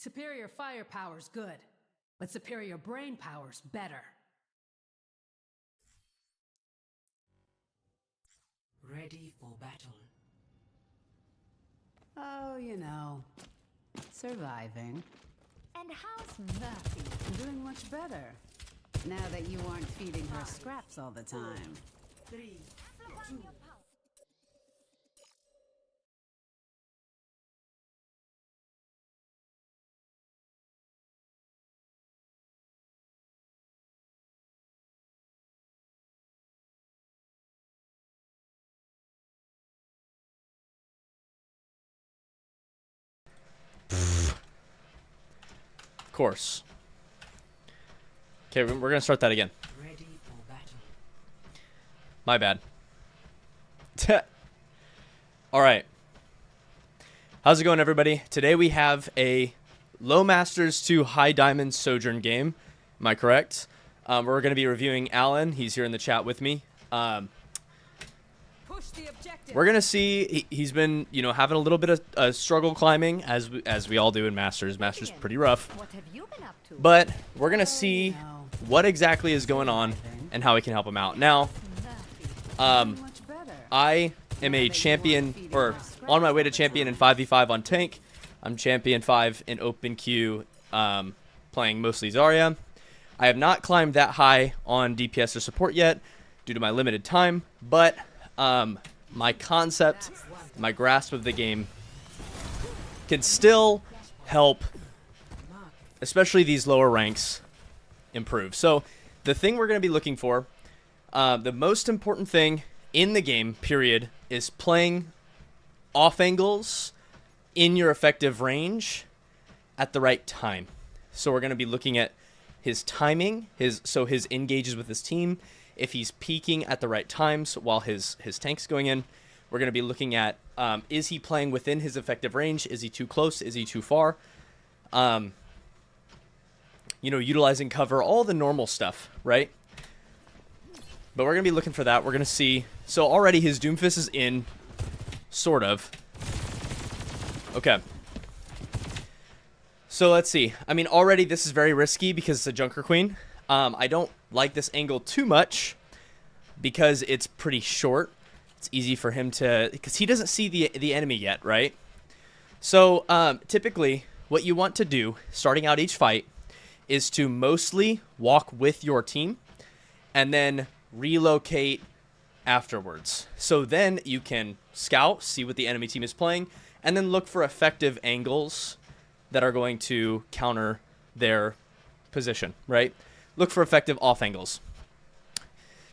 Superior firepower's good, but superior brain power's better. Ready for battle. Oh, you know, surviving. And how's Murphy? Doing much better. Now that you aren't feeding her scraps all the time. 3, 2, Of course. Okay, we're gonna start that again. ready for battle. My bad. All right. How's it going, everybody? Today we have a low masters to high diamond sojourn game. Am I correct? We're going to be reviewing Alan. He's here in the chat with me. Push the objective. We're going to see he's been, having a little bit of struggle climbing as we all do in masters. Masters pretty rough. What have you been up to? But we're going to see what exactly is going on and how we can help him out. Now, Much better. I am a champion, or on my way to champion in 5v5 on tank. I'm champion 5 in open queue, playing mostly Zarya. I have not climbed that high on DPS or support yet due to my limited time, but my concept, my grasp of the game can still help, especially these lower ranks, improve. So the thing we're going to be looking for, the most important thing in the game, period, is playing off angles in your effective range at the right time. So we're going to be looking at his timing, his engages with his team, if he's peaking at the right times while his tank's going in. We're going to be looking at, is he playing within his effective range? Is he too close? Is he too far? Utilizing cover, all the normal stuff, right? But we're going to be looking for that. We're going to see. So already his Doomfist is in, sort of. Okay. So let's see. I mean, already this is very risky because it's a Junker Queen. I don't like this angle too much because it's pretty short. It's easy for him to, because he doesn't see the enemy yet, right? So typically what you want to do starting out each fight is to mostly walk with your team and then relocate afterwards. So then you can scout, see what the enemy team is playing, and then look for effective angles that are going to counter their position, right? Look for effective off angles.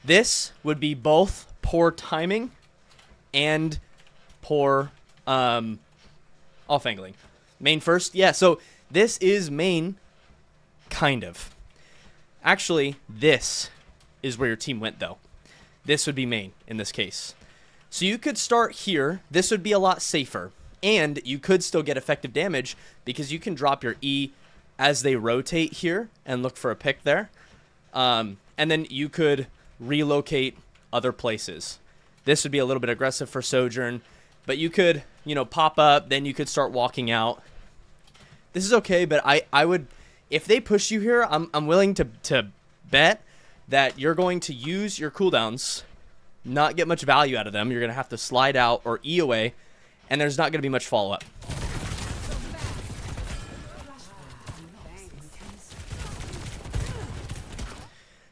This would be both poor timing and poor off angling. Main first? Yeah, so this is main, kind of. Actually, this is where your team went, though. This would be main in this case. So you could start here. This would be a lot safer. And you could still get effective damage because you can drop your E as they rotate here and look for a pick there. And then you could relocate other places. This would be a little bit aggressive for Sojourn, but you could, pop up, then you could start walking out. This is okay, but I would, if they push you here, I'm willing to bet that you're going to use your cooldowns, not get much value out of them. You're going to have to slide out or E away, and there's not going to be much follow-up.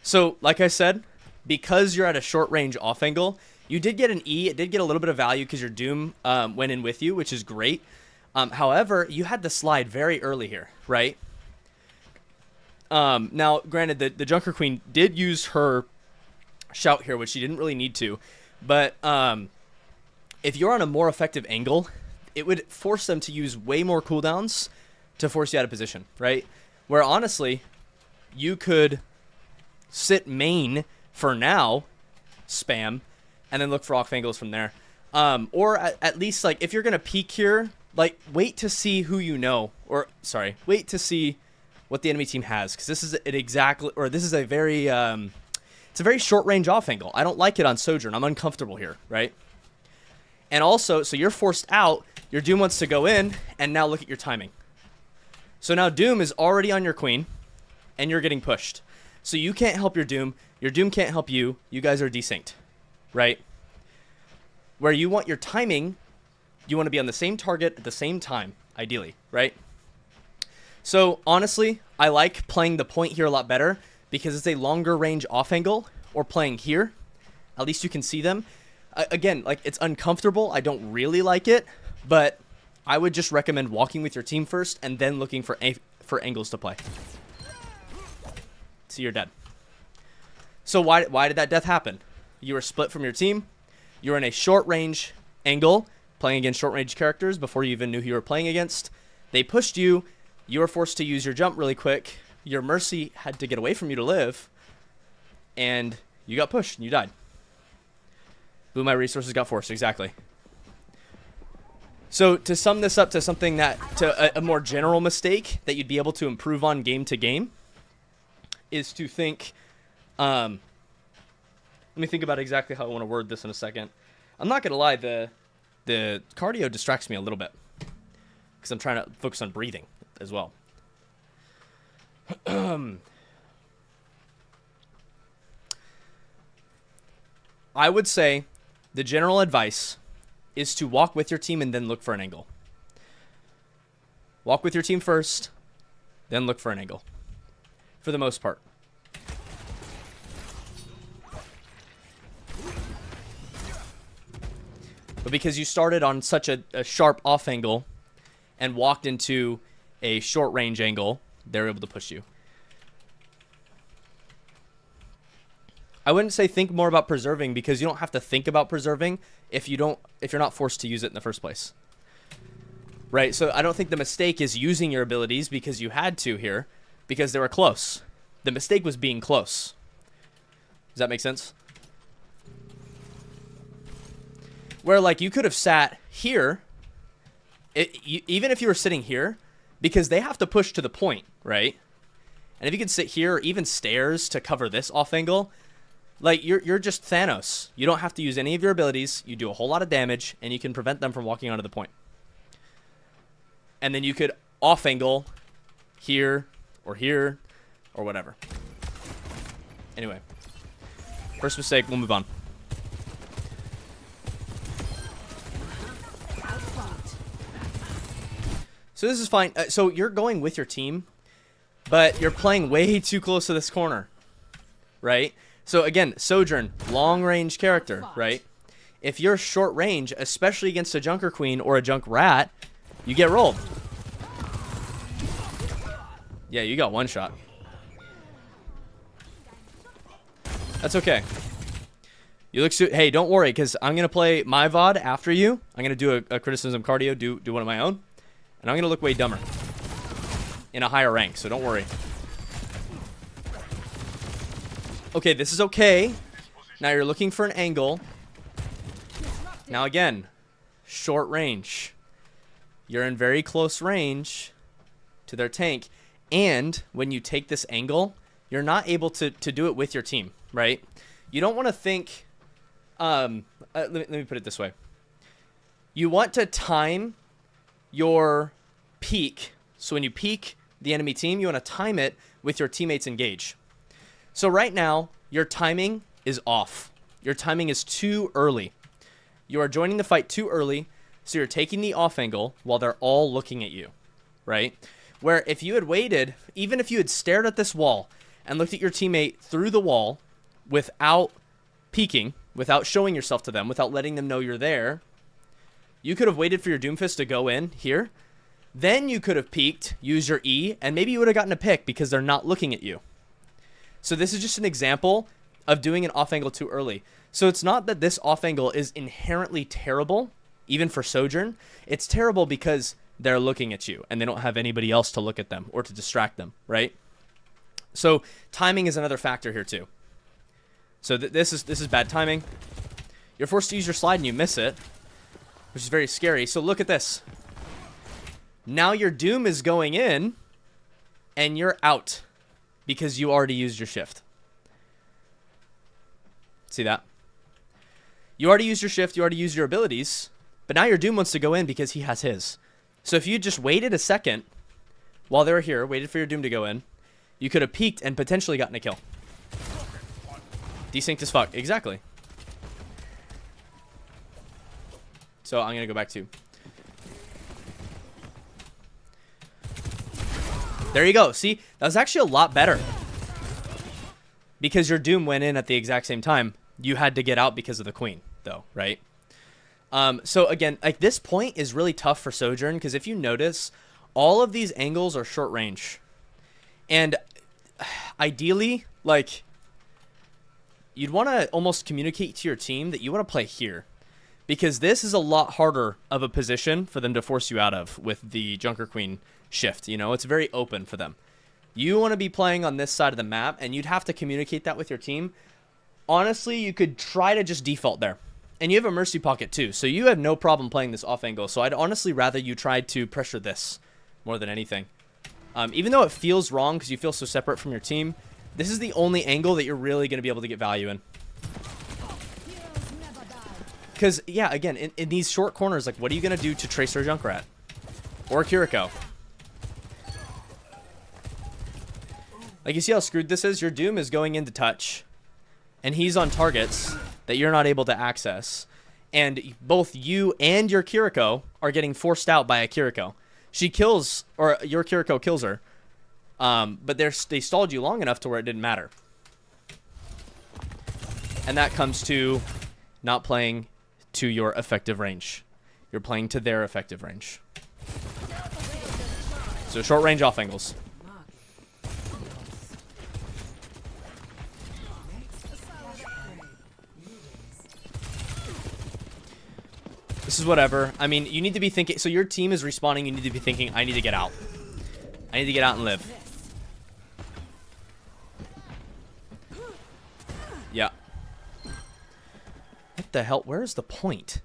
So, like I said, because you're at a short range off angle, you did get an E. It did get a little bit of value because your Doom went in with you, which is great. However, you had to slide very early here, right? Now, granted, the Junker Queen did use her shout here, which she didn't really need to. But if you're on a more effective angle, it would force them to use way more cooldowns to force you out of position, right? Where honestly, you could sit main for now, spam, and then look for off angles from there. Or at least, like, if you're going to peek here, like, wait to see who you know. Or, sorry, wait to see what the enemy team has. Because this is this is a very, it's a very short range off angle. I don't like it on Sojourn. I'm uncomfortable here, right? And also, so you're forced out. Your Doom wants to go in, and now look at your timing. So now Doom is already on your queen, and you're getting pushed. So you can't help your Doom. Your Doom can't help you. You guys are desynced, right? Where you want your timing, you want to be on the same target at the same time, ideally, right? So honestly, I like playing the point here a lot better because it's a longer range off angle, or playing here. At least you can see them. Again, like, it's uncomfortable. I don't really like it, but I would just recommend walking with your team first and then looking for angles to play. See, you're dead. So why did that death happen? You were split from your team. You were in a short range angle, playing against short range characters before you even knew who you were playing against. They pushed you. You were forced to use your jump really quick. Your Mercy had to get away from you to live. And you got pushed and you died. Blew my resources, got forced. Exactly. So to sum this up to something to a more general mistake that you'd be able to improve on game to game is to think, let me think about exactly how I want to word this in a second. I'm not going to lie, the cardio distracts me a little bit because I'm trying to focus on breathing as well. I would say the general advice is to walk with your team and then look for an angle. Walk with your team first, then look for an angle. For the most part. But because you started on such a sharp off angle and walked into a short range angle, they're able to push you. I wouldn't say think more about preserving, because you don't have to think about preserving if you're not forced to use it in the first place. Right? So I don't think the mistake is using your abilities because you had to here, because they were close. The mistake was being close. Does that make sense? Where, like, you could have sat here, even if you were sitting here, because they have to push to the point, right? And if you could sit here, or even stairs to cover this off angle, like, you're just Thanos. You don't have to use any of your abilities. You do a whole lot of damage, and you can prevent them from walking onto the point. And then you could off angle here, or whatever. Anyway. First mistake, we'll move on. So this is fine. So you're going with your team, but you're playing way too close to this corner, right? So again, Sojourn, long-range character, right? If you're short range, especially against a Junker Queen or a Junk Rat, you get rolled. Yeah, you got one shot. That's okay. You look hey, don't worry, because I'm going to play my VOD after you. I'm going to do a criticism cardio, do one of my own. And I'm going to look way dumber in a higher rank, so don't worry. Okay, this is okay. Now you're looking for an angle. Now again, short range. You're in very close range to their tank. And when you take this angle, you're not able to do it with your team, right? You don't want to think... let me put it this way. You want to time your peak. So when you peak the enemy team, you want to time it with your teammates engage. So right now, your timing is off. Your timing is too early. You are joining the fight too early, so you're taking the off angle while they're all looking at you, right? Where if you had waited, even if you had stared at this wall and looked at your teammate through the wall without peeking, without showing yourself to them, without letting them know you're there, you could have waited for your Doomfist to go in here. Then you could have peeked, used your E, and maybe you would have gotten a pick because they're not looking at you. So this is just an example of doing an off angle too early. So it's not that this off angle is inherently terrible, even for Sojourn. It's terrible because they're looking at you and they don't have anybody else to look at them or to distract them, right? So timing is another factor here too. So this is bad timing. You're forced to use your slide and you miss it, which is very scary. So look at this. Now your Doom is going in and you're out because you already used your shift. See that? You already used your shift, you already used your abilities, but now your Doom wants to go in because he has his. So if you just waited a second while they were here, waited for your Doom to go in. You could have peeked and potentially gotten a kill. Desynced as fuck. Exactly. So I'm going to go back to. There you go. See, that was actually a lot better. Because your Doom went in at the exact same time. You had to get out because of the Queen, though, right? So again, like this point is really tough for Sojourn because if you notice, all of these angles are short range. And ideally, like, you'd want to almost communicate to your team that you want to play here. Because this is a lot harder of a position for them to force you out of with the Junker Queen shift. You know, it's very open for them. You want to be playing on this side of the map, and you'd have to communicate that with your team. Honestly, you could try to just default there. And you have a Mercy Pocket too, so you have no problem playing this off angle. So I'd honestly rather you try to pressure this more than anything. Even though it feels wrong because you feel so separate from your team, this is the only angle that you're really going to be able to get value in. Because, yeah, again, in these short corners, like, what are you going to do to Tracer Junkrat? Or Kiriko? Like, you see how screwed this is? Your Doom is going into touch. And he's on targets that you're not able to access. And both you and your Kiriko are getting forced out by a Kiriko. She kills, or your Kiriko kills her. But they stalled you long enough to where it didn't matter. And that comes to not playing to your effective range. You're playing to their effective range. So short range off angles. This is whatever. I mean, you need to be thinking. So your team is respawning. You need to be thinking, I need to get out. I need to get out and live. Yeah. What the hell? Where is the point?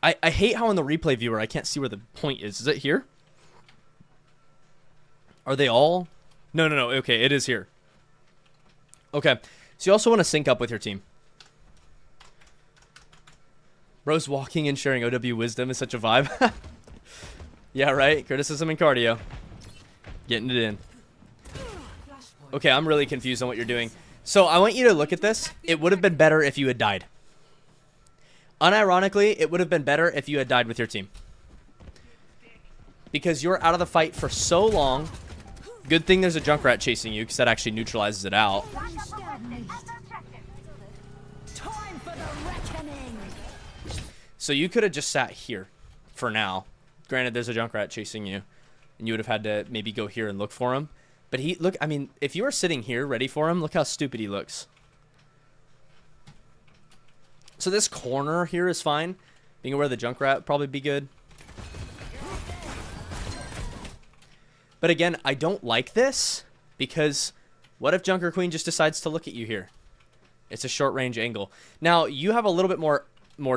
I hate how in the replay viewer I can't see where the point is. Is it here? Are they all? No. Okay, it is here. Okay. So you also want to sync up with your team. Bro's walking and sharing OW wisdom is such a vibe. Yeah, right? Criticism and cardio. Getting it in. Okay, I'm really confused on what you're doing. So I want you to look at this. It would have been better if you had died. Unironically, it would have been better if you had died with your team. Because you're out of the fight for so long. Good thing there's a Junkrat chasing you, because that actually neutralizes it out. So you could have just sat here for now. Granted, there's a Junkrat chasing you. And you would have had to maybe go here and look for him. But look, I mean, if you were sitting here ready for him, look how stupid he looks. So this corner here is fine. Being aware of the Junkrat would probably be good. But again, I don't like this because what if Junker Queen just decides to look at you here? It's a short range angle. Now, you have a little bit more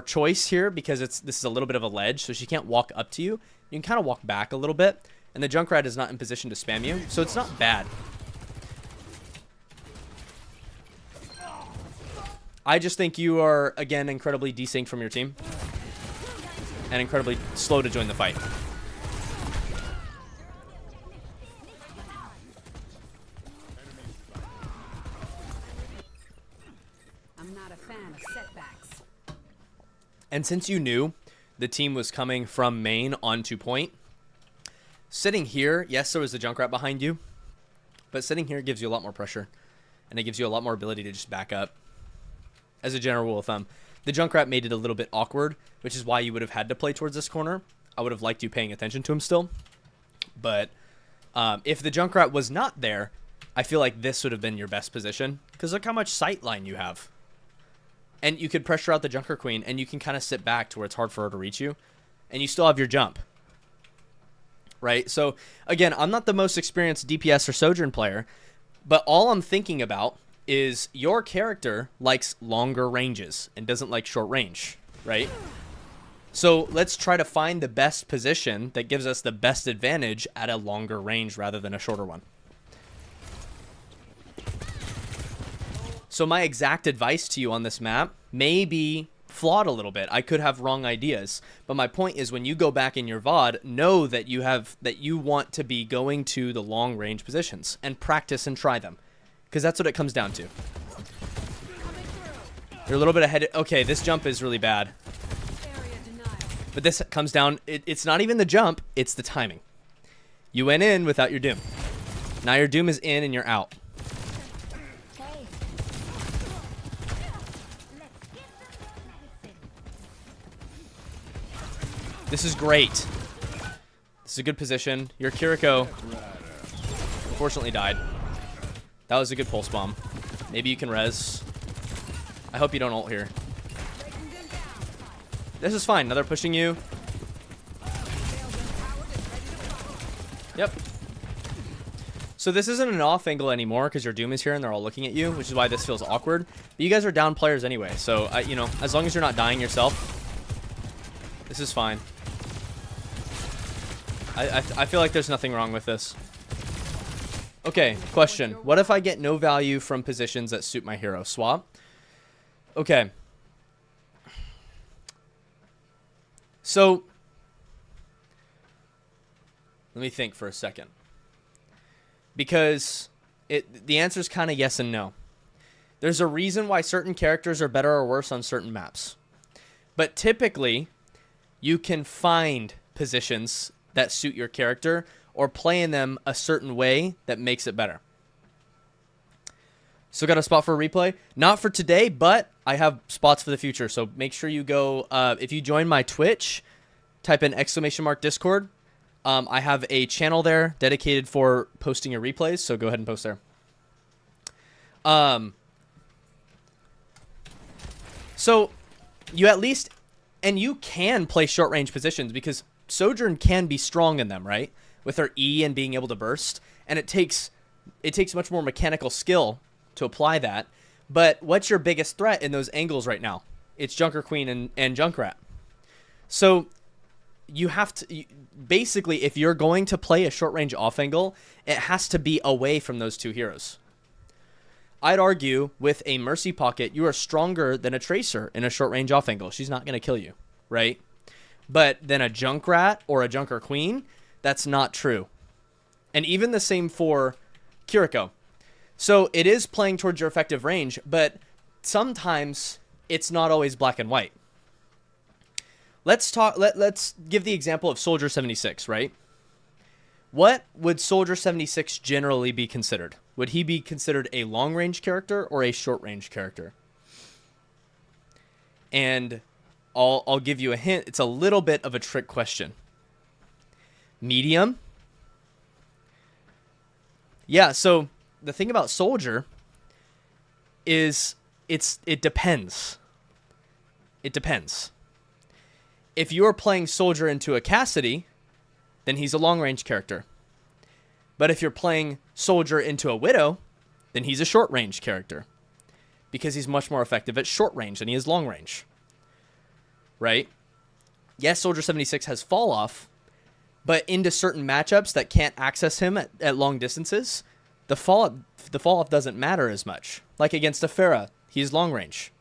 choice here because this is a little bit of a ledge, so she can't walk up to you. You can kind of walk back a little bit, and the Junkrat is not in position to spam you, so it's not bad. I just think you are, again, incredibly desynced from your team. And incredibly slow to join the fight. I'm not a fan of setbacks. And since you knew the team was coming from main onto point, sitting here, yes, there was a Junkrat behind you, but sitting here gives you a lot more pressure. And it gives you a lot more ability to just back up. As a general rule of thumb, the Junkrat made it a little bit awkward, which is why you would have had to play towards this corner. I would have liked you paying attention to him still. But if the Junkrat was not there, I feel like this would have been your best position. Because look how much sight line you have. And you could pressure out the Junker Queen, and you can kind of sit back to where it's hard for her to reach you. And you still have your jump. Right? So, again, I'm not the most experienced DPS or Sojourn player, but all I'm thinking about is your character likes longer ranges and doesn't like short range, right? So let's try to find the best position that gives us the best advantage at a longer range rather than a shorter one. So my exact advice to you on this map may be flawed a little bit. I could have wrong ideas. But my point is, when you go back in your VOD, know that you want to be going to the long range positions and practice and try them. Because that's what it comes down to. You're a little bit ahead. Okay, this jump is really bad. But this comes down, it's not even the jump, it's the timing. You went in without your doom. Now your doom is in and you're out. This is great. This is a good position. Your Kiriko unfortunately died. That was a good pulse bomb. Maybe you can res. I hope you don't ult here. This is fine. Now they're pushing you. Yep. So this isn't an off angle anymore because your doom is here and they're all looking at you, which is why this feels awkward. But you guys are down players anyway, so you know, as long as you're not dying yourself, this is fine. I feel like there's nothing wrong with this. Okay, question. What if I get no value from positions that suit my hero? Swap? Okay. So, let me think for a second. Because the answer is kind of yes and no. There's a reason why certain characters are better or worse on certain maps. But typically, you can find positions that suit your character or play in them a certain way that makes it better. Still got a spot for a replay? Not for today, but I have spots for the future. So make sure you go, if you join my Twitch, type in !Discord. I have a channel there dedicated for posting your replays, so go ahead and post there. So you at least, and you can play short range positions because Sojourn can be strong in them, right? With her E and being able to burst, and it takes much more mechanical skill to apply that. But what's your biggest threat in those angles right now? It's Junker Queen and Junkrat. So you have to basically, if you're going to play a short range off angle, it has to be away from those two heroes. I'd argue with a Mercy Pocket, you are stronger than a Tracer in a short range off angle. She's not going to kill you, right? But then a Junkrat or a Junker Queen, that's not true. And even the same for Kiriko. So it is playing towards your effective range, but sometimes it's not always black and white. Let's give the example of Soldier 76, right? What would Soldier 76 generally be considered? Would he be considered a long-range character or a short-range character? And I'll give you a hint. It's a little bit of a trick question. Medium? Yeah, so the thing about Soldier is it depends. It depends. If you are playing Soldier into a Cassidy, then he's a long-range character. But if you're playing Soldier into a Widow, then he's a short-range character. Because he's much more effective at short range than he is long range. Right? Yes, Soldier 76 has fall-off, but into certain matchups that can't access him at long distances, the fall-off doesn't matter as much. Like against a Pharah, he's long range.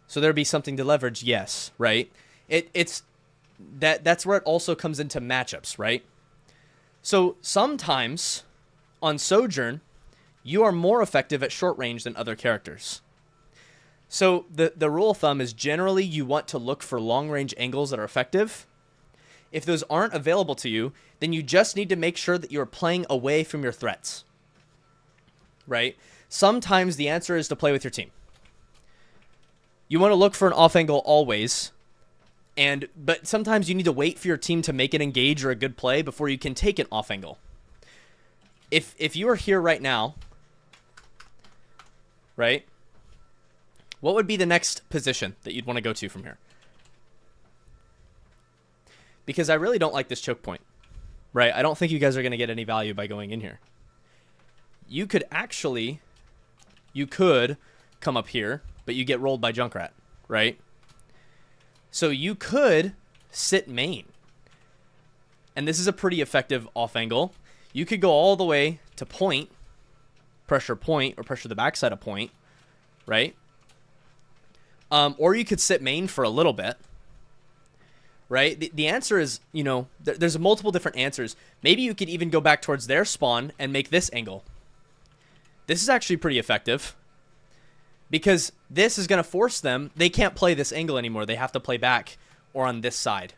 So there'd be something to leverage, yes, right? That's where it also comes into matchups, right? So sometimes on Sojourn, you are more effective at short range than other characters. So the rule of thumb is generally you want to look for long range angles that are effective. If those aren't available to you, then you just need to make sure that you're playing away from your threats. Right? Sometimes the answer is to play with your team. You want to look for an off angle always. But sometimes you need to wait for your team to make an engage or a good play before you can take an off angle. If you are here right now, right? What would be the next position that you'd want to go to from here? Because I really don't like this choke point, right? I don't think you guys are going to get any value by going in here. You could come up here, but you get rolled by Junkrat, right? So you could sit main. And this is a pretty effective off angle. You could go all the way to point, pressure the backside of point, right? Or you could sit main for a little bit. Right? The answer is, you know, there's multiple different answers. Maybe you could even go back towards their spawn and make this angle. This is actually pretty effective. Because this is going to force them. They can't play this angle anymore. They have to play back or on this side.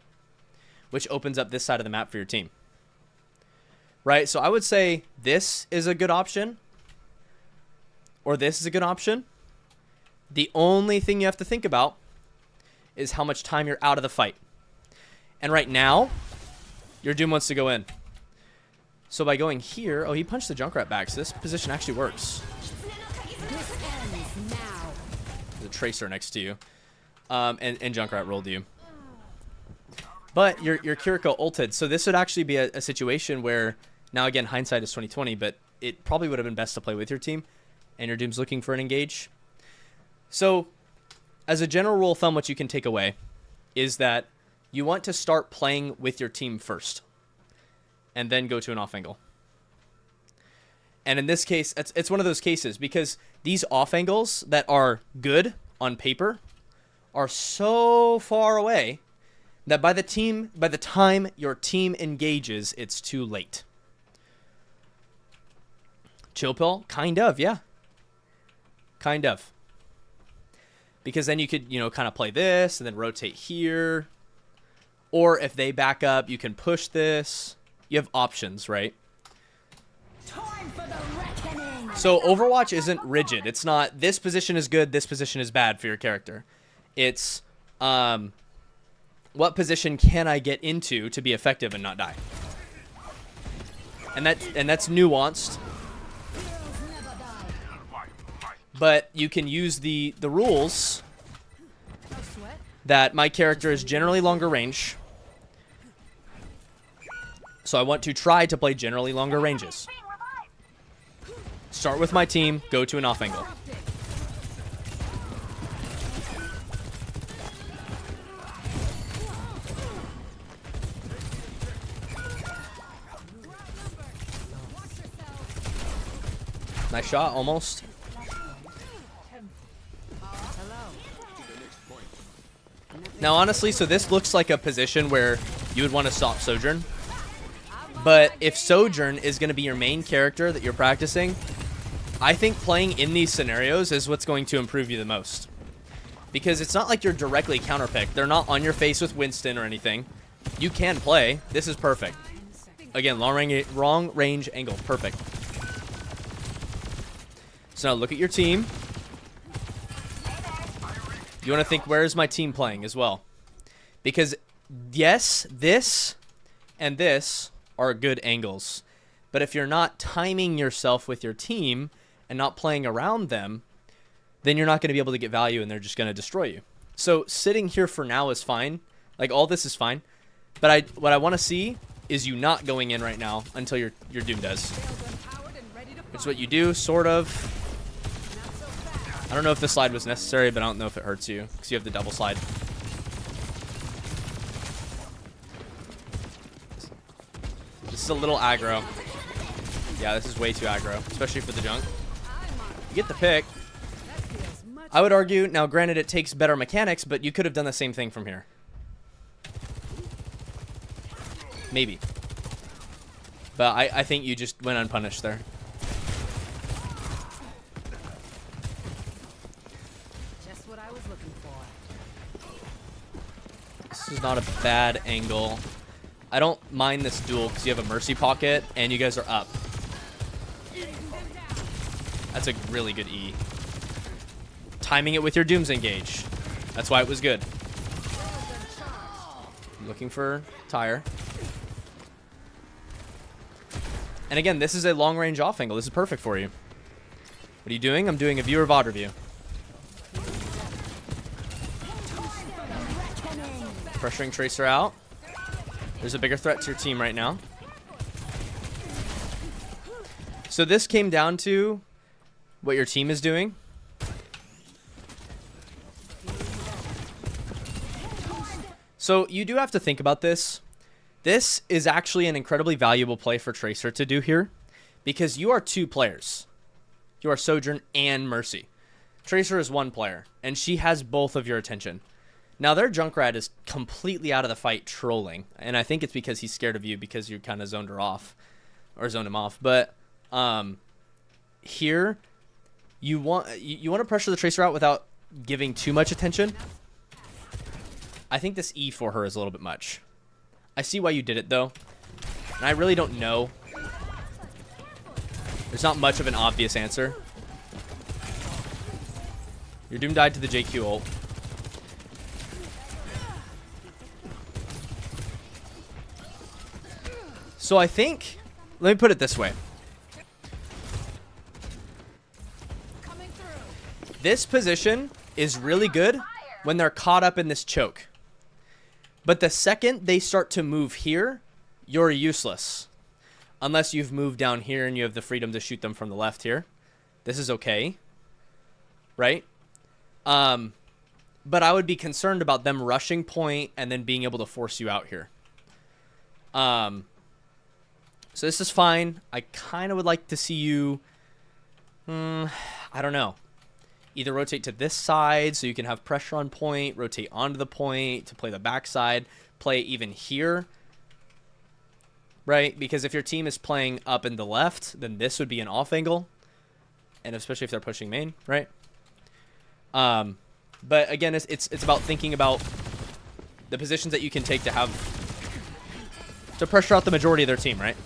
Which opens up this side of the map for your team. Right? So I would say this is a good option. Or this is a good option. The only thing you have to think about is how much time you're out of the fight. And right now, your Doom wants to go in. So by going here... Oh, he punched the Junkrat back, so this position actually works. There's a Tracer next to you. And Junkrat rolled you. But your Kiriko ulted. So this would actually be a situation where... Now, again, hindsight is 20/20, but it probably would have been best to play with your team. And your Doom's looking for an engage. So, as a general rule of thumb, what you can take away is that you want to start playing with your team first. And then go to an off angle. And in this case, it's one of those cases. Because these off angles that are good on paper are so far away that by the time your team engages, it's too late. Chill pill? Kind of, yeah. Kind of. Because then you could, you know, kind of play this and then rotate here. Or if they back up, you can push this. You have options, right? So Overwatch isn't rigid. It's not this position is good, this position is bad for your character. It's what position can I get into to be effective and not die? And that's nuanced. But you can use the rules that my character is generally longer range. So I want to try to play generally longer ranges. Start with my team, go to an off angle. Nice shot, almost. Now, honestly, so this looks like a position where you would want to stop Sojourn. But if Sojourn is going to be your main character that you're practicing, I think playing in these scenarios is what's going to improve you the most. Because it's not like you're directly counterpicked. They're not on your face with Winston or anything. You can play. This is perfect. Again, long range angle. Perfect. So now look at your team. You want to think, where is my team playing as well? Because, yes, this and this are good angles. But if you're not timing yourself with your team and not playing around them, then you're not going to be able to get value and they're just going to destroy you. So sitting here for now is fine. Like, all this is fine. But what I want to see is you not going in right now until your Doom does. It's what you do, sort of. I don't know if the slide was necessary, but I don't know if it hurts you because you have the double slide. This is a little aggro. Yeah, this is way too aggro, especially for the junk. You get the pick. I would argue, now granted it takes better mechanics, but you could have done the same thing from here. Maybe. But I think you just went unpunished there. This is not a bad angle. I don't mind this duel because you have a mercy pocket and you guys are up. That's a really good E. Timing it with your Dooms engage. That's why it was good. I'm looking for tire. And again, this is a long range off angle. This is perfect for you. What are you doing? I'm doing a viewer VOD review. Pressuring Tracer out. There's a bigger threat to your team right now. So this came down to what your team is doing. So you do have to think about this. This is actually an incredibly valuable play for Tracer to do here because you are two players. You are Sojourn and Mercy. Tracer is one player, and she has both of your attention. Now, their Junkrat is completely out of the fight trolling, and I think it's because he's scared of you because you kind of zoned her off, or zoned him off. But here, you want to pressure the Tracer out without giving too much attention. I think this E for her is a little bit much. I see why you did it, though, and I really don't know. There's not much of an obvious answer. Your Doom died to the JQ ult. So I think, let me put it this way. This position is really good when they're caught up in this choke. But the second they start to move here, you're useless. Unless you've moved down here and you have the freedom to shoot them from the left here. This is okay. Right? But I would be concerned about them rushing point and then being able to force you out here. So this is fine. I kind of would like to see you, I don't know. Either rotate to this side so you can have pressure on point, rotate onto the point to play the backside, play even here. Right? Because if your team is playing up in the left, then this would be an off angle. And especially if they're pushing main, right? But again, it's about thinking about the positions that you can take to pressure out the majority of their team, right?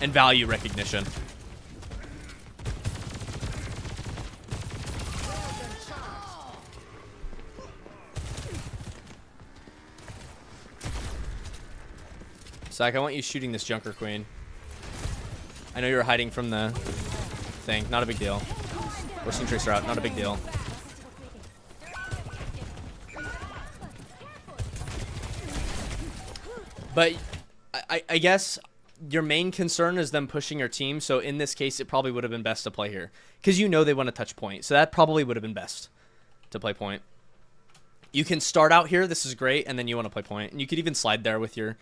And value recognition. Zach, I want you shooting this Junker Queen. I know you were hiding from the thing. Not a big deal. Forcing Tracer out. Not a big deal. But I guess your main concern is them pushing your team. So in this case, it probably would have been best to play here. Because you know they want to touch point. So that probably would have been best to play point. You can start out here. This is great. And then you want to play point. And you could even slide there with your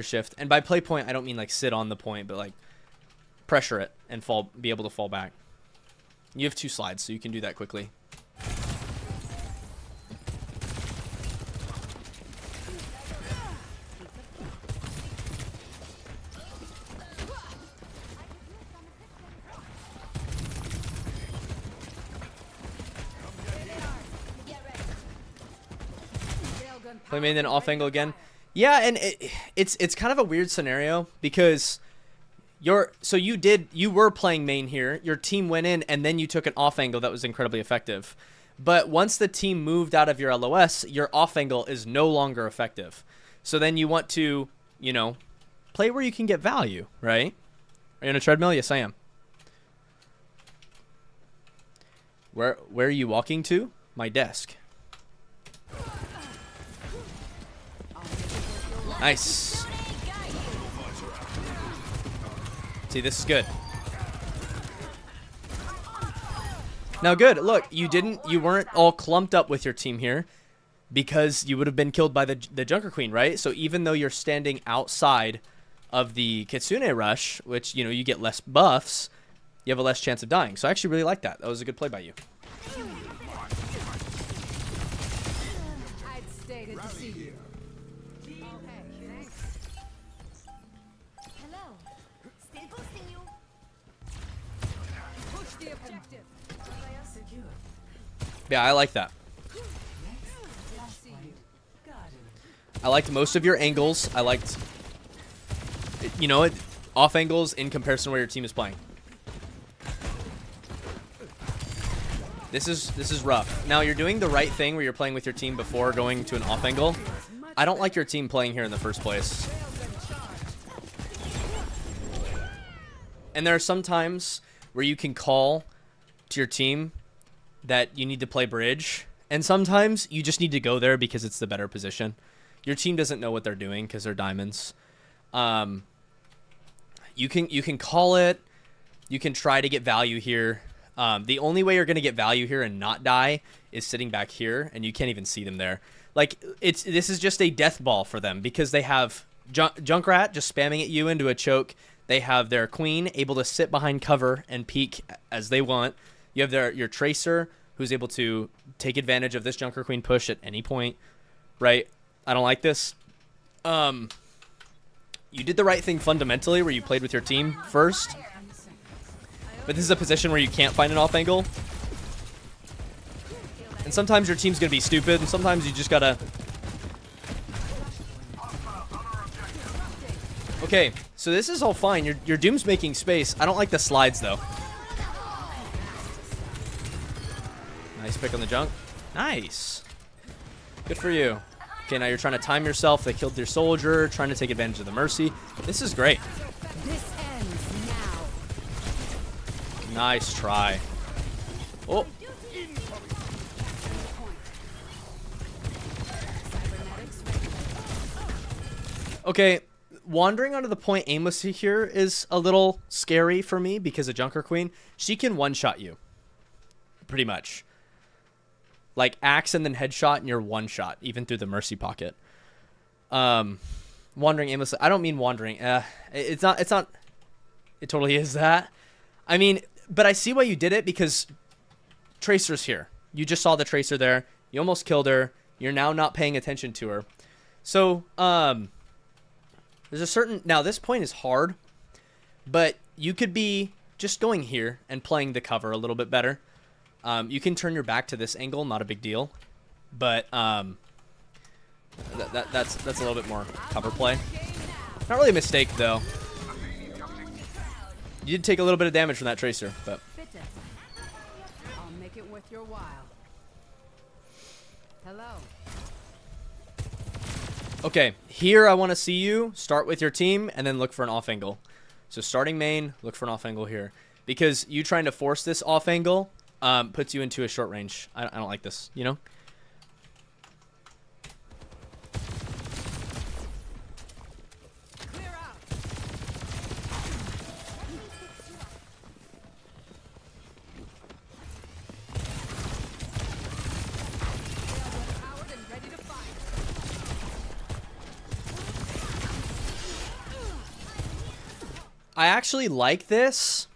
shift. And by play point, I don't mean like sit on the point. But like pressure it and be able to fall back. You have 2 slides. So you can do that quickly. Play main then off angle again. Yeah, and it's kind of a weird scenario because you were playing main here. Your team went in and then you took an off angle that was incredibly effective. But once the team moved out of your LOS, your off angle is no longer effective. So then you want to, play where you can get value, right? Are you on a treadmill? Yes, I am. Where are you walking to? My desk. Nice. See, this is good. Now, good. Look, you weren't all clumped up with your team here because you would have been killed by the Junker Queen, right? So even though you're standing outside of the Kitsune rush, which, you get less buffs, you have a less chance of dying. So I actually really like that. That was a good play by you. I'd stay to deceive you. Hello. Still boosting you. Push the objective. Secure. Yeah, I like that. I liked most of your angles. I liked, off angles in comparison to where your team is playing. This is rough. Now, you're doing the right thing where you're playing with your team before going to an off angle. I don't like your team playing here in the first place. And there are some times where you can call to your team that you need to play bridge. And sometimes you just need to go there because it's the better position. Your team doesn't know what they're doing because they're diamonds. You can call it. You can try to get value here. The only way you're going to get value here and not die is sitting back here, and you can't even see them there. Like, this is just a death ball for them because they have Junkrat just spamming at you into a choke. They have their queen able to sit behind cover and peek as they want. You have your Tracer, who's able to take advantage of this Junker Queen push at any point, right? I don't like this. You did the right thing fundamentally where you played with your team first. But this is a position where you can't find an off angle. And sometimes your team's going to be stupid, and sometimes you just got to... Okay, so this is all fine. Your Doom's making space. I don't like the slides, though. Nice pick on the junk. Nice. Good for you. Okay, now you're trying to time yourself. They killed your soldier, trying to take advantage of the Mercy. This is great. This ends now. Nice try. Oh. Okay, wandering onto the point aimlessly here is a little scary for me because of Junker Queen. She can one-shot you, pretty much. Like axe and then headshot and you're one-shot, even through the Mercy pocket. Wandering aimlessly. I don't mean wandering. It's not. It totally is that. I mean, but I see why you did it because Tracer's here. You just saw the Tracer there. You almost killed her. You're now not paying attention to her. So, there's a certain... Now, this point is hard, but you could be just going here and playing the cover a little bit better. You can turn your back to this angle, not a big deal. But, that's a little bit more cover play. Not really a mistake, though. You did take a little bit of damage from that Tracer, but... I'll make it worth your while. Hello. Okay, here I want to see you start with your team and then look for an off angle. So starting main, look for an off angle here. Because you trying to force this off angle puts you into a short range. I don't like this, you know? Clear out. Powered and ready to fight. I actually like this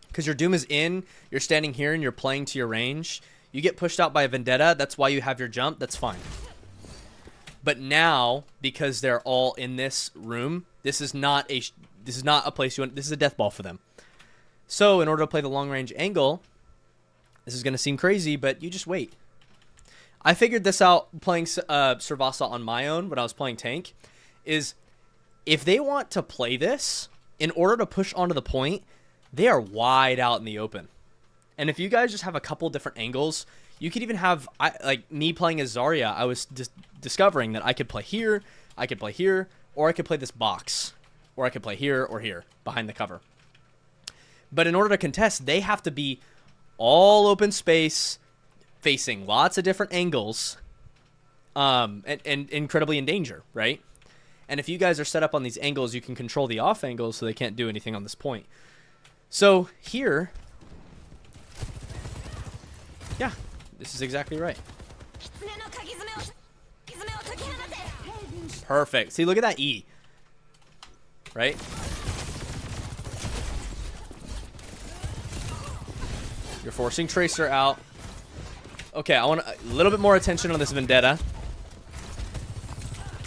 because your Doom is in, you're standing here and you're playing to your range. You get pushed out by a Vendetta, that's why you have your jump, that's fine. But now, because they're all in this room, this is not a place you want, this is a death ball for them. So in order to play the long range angle, this is going to seem crazy, but you just wait. I figured this out playing Servasa on my own when I was playing tank, is if they want to play this, in order to push onto the point, they are wide out in the open. And if you guys just have a couple different angles, you could even have, like me playing as Zarya, I was discovering that I could play here, I could play here, or I could play this box, or I could play here or here, behind the cover. But in order to contest, they have to be all open space, facing lots of different angles, and incredibly in danger, right? And if you guys are set up on these angles, you can control the off angles so they can't do anything on this point. So here, yeah, this is exactly right. Perfect. See, look at that E. Right? You're forcing Tracer out. Okay, I want a little bit more attention on this Vendetta.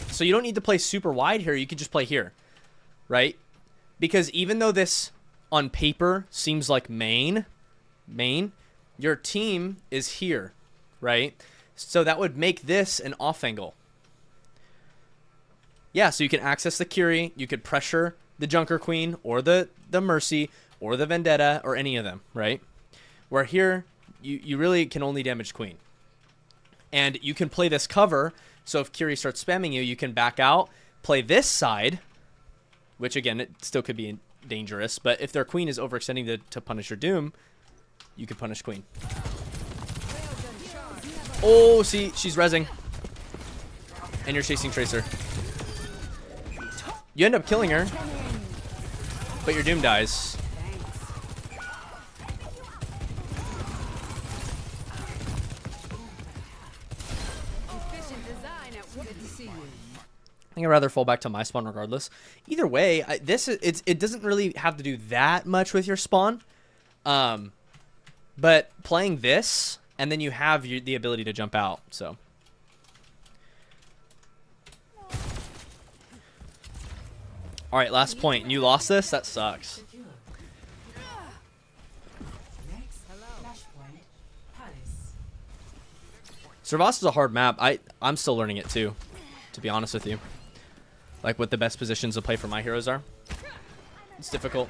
So you don't need to play super wide here. You could just play here, right? Because even though this on paper seems like main, your team is here, right? So that would make this an off angle. Yeah, so you can access the Curie. You could pressure the Junker Queen or the Mercy or the Vendetta or any of them, right? Where here, you really can only damage Queen. And you can play this cover. So if Curie starts spamming you, you can back out, play this side, which again, it still could be dangerous. But if their Queen is overextending to punish your Doom, you can punish Queen. Oh, see, she's rezzing. And you're chasing Tracer. You end up killing her, but your Doom dies. I think I'd rather fall back to my spawn regardless. Either way, it doesn't really have to do that much with your spawn. But playing this, and then you have the ability to jump out, so. All right, last point. And you lost this? That sucks. Secure. Next, flashpoint, Palace. Servas is a hard map. I'm still learning it too, to be honest with you. Like what the best positions to play for my heroes are. It's difficult.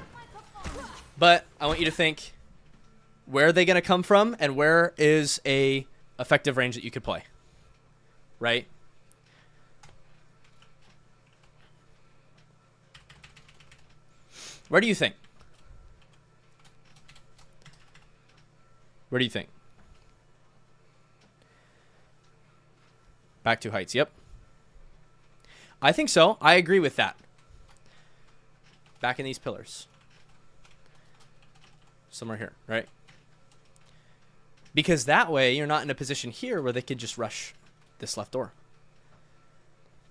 But I want you to think, where are they going to come from, and where is a effective range that you could play? Right? Where do you think? Where do you think? Back to heights, yep. I think so. I agree with that. Back in these pillars. Somewhere here, right? Because that way you're not in a position here where they could just rush this left door.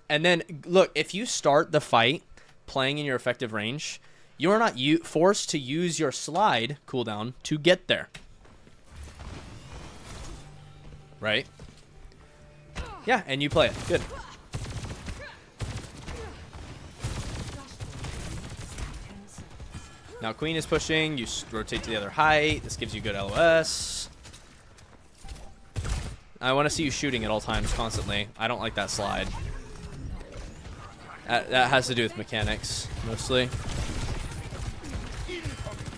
And then, look, if you start the fight playing in your effective range, you're not forced to use your slide cooldown to get there. Right? Yeah, and you play it. Good. Now Queen is pushing. You rotate to the other height. This gives you good LOS. I want to see you shooting at all times constantly. I don't like that slide. That has to do with mechanics, mostly.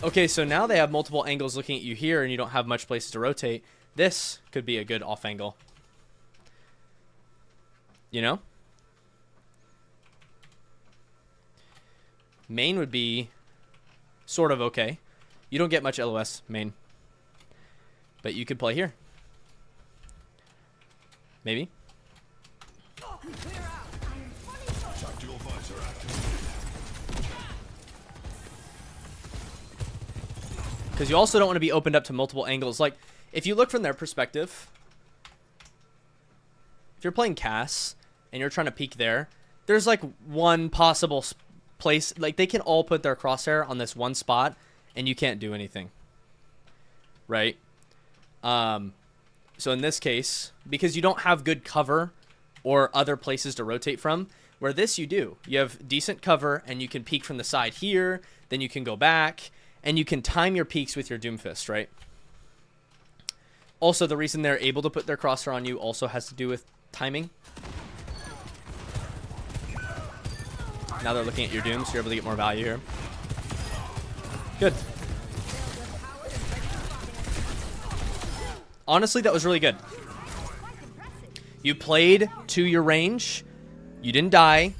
Okay, so now they have multiple angles looking at you here, and you don't have much places to rotate. This could be a good off angle. You know? Main would be sort of okay. You don't get much LOS main. But you could play here. Maybe. Because you also don't want to be opened up to multiple angles. Like, if you look from their perspective, if you're playing Cass and you're trying to peek there, there's like one possible place. Like, they can all put their crosshair on this one spot and you can't do anything. Right? So in this case, because you don't have good cover or other places to rotate from, where this you do. You have decent cover and you can peek from the side here, then you can go back, and you can time your peeks with your Doomfist, right? Also, the reason they're able to put their crosshair on you also has to do with timing. Now they're looking at your Doom, so you're able to get more value here. Good. Honestly, that was really good. You played to your range, you didn't die,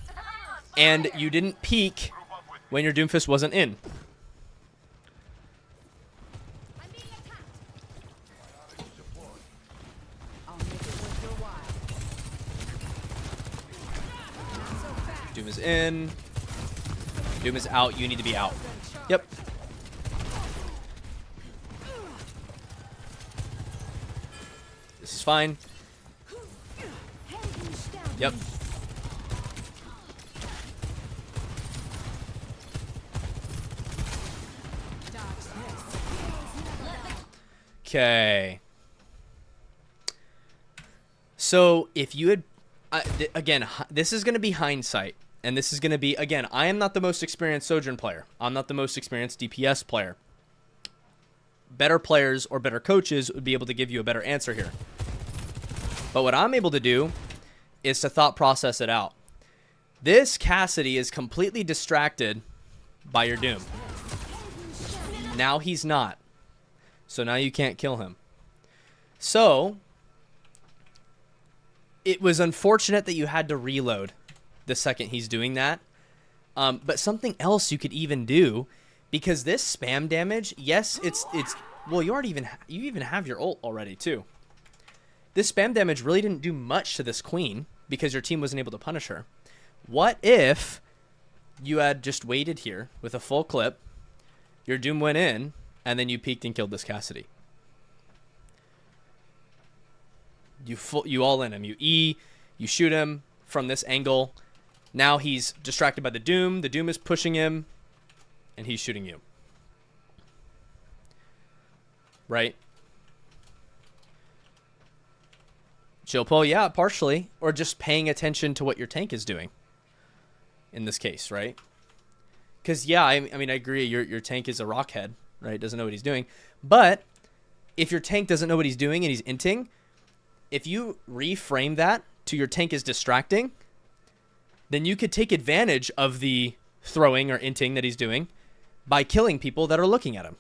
and you didn't peek when your Doomfist wasn't in. Doom is in. Doom is out. You need to be out. Yep. This is fine. Yep. Okay. So if you had, again, this is going to be hindsight. And this is going to be, again, I am not the most experienced Sojourn player. I'm not the most experienced DPS player. Better players or better coaches would be able to give you a better answer here. But what I'm able to do is to thought process it out. This Cassidy is completely distracted by your Doom. Now he's not. So now you can't kill him. So it was unfortunate that you had to reload the second he's doing that. But something else you could even do, because this spam damage, yes, it's well, you even have your ult already too. This spam damage really didn't do much to this queen because your team wasn't able to punish her. What if you had just waited here with a full clip, your Doom went in, and then you peeked and killed this Cassidy? You all in him. You shoot him from this angle. Now he's distracted by the Doom. The Doom is pushing him, and he's shooting you. Right? Chill pull, yeah, partially. Or just paying attention to what your tank is doing. In this case, right? Because, yeah, I mean, I agree. Your tank is a rockhead, right? Doesn't know what he's doing. But if your tank doesn't know what he's doing and he's inting, if you reframe that to your tank is distracting, then you could take advantage of the throwing or inting that he's doing by killing people that are looking at him.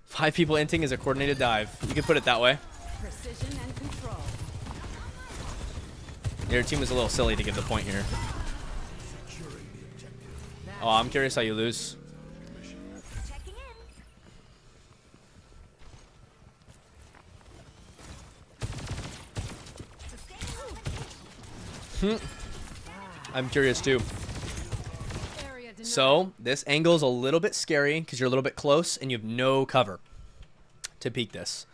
5 people inting is a coordinated dive. You could put it that way. Precision and control. Your team was a little silly to give the point here. Oh, I'm curious how you lose. Checking in. I'm curious too. So this angle is a little bit scary because you're a little bit close and you have no cover to peek this.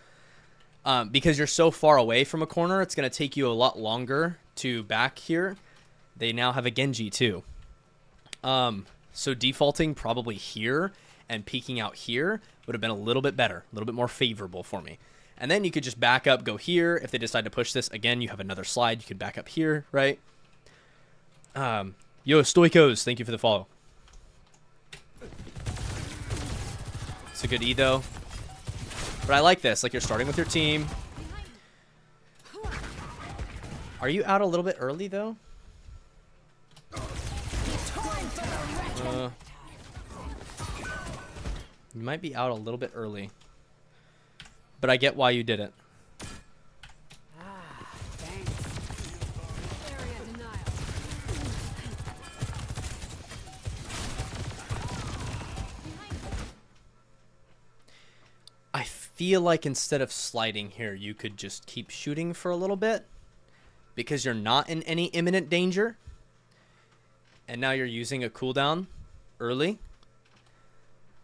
Because you're so far away from a corner, it's going to take you a lot longer to back here. They now have a Genji too. So defaulting probably here and peeking out here would have been a little bit better, a little bit more favorable for me. And then you could just back up, go here. If they decide to push this, again, you have another slide. You could back up here, right? Yo, Stoikos, thank you for the follow. It's a good E, though. But I like this. Like, you're starting with your team. Are you out a little bit early, though? You might be out a little bit early. But I get why you did it. I feel like instead of sliding here, you could just keep shooting for a little bit because you're not in any imminent danger. And now you're using a cooldown early.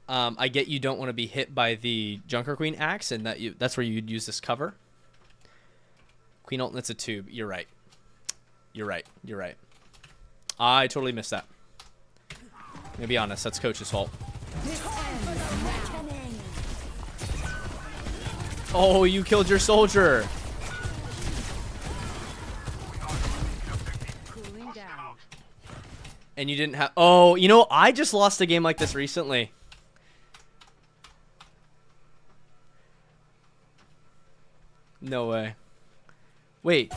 I get you don't want to be hit by the Junker Queen axe, and that's where you'd use this cover. Queen ult, that's a tube. You're right. You're right. You're right. I totally missed that. I'm gonna be honest, that's Coach's fault. Oh, you killed your soldier. Cooling down. And you didn't have... Oh, you know, I just lost a game like this recently. No way. Wait.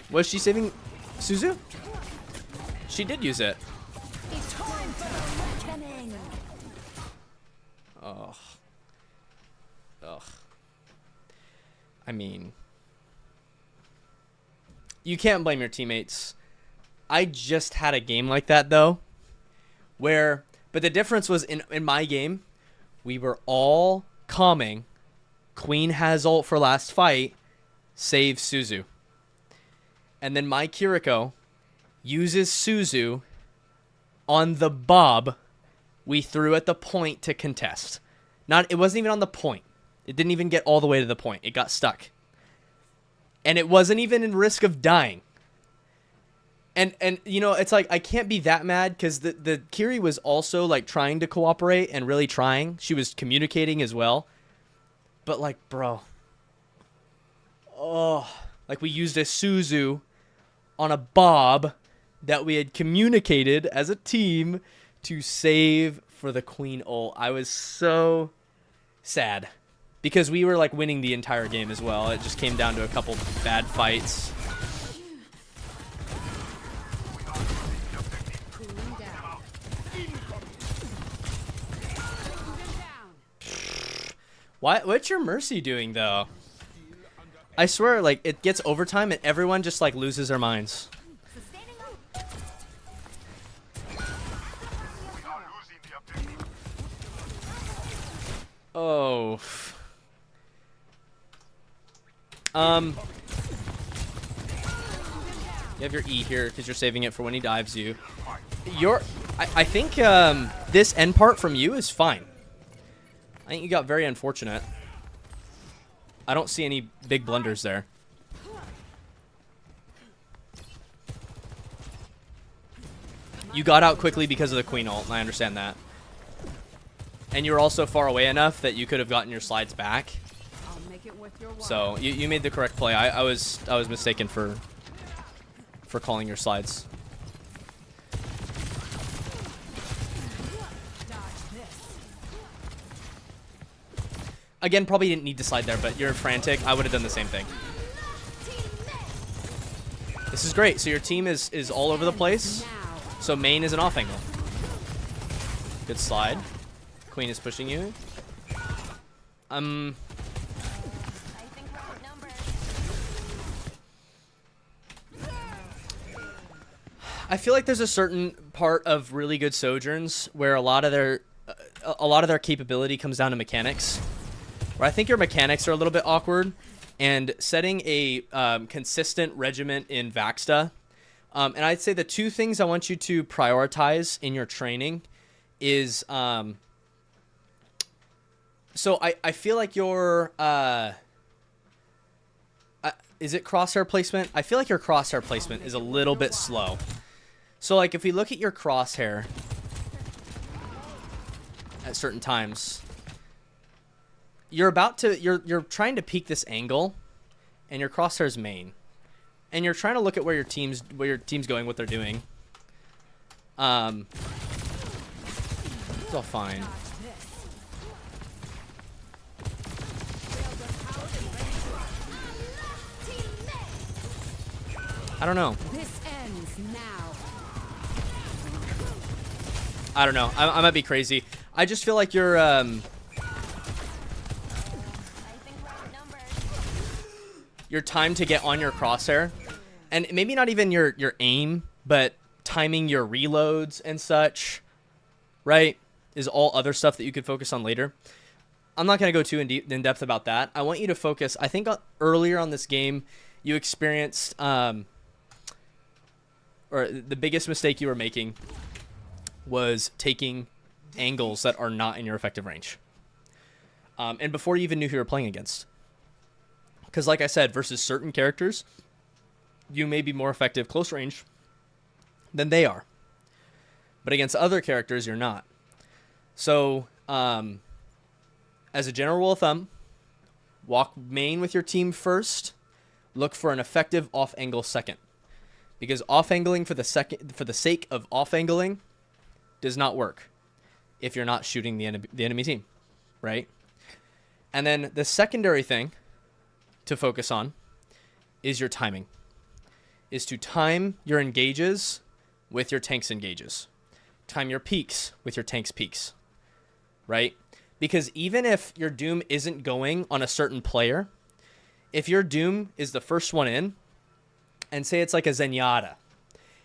Was she saving Suzu? She did use it. Ugh. Ugh. I mean... You can't blame your teammates. I just had a game like that, though. Where... But the difference was, in my game, we were all calming. Queen has ult for last fight. Save Suzu. And then my Kiriko uses Suzu on the bob we threw at the point to contest. It wasn't even on the point. It didn't even get all the way to the point. It got stuck. And it wasn't even in risk of dying. And you know, it's like, I can't be that mad because the Kiri was also like trying to cooperate and really trying. She was communicating as well. But like, bro. Oh, like we used a Suzu on a bob that we had communicated as a team to save for the Queen ult. I was so sad because we were like winning the entire game as well. It just came down to a couple bad fights. What's your Mercy doing though? I swear, like, it gets overtime and everyone just like loses their minds. Oh. You have your E here because you're saving it for when he dives you. I think this end part from you is fine. I think you got very unfortunate. I don't see any big blunders there. You got out quickly because of the queen ult, and I understand that. And you were also far away enough that you could have gotten your slides back. I'll make it worth your while. So you made the correct play. I was mistaken for calling your slides. Again, probably didn't need to slide there, but you're frantic. I would have done the same thing. This is great. So your team is all over the place. So main is an off angle. Good slide. Queen is pushing you. I feel like there's a certain part of really good Sojourns where a lot of their capability comes down to mechanics. Where I think your mechanics are a little bit awkward, and setting a consistent regiment in Vaxta. And I'd say the two things I want you to prioritize in your training is so I feel like your is it crosshair placement? I feel like your crosshair placement is a little bit slow. So like if we look at your crosshair at certain times, you're trying to peek this angle, and your crosshair's main, and you're trying to look at where your team's going, what they're doing. It's all fine. I don't know. This ends now. I don't know. I might be crazy. I just feel like you're your time to get on your crosshair, and maybe not even your aim, but timing your reloads and such, right, is all other stuff that you could focus on later. I'm not going to go too in depth about that. I want you to focus. I think earlier on this game, you experienced or the biggest mistake you were making was taking angles that are not in your effective range. And before you even knew who you were playing against. Because like I said, versus certain characters, you may be more effective close range than they are. But against other characters, you're not. So, as a general rule of thumb, walk main with your team first. Look for an effective off-angle second. Because off-angling for the sake of off-angling does not work if you're not shooting the enemy team, right? And then the secondary thing to focus on is your timing. Is to time your engages with your tank's engages. Time your peaks with your tank's peaks, right? Because even if your Doom isn't going on a certain player, if your Doom is the first one in, and say it's like a Zenyatta,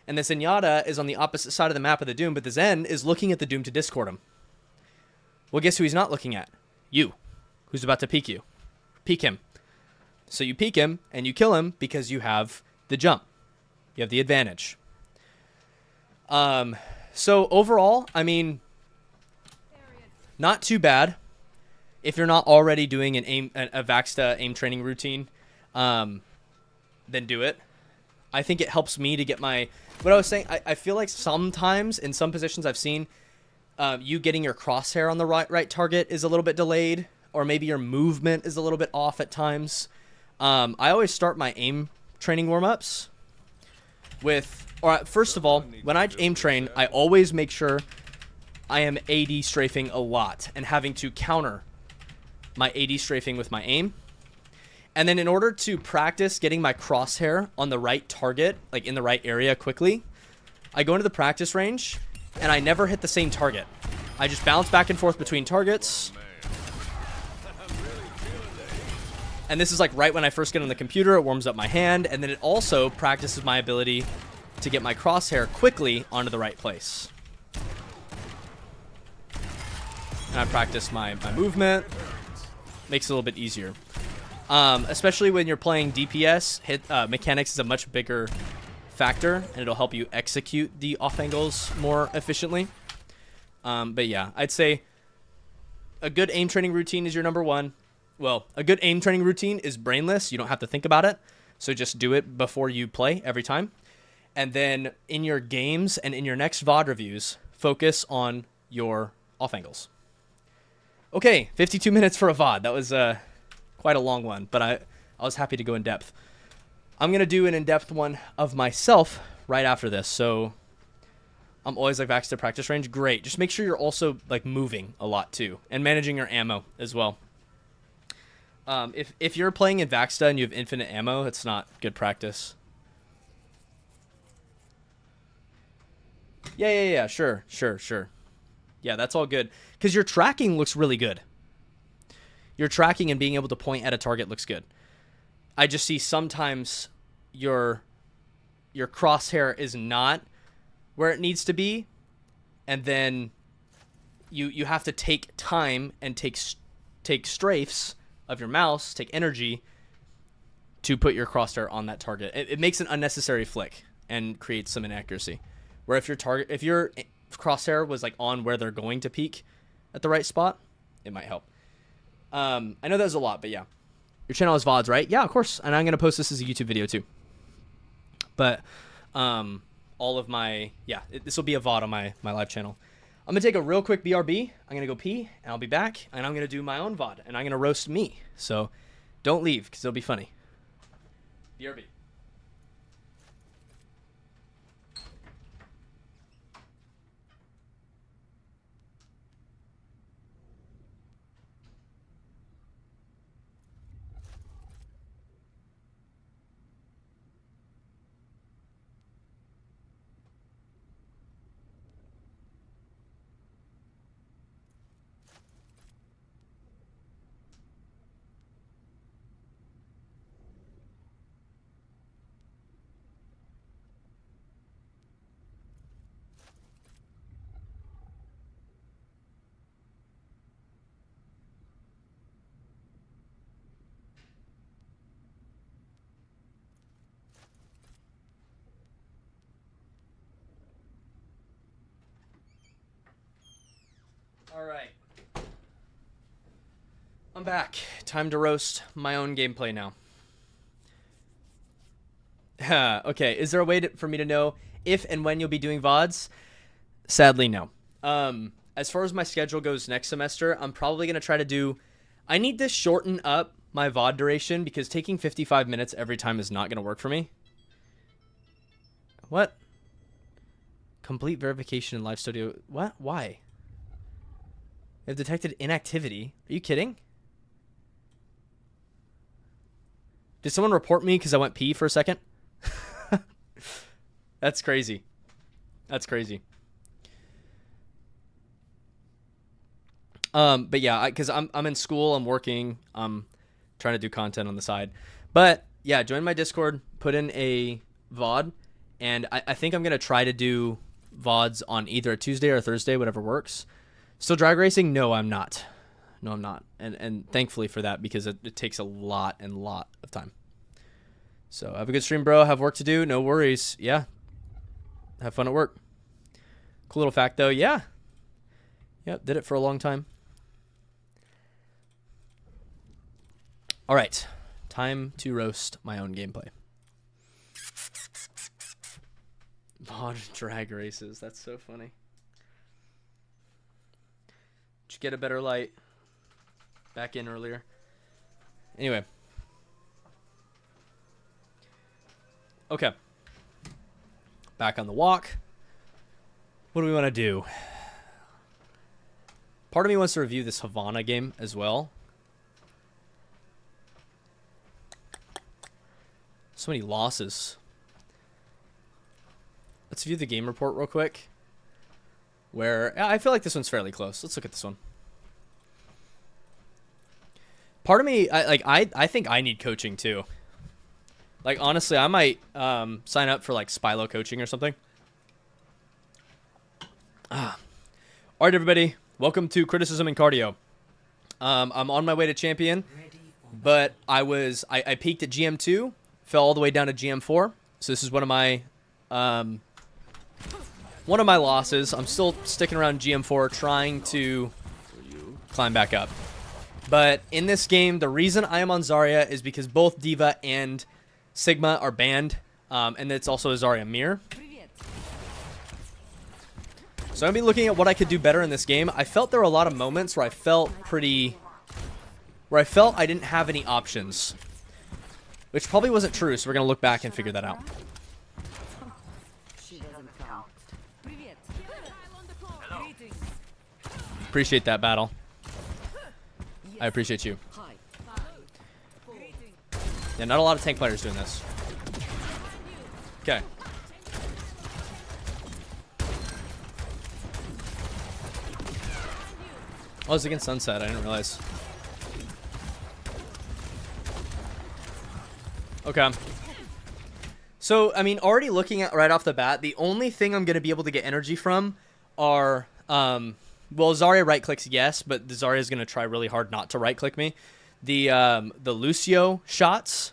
and the Zenyatta is on the opposite side of the map of the Doom, but the Zen is looking at the Doom to discord him. Well, guess who he's not looking at? You, who's about to peek you. Peek him. So you peek him, and you kill him because you have the jump. You have the advantage. So overall, I mean, not too bad. If you're not already doing a Vaxta aim training routine, then do it. I think it helps me to get my... What I was saying, I feel like sometimes in some positions I've seen you getting your crosshair on the right target is a little bit delayed, or maybe your movement is a little bit off at times. I always start my aim training warm-ups with... First of all, when I aim train, I always make sure I am AD strafing a lot and having to counter my AD strafing with my aim. And then in order to practice getting my crosshair on the right target, like in the right area quickly, I go into the practice range and I never hit the same target. I just bounce back and forth between targets. And this is like right when I first get on the computer, it warms up my hand, and then it also practices my ability to get my crosshair quickly onto the right place. And I practice my movement. Makes it a little bit easier. Especially when you're playing DPS, mechanics is a much bigger factor, and it'll help you execute the off angles more efficiently. But yeah, I'd say a good aim training routine is your number one. Well, a good aim training routine is brainless. You don't have to think about it. So just do it before you play every time. And then in your games and in your next VOD reviews, focus on your off angles. Okay, 52 minutes for a VOD. That was quite a long one, but I was happy to go in depth. I'm going to do an in-depth one of myself right after this. So I'm always like Vax to practice range. Great. Just make sure you're also like moving a lot too and managing your ammo as well. If you're playing in Vaxta and you have infinite ammo, it's not good practice. Yeah, sure. Yeah, that's all good. Because your tracking looks really good. Your tracking and being able to point at a target looks good. I just see sometimes your crosshair is not where it needs to be. And then you have to take time and take strafes of your mouse, take energy to put your crosshair on that target. It makes an unnecessary flick and creates some inaccuracy. Where if your crosshair was like on where they're going to peek at the right spot, it might help. I know that was a lot, but yeah. Your channel is VODs, right? Yeah, of course. And I'm going to post this as a YouTube video too. But all of my, this will be a VOD on my live channel. I'm going to take a real quick BRB. I'm going to go pee, and I'll be back. And I'm going to do my own VOD, and I'm going to roast me. So don't leave, because it'll be funny. BRB. All right. I'm back. Time to roast my own gameplay now. Okay, is there a way for me to know if and when you'll be doing VODs? Sadly, no. As far as my schedule goes next semester, I'm probably going to try to do... I need to shorten up my VOD duration because taking 55 minutes every time is not going to work for me. What? Complete verification in live studio. What? Why? They have detected inactivity. Are you kidding? Did someone report me because I went pee for a second? That's crazy. That's crazy. But yeah, because I'm in school, I'm working, I'm trying to do content on the side. But yeah, join my Discord, put in a VOD, and I think I'm gonna try to do VODs on either a Tuesday or a Thursday, whatever works. Still drag racing? No, I'm not. No, I'm not. And thankfully for that, because it takes a lot of time. So have a good stream, bro. Have work to do. No worries. Yeah. Have fun at work. Cool little fact, though. Yeah. Yep, did it for a long time. All right. Time to roast my own gameplay. VOD drag races. That's so funny. Did you get a better light? Back in earlier. Anyway. Okay. Back on the walk. What do we want to do? Part of me wants to review this Havana game as well. So many losses. Let's view the game report real quick. Where I feel like this one's fairly close. Let's look at this one. Part of me, I think I need coaching too. Like honestly, I might sign up for like Spilo coaching or something. All right, everybody, welcome to Criticism and Cardio. I'm on my way to champion, but I peaked at GM2, fell all the way down to GM4. So this is one of my losses. I'm still sticking around GM4 trying to climb back up. But in this game, the reason I am on Zarya is because both Diva and Sigma are banned And it's also a Zarya mirror. So I'm going to be looking at what I could do better in this game. I felt there were a lot of moments where I felt I didn't have any options. Which probably wasn't true, so we're going to look back and figure that out. Appreciate that, Battle. I appreciate you. Yeah, not a lot of tank players doing this. Okay. Oh, it's against Sunset. I didn't realize. Okay. So, I mean, already looking at right off the bat, the only thing I'm going to be able to get energy from are, well, Zarya right-clicks, yes, but Zarya is going to try really hard not to right-click me. The Lucio shots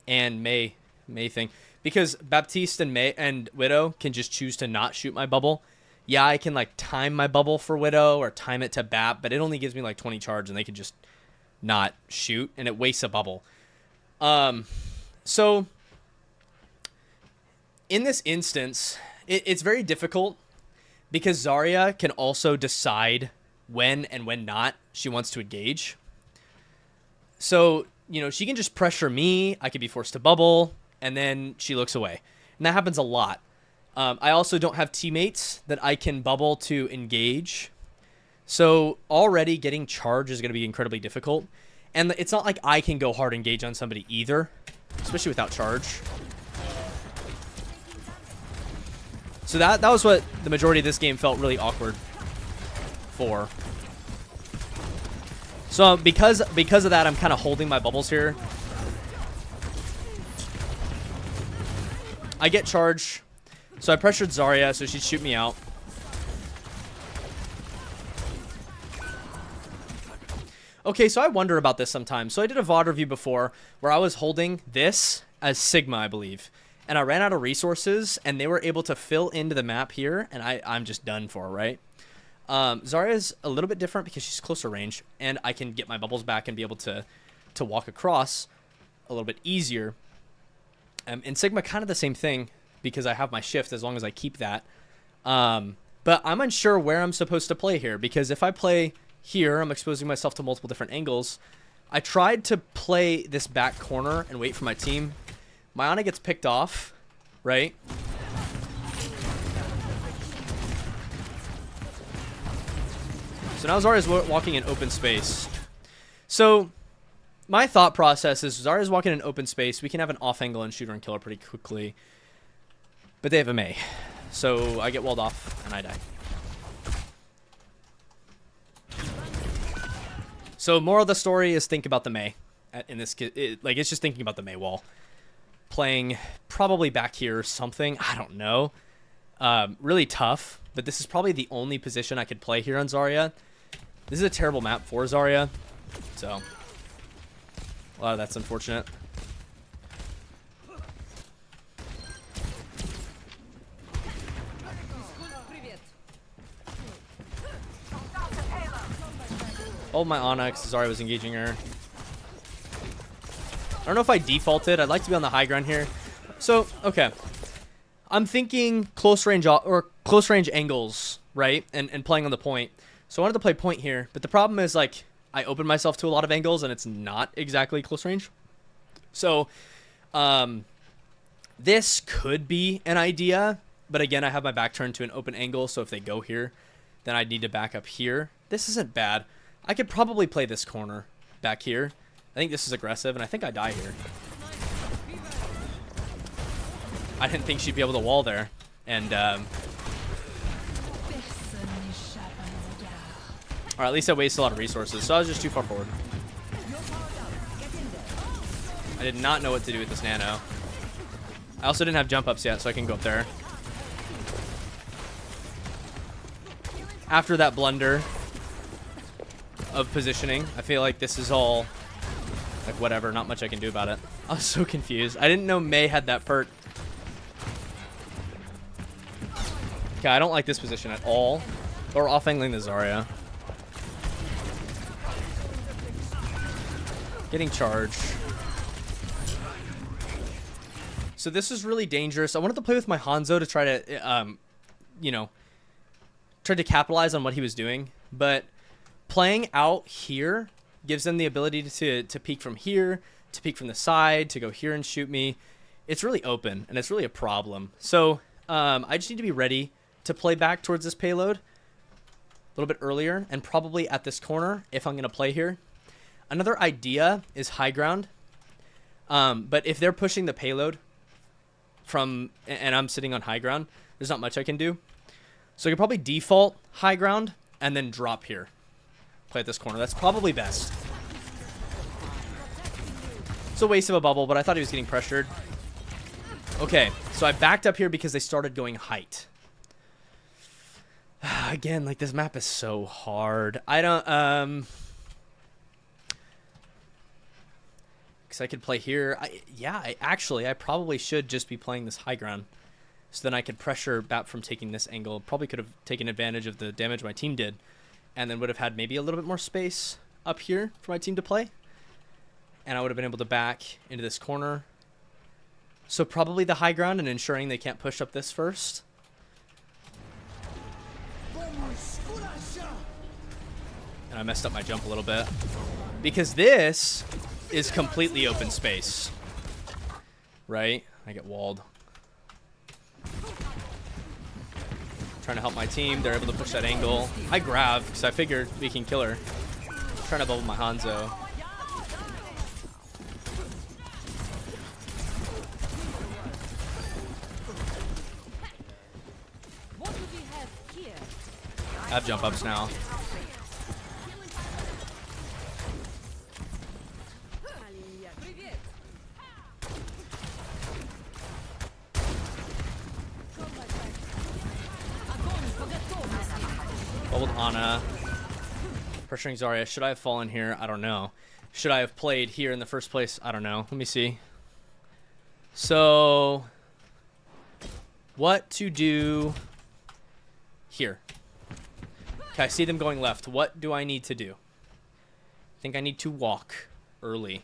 and May thing. Because Baptiste and May and Widow can just choose to not shoot my bubble. Yeah, I can, like, time my bubble for Widow or time it to Bap, but it only gives me, like, 20 charge, and they can just not shoot, and it wastes a bubble. So, in this instance, it's very difficult because Zarya can also decide when and when not she wants to engage. So, you know, she can just pressure me, I could be forced to bubble, and then she looks away. And that happens a lot. I also don't have teammates that I can bubble to engage. So already getting charge is going to be incredibly difficult. And it's not like I can go hard engage on somebody either, especially without charge. So that was what the majority of this game felt really awkward for. So because of that, I'm kind of holding my bubbles here. I get charge. So I pressured Zarya, so she'd shoot me out. Okay, so I wonder about this sometimes. So I did a VOD review before where I was holding this as Sigma, I believe. And I ran out of resources, and they were able to fill into the map here, and I'm just done for, right? Zarya's a little bit different because she's closer range, and I can get my bubbles back and be able to walk across a little bit easier. And Sigma, kind of the same thing, because I have my shift as long as I keep that. But I'm unsure where I'm supposed to play here, because if I play here, I'm exposing myself to multiple different angles. I tried to play this back corner and wait for my team. My Ana gets picked off, right? So now Zarya's walking in open space. So my thought process is Zarya's walking in open space. We can have an off angle and shoot her and kill her pretty quickly. But they have a Mei. So I get walled off and I die. So moral of the story is think about the Mei. In this, like, it's just thinking about the Mei wall. Playing probably back here or something. I don't know. Really tough. But this is probably the only position I could play here on Zarya. This is a terrible map for Zarya. So a lot of that's unfortunate. Oh, my Onyx. Zarya was engaging her. I don't know if I defaulted. I'd like to be on the high ground here. So, okay. I'm thinking close range angles, right? And playing on the point. So I wanted to play point here. But the problem is, like, I open myself to a lot of angles and it's not exactly close range. So, this could be an idea. But again, I have my back turned to an open angle. So if they go here, then I'd need to back up here. This isn't bad. I could probably play this corner back here. I think this is aggressive, and I think I die here. I didn't think she'd be able to wall there. And, or at least I wasted a lot of resources, so I was just too far forward. I did not know what to do with this nano. I also didn't have jump ups yet, so I can go up there. After that blunder of positioning, I feel like this is all, like, whatever, not much I can do about it. I was so confused. I didn't know Mei had that perk. Okay, I don't like this position at all. Or off-angling the Zarya. Getting charged. So this is really dangerous. I wanted to play with my Hanzo to try to, try to capitalize on what he was doing. But playing out here gives them the ability to peek from here, to peek from the side, to go here and shoot me. It's really open, and it's really a problem. So I just need to be ready to play back towards this payload a little bit earlier, and probably at this corner if I'm going to play here. Another idea is high ground. But if they're pushing the payload from, and I'm sitting on high ground, there's not much I can do. So I could probably default high ground and then drop here. Play at this corner. That's probably best. It's a waste of a bubble, but I thought he was getting pressured. Okay, so I backed up here because they started going height. Again, like, this map is so hard. I don't, because I could play here. I probably should just be playing this high ground. So then I could pressure BAP from taking this angle. Probably could have taken advantage of the damage my team did. And then would have had maybe a little bit more space up here for my team to play. And I would have been able to back into this corner. So probably the high ground and ensuring they can't push up this first. And I messed up my jump a little bit. Because this is completely open space. Right? I get walled. Trying to help my team. They're able to push that angle. I grab because I figured we can kill her. Trying to bubble my Hanzo. I have jump ups now. Bubbled Ana. Pressuring Zarya. Should I have fallen here? I don't know. Should I have played here in the first place? I don't know. Let me see. So, what to do here? Okay, I see them going left. What do I need to do? I think I need to walk early.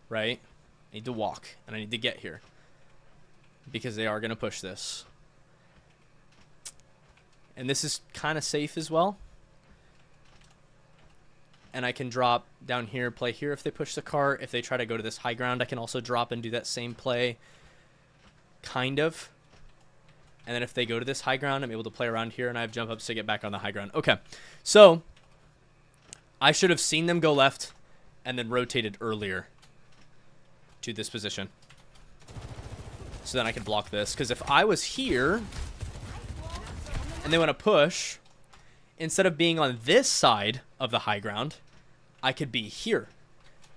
Right? I need to walk, and I need to get here. Because they are going to push this. And this is kind of safe as well. And I can drop down here, play here if they push the cart. If they try to go to this high ground, I can also drop and do that same play. Kind of. And then if they go to this high ground, I'm able to play around here, and I have jump ups to get back on the high ground. Okay. So, I should have seen them go left and then rotated earlier to this position. So then I can block this. Because if I was here and they want to push, instead of being on this side of the high ground, I could be here.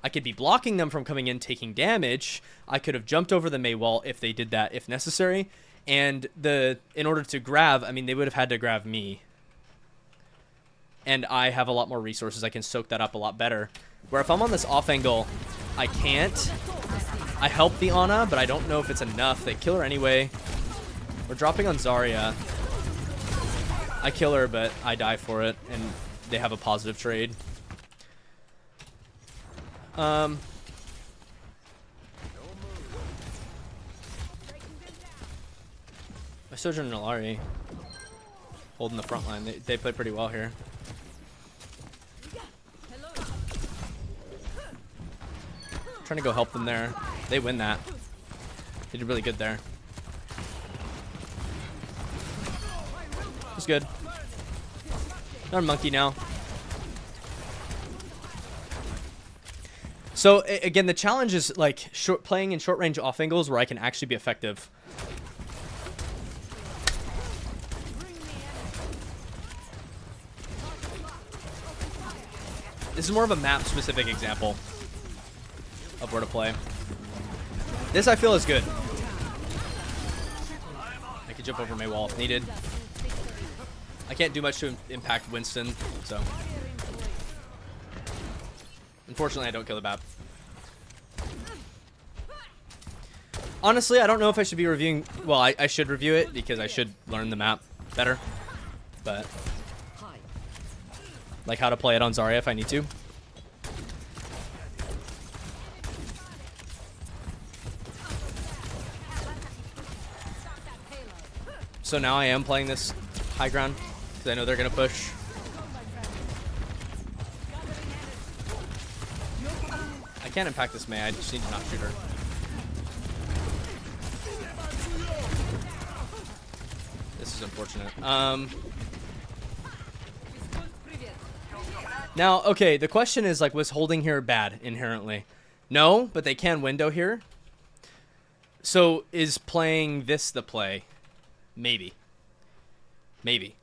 I could be blocking them from coming in, taking damage. I could have jumped over the Mei wall if they did that, if necessary. And in order to grab, I mean, they would have had to grab me. And I have a lot more resources. I can soak that up a lot better. Where if I'm on this off angle, I can't. I help the Ana, but I don't know if it's enough. They kill her anyway. We're dropping on Zarya. I kill her, but I die for it, and they have a positive trade. My Sojourner and Alari holding the front line. They play pretty well here. Trying to go help them there. They win that. They did really good there. It's good. Another monkey now. So again, the challenge is like playing in short range off angles where I can actually be effective. This is more of a map specific example of where to play. This I feel is good. I can jump over Mei wall if needed. I can't do much to impact Winston, so unfortunately I don't kill the BAP. Honestly, I don't know if I should be reviewing. Well, I should review it because I should learn the map better, but like how to play it on Zarya if I need to. So now I am playing this high ground because I know they're going to push. I can't impact this Mei. I just need to not shoot her. This is unfortunate. Now, okay, the question is, like, was holding here bad inherently? No, but they can window here. So is playing this the play? Maybe. Maybe.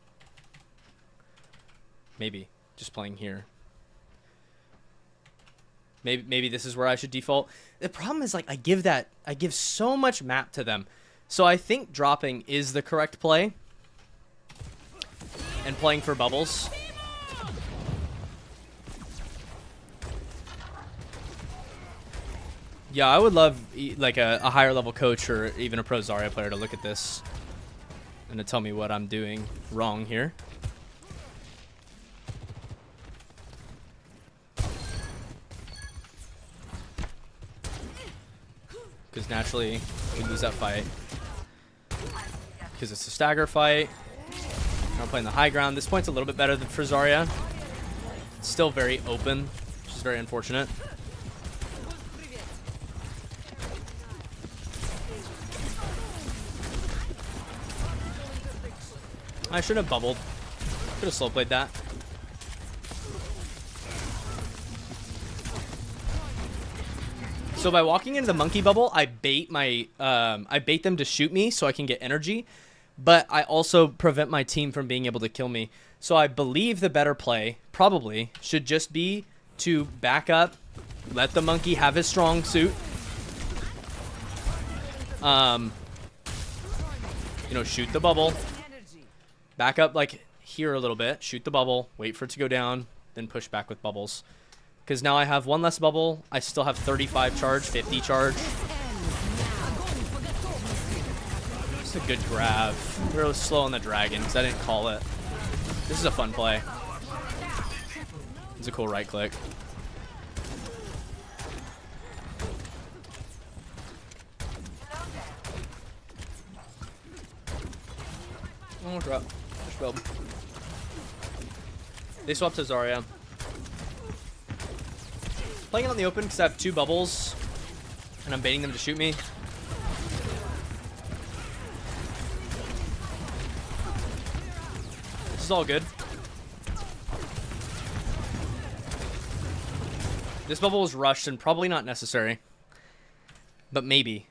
Maybe. Just playing here. Maybe this is where I should default. The problem is, like, I give so much map to them. So I think dropping is the correct play. And playing for bubbles. Yeah, I would love like a higher level coach or even a pro Zarya player to look at this and to tell me what I'm doing wrong here. Because naturally we lose that fight. Because it's a stagger fight. I'm playing the high ground. This point's a little bit better than for Zarya. It's still very open, which is very unfortunate. I should have bubbled. Could have slow played that. So by walking into the monkey bubble, I bait them to shoot me so I can get energy, but I also prevent my team from being able to kill me. So I believe the better play probably should just be to back up, let the monkey have his strong suit. You know, shoot the bubble. Back up like here a little bit, shoot the bubble, wait for it to go down, then push back with bubbles. Because now I have one less bubble, I still have 35 charge, 50 charge. It's a good grab. Really slow on the dragon because I didn't call it. This is a fun play. It's a cool right click. Oh, drop. Build. They swapped to Zarya. Playing it on the open because I have 2 bubbles and I'm baiting them to shoot me. This is all good. This bubble was rushed and probably not necessary, but maybe.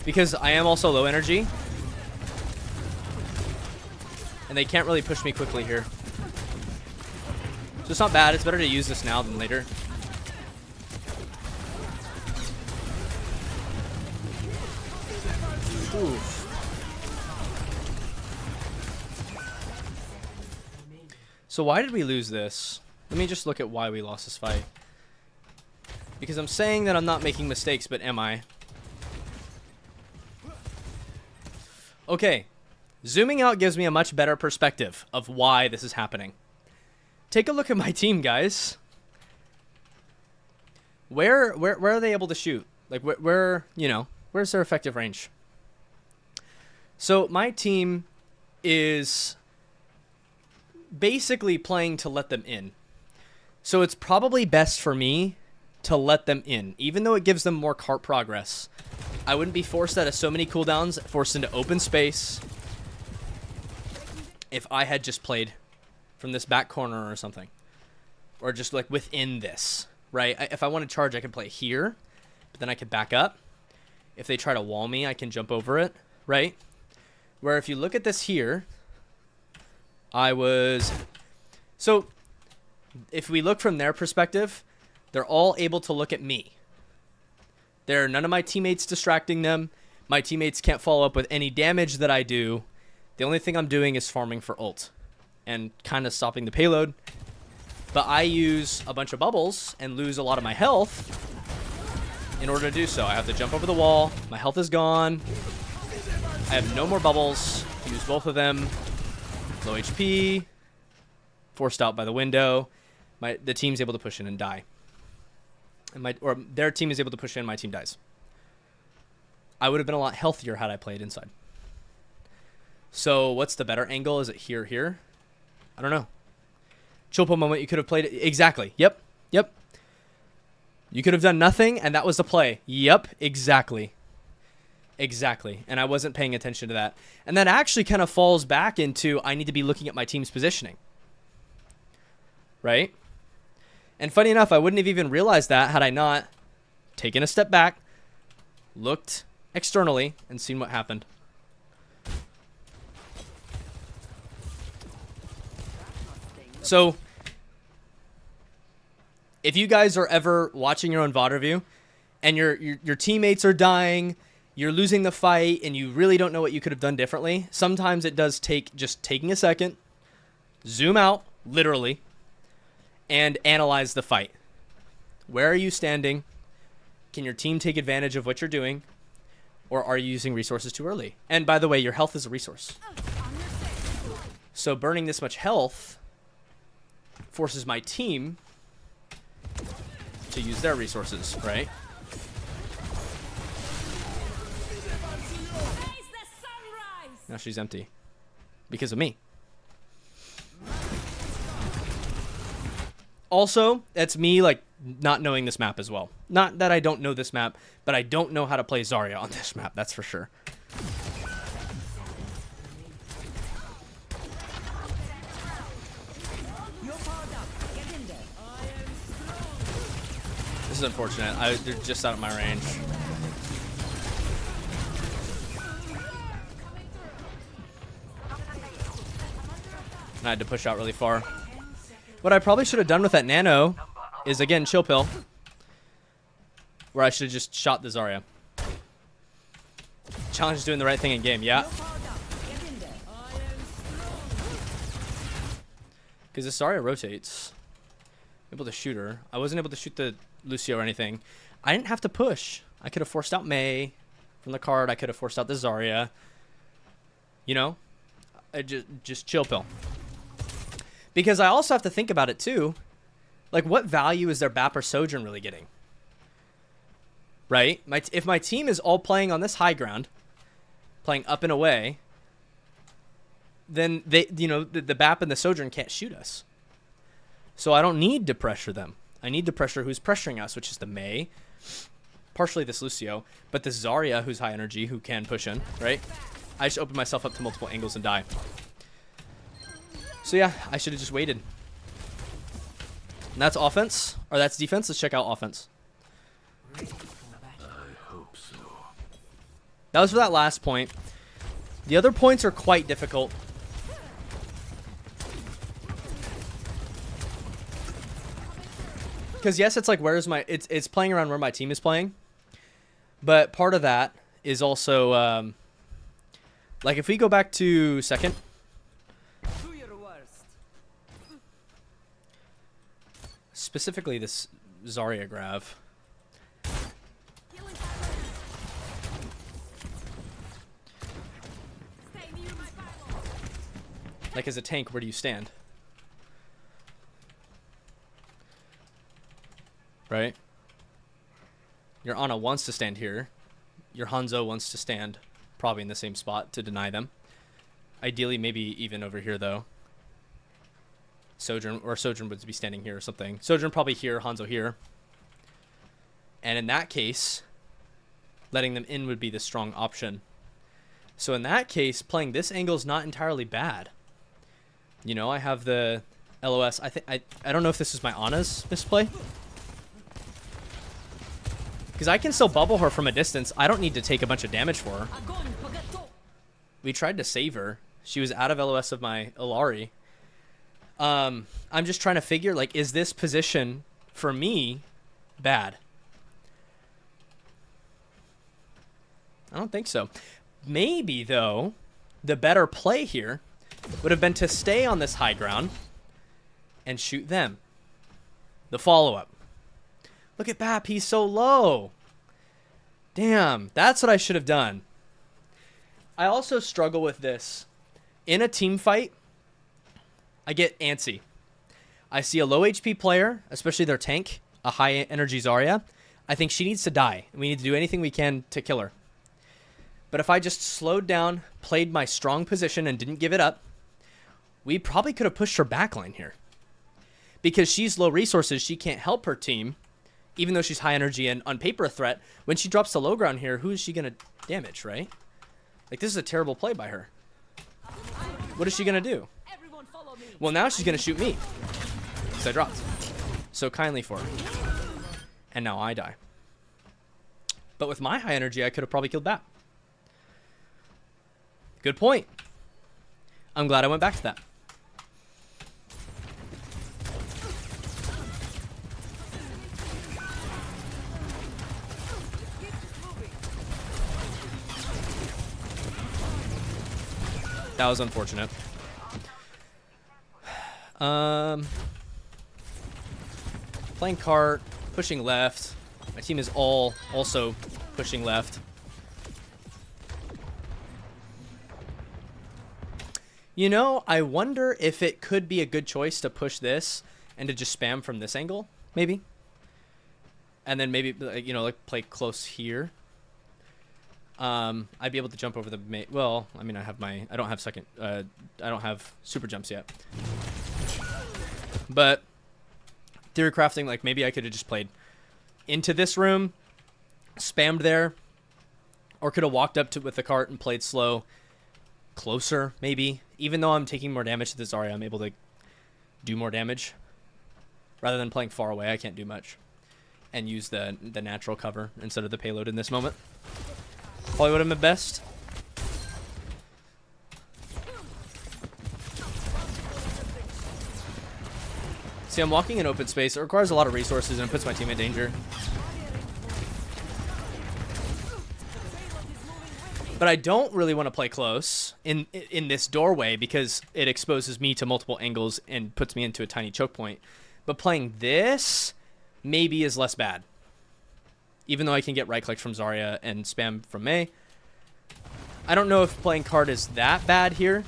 Because I am also low energy. And they can't really push me quickly here. So it's not bad. It's better to use this now than later. Oof. So why did we lose this? Let me just look at why we lost this fight. Because I'm saying that I'm not making mistakes, but am I? Okay. Zooming out gives me a much better perspective of why this is happening. Take a look at my team, guys. Where are they able to shoot? Like where you know, where's their effective range? So my team is basically playing to let them in. So it's probably best for me to let them in, even though it gives them more cart progress. I wouldn't be forced out of so many cooldowns, forced into open space. If I had just played from this back corner or something, or just like within this, right? If I want to charge, I can play here, but then I could back up. If they try to wall me, I can jump over it, right? Where if you look at this here, so if we look from their perspective, they're all able to look at me. There are none of my teammates distracting them. My teammates can't follow up with any damage that I do. The only thing I'm doing is farming for ult and kind of stopping the payload. But I use a bunch of bubbles and lose a lot of my health in order to do so. I have to jump over the wall. My health is gone. I have no more bubbles. Use both of them. Low HP. Forced out by the window. The team's able to push in and die. And their team is able to push in, my team dies. I would have been a lot healthier had I played inside. So what's the better angle? Is it here, here? I don't know. Chill pill moment. You could have played it. Exactly. Yep. Yep. You could have done nothing, and that was the play. Yep. Exactly. Exactly. And I wasn't paying attention to that. And that actually kind of falls back into I need to be looking at my team's positioning. Right? And funny enough, I wouldn't have even realized that had I not taken a step back, looked externally, and seen what happened. So, if you guys are ever watching your own VOD review, and your teammates are dying, you're losing the fight, and you really don't know what you could have done differently, sometimes it does take just taking a second, zoom out, literally, and analyze the fight. Where are you standing? Can your team take advantage of what you're doing? Or are you using resources too early? And by the way, your health is a resource. So burning this much health forces my team to use their resources, right? Now she's empty. Because of me. Also, that's me, like, not knowing this map as well. Not that I don't know this map, but I don't know how to play Zarya on this map, that's for sure. This is unfortunate. They're just out of my range. And I had to push out really far. What I probably should have done with that nano is, again, chill pill. Where I should have just shot the Zarya. Challenge is doing the right thing in game, yeah. Because the Zarya rotates. Able to shoot her. I wasn't able to shoot the Lucio or anything. I didn't have to push. I could have forced out Mei from the card. I could have forced out the Zarya. You know? I just chill pill. Because I also have to think about it too. Like, what value is their BAP or Sojourn really getting? Right? If my team is all playing on this high ground, playing up and away, then they, you know, the BAP and the Sojourn can't shoot us. So I don't need to pressure them. I need to pressure who's pressuring us, which is the Mei, partially this Lucio, but this Zarya, who's high energy, who can push in, right? I just open myself up to multiple angles and die. So yeah, I should have just waited. And that's offense, or that's defense. Let's check out offense. I hope so. That was for that last point. The other points are quite difficult. Because yes, it's like, where's my... It's playing around where my team is playing. But part of that is also... like, if we go back to second... Specifically this Zarya Grav. Like, as a tank, where do you stand? Right? Your Ana wants to stand here. Your Hanzo wants to stand probably in the same spot to deny them. Ideally, maybe even over here, though. Sojourn would be standing here or something. Sojourn probably here, Hanzo here. And in that case, letting them in would be the strong option. So in that case, playing this angle is not entirely bad. You know, I have the LOS. I don't know if this is my Ana's misplay. Because I can still bubble her from a distance. I don't need to take a bunch of damage for her. We tried to save her. She was out of LOS of my Illari. I'm just trying to figure, like, is this position, for me, bad? I don't think so. Maybe, though, the better play here would have been to stay on this high ground and shoot them. The follow-up. Look at Bap, he's so low. Damn, that's what I should have done. I also struggle with this. In a team fight, I get antsy. I see a low HP player, especially their tank, a high energy Zarya. I think she needs to die. We need to do anything we can to kill her. But if I just slowed down, played my strong position, and didn't give it up, we probably could have pushed her backline here. Because she's low resources, she can't help her team, even though she's high energy and on paper a threat. When she drops to low ground here, who is she going to damage, right? Like, this is a terrible play by her. What is she going to do? Well, now she's going to shoot me. Because I dropped. So kindly for her. And now I die. But with my high energy, I could have probably killed that. Good point. I'm glad I went back to that. That was unfortunate. Playing cart, pushing left. My team is all also pushing left. You know, I wonder if it could be a good choice to push this and to just spam from this angle, maybe. And then maybe, you know, like play close here. I'd be able to jump over the well, I mean, I don't have second, I don't have super jumps yet. But theory crafting, like maybe I could have just played into this room, spammed there, or could have walked up to with the cart and played slow, closer maybe. Even though I'm taking more damage to this Zarya, I'm able to do more damage. Rather than playing far away, I can't do much. And use the natural cover instead of the payload in this moment. Probably would have been best. See, I'm walking in open space. It requires a lot of resources and it puts my team in danger. But I don't really want to play close in this doorway because it exposes me to multiple angles and puts me into a tiny choke point. But playing this maybe is less bad. Even though I can get right-clicked from Zarya and spam from Mei. I don't know if playing card is that bad here.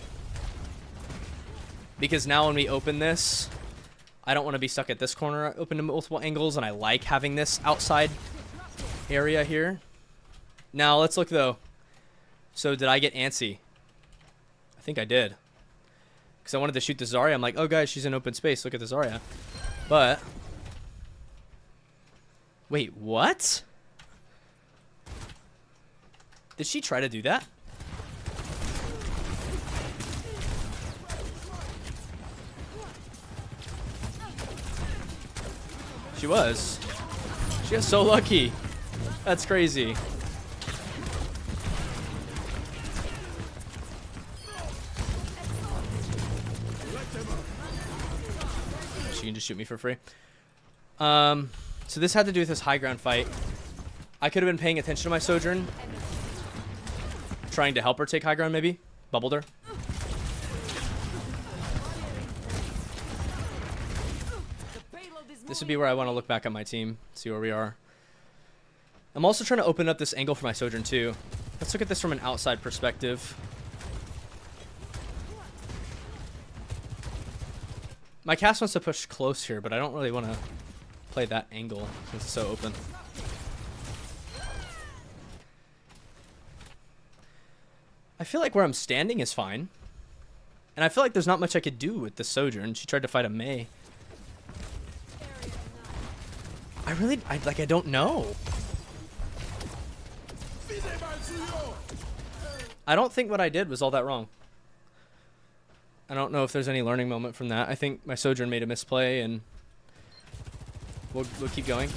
Because now when we open this, I don't want to be stuck at this corner open to multiple angles. And I like having this outside area here. Now let's look though. So did I get antsy? I think I did. Because I wanted to shoot the Zarya. I'm like, oh guys, she's in open space. Look at the Zarya. But... wait, what? Did she try to do that? She was. She got so lucky. That's crazy. She can just shoot me for free. So this had to do with this high ground fight. I could have been paying attention to my Sojourn. Trying to help her take high ground maybe. Bubbled her. This would be where I want to look back at my team. See where we are. I'm also trying to open up this angle for my Sojourn too. Let's look at this from an outside perspective. My cast wants to push close here, but I don't really want to play that angle since it's so open. I feel like where I'm standing is fine. And I feel like there's not much I could do with the Sojourn. She tried to fight a Mei. I don't know. I don't think what I did was all that wrong. I don't know if there's any learning moment from that. I think my Sojourn made a misplay and we'll keep going.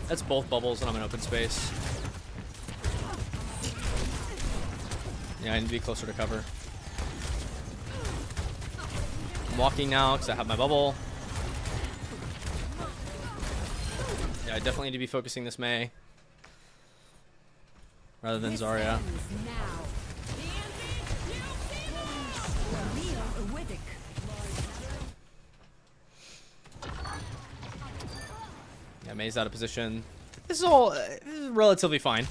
That's both bubbles and I'm in open space. Yeah, I need to be closer to cover. I'm walking now because I have my bubble. Yeah, I definitely need to be focusing this Mei rather than Zarya. Yeah, Mei's out of position. This is all relatively fine.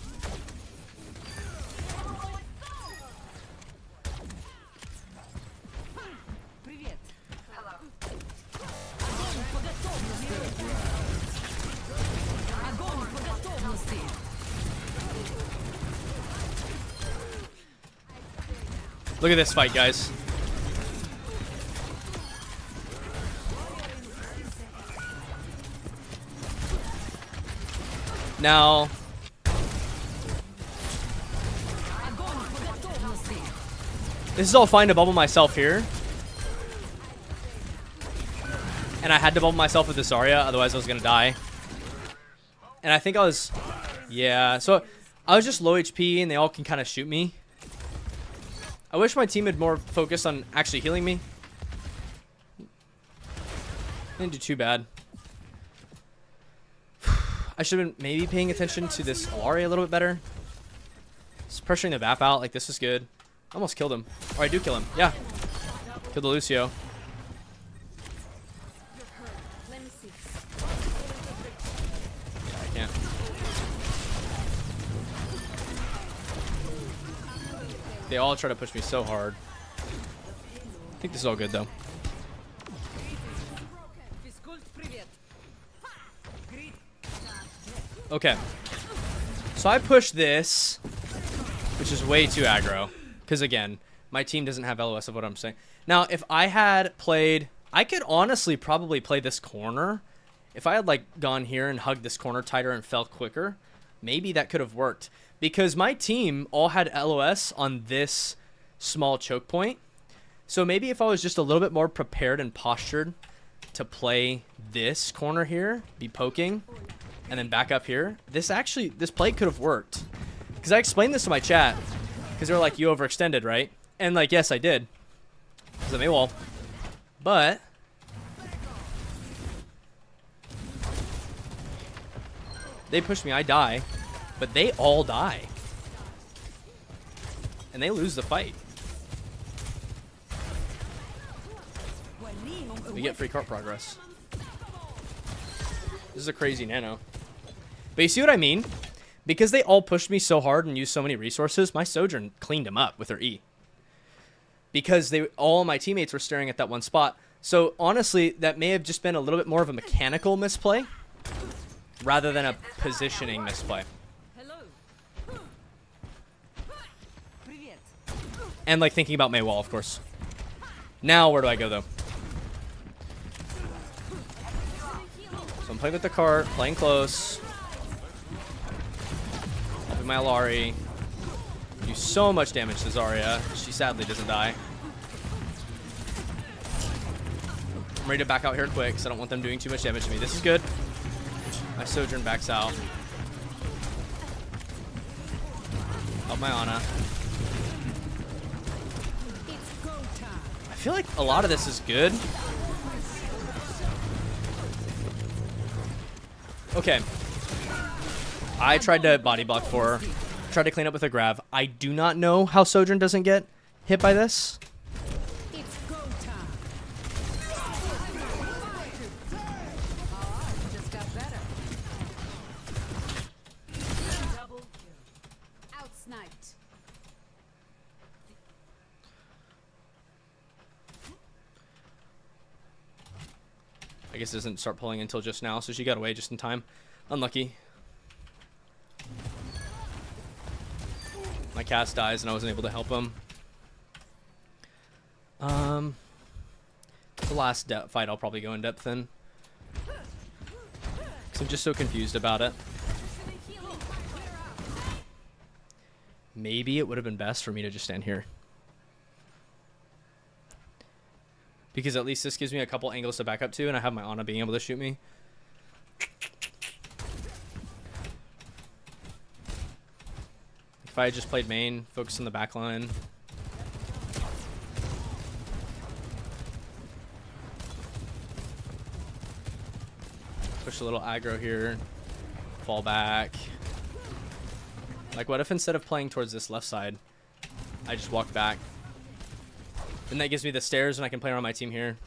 Look at this fight, guys. Now, this is all fine to bubble myself here. And I had to bubble myself with this Zarya, otherwise I was going to die. And I think I was... Yeah, so I was just low HP and they all can kind of shoot me. I wish my team had more focused on actually healing me. Didn't do too bad. I should have been maybe paying attention to this Alari a little bit better. Just pressuring the Vap out. Like, this was good. Almost killed him. Or I do kill him. Yeah. Killed the Lucio. Yeah, I can't. They all try to push me so hard. I think this is all good, though. Okay. So I push this, which is way too aggro. Because, again, my team doesn't have LOS of what I'm saying. Now, if I had played... I could honestly probably play this corner. If I had, like, gone here and hugged this corner tighter and fell quicker, maybe that could have worked. Because my team all had LOS on this small choke point. So maybe if I was just a little bit more prepared and postured to play this corner here, be poking, and then back up here, this play could have worked. Because I explained this to my chat. Because they were like, you overextended, right? And, like, yes, I did. Because of AWOL. But... they push me, I die. But they all die. And they lose the fight. We get free cart progress. This is a crazy nano. But you see what I mean? Because they all pushed me so hard and used so many resources, my Sojourn cleaned them up with her E. Because all my teammates were staring at that one spot. So honestly, that may have just been a little bit more of a mechanical misplay rather than a positioning misplay. And like thinking about Maywall, of course. Now where do I go though? So I'm playing with the cart, playing close. Helping my Alari. Do so much damage to Zarya. She sadly doesn't die. I'm ready to back out here quick because I don't want them doing too much damage to me. This is good. My Sojourn backs out. Help my Ana. I feel like a lot of this is good. Okay. I tried to body block for her. Tried to clean up with a grav. I do not know how Sojourn doesn't get hit by this. It's go time. Just got better. Double kill. Outsniped. I guess it doesn't start pulling until just now, so she got away just in time. Unlucky. My cast dies and I wasn't able to help him. The last fight I'll probably go in depth in. Because I'm just so confused about it. Maybe it would have been best for me to just stand here. Because at least this gives me a couple angles to back up to, and I have my Ana being able to shoot me. If I had just played main, focused on the back line. Push a little aggro here. Fall back. Like, what if instead of playing towards this left side, I just walk back? Then that gives me the stairs and I can play around my team here.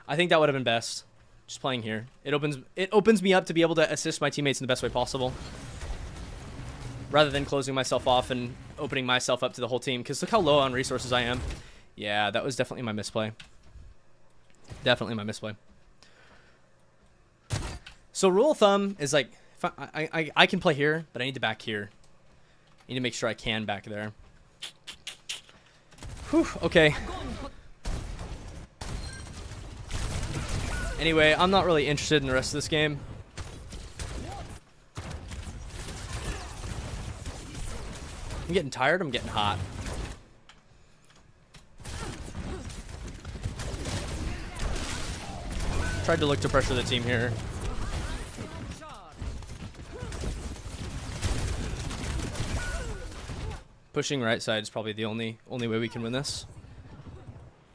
I think that would have been best. Just playing here. It opens me up to be able to assist my teammates in the best way possible. Rather than closing myself off and opening myself up to the whole team. Because look how low on resources I am. Yeah, that was definitely my misplay. Definitely my misplay. So rule of thumb is like, if I can play here, but I need to back here. I need to make sure I can back there. Whew, okay. Anyway, I'm not really interested in the rest of this game. I'm getting tired, I'm getting hot. Tried to look to pressure the team here. Pushing right side is probably the only way we can win this.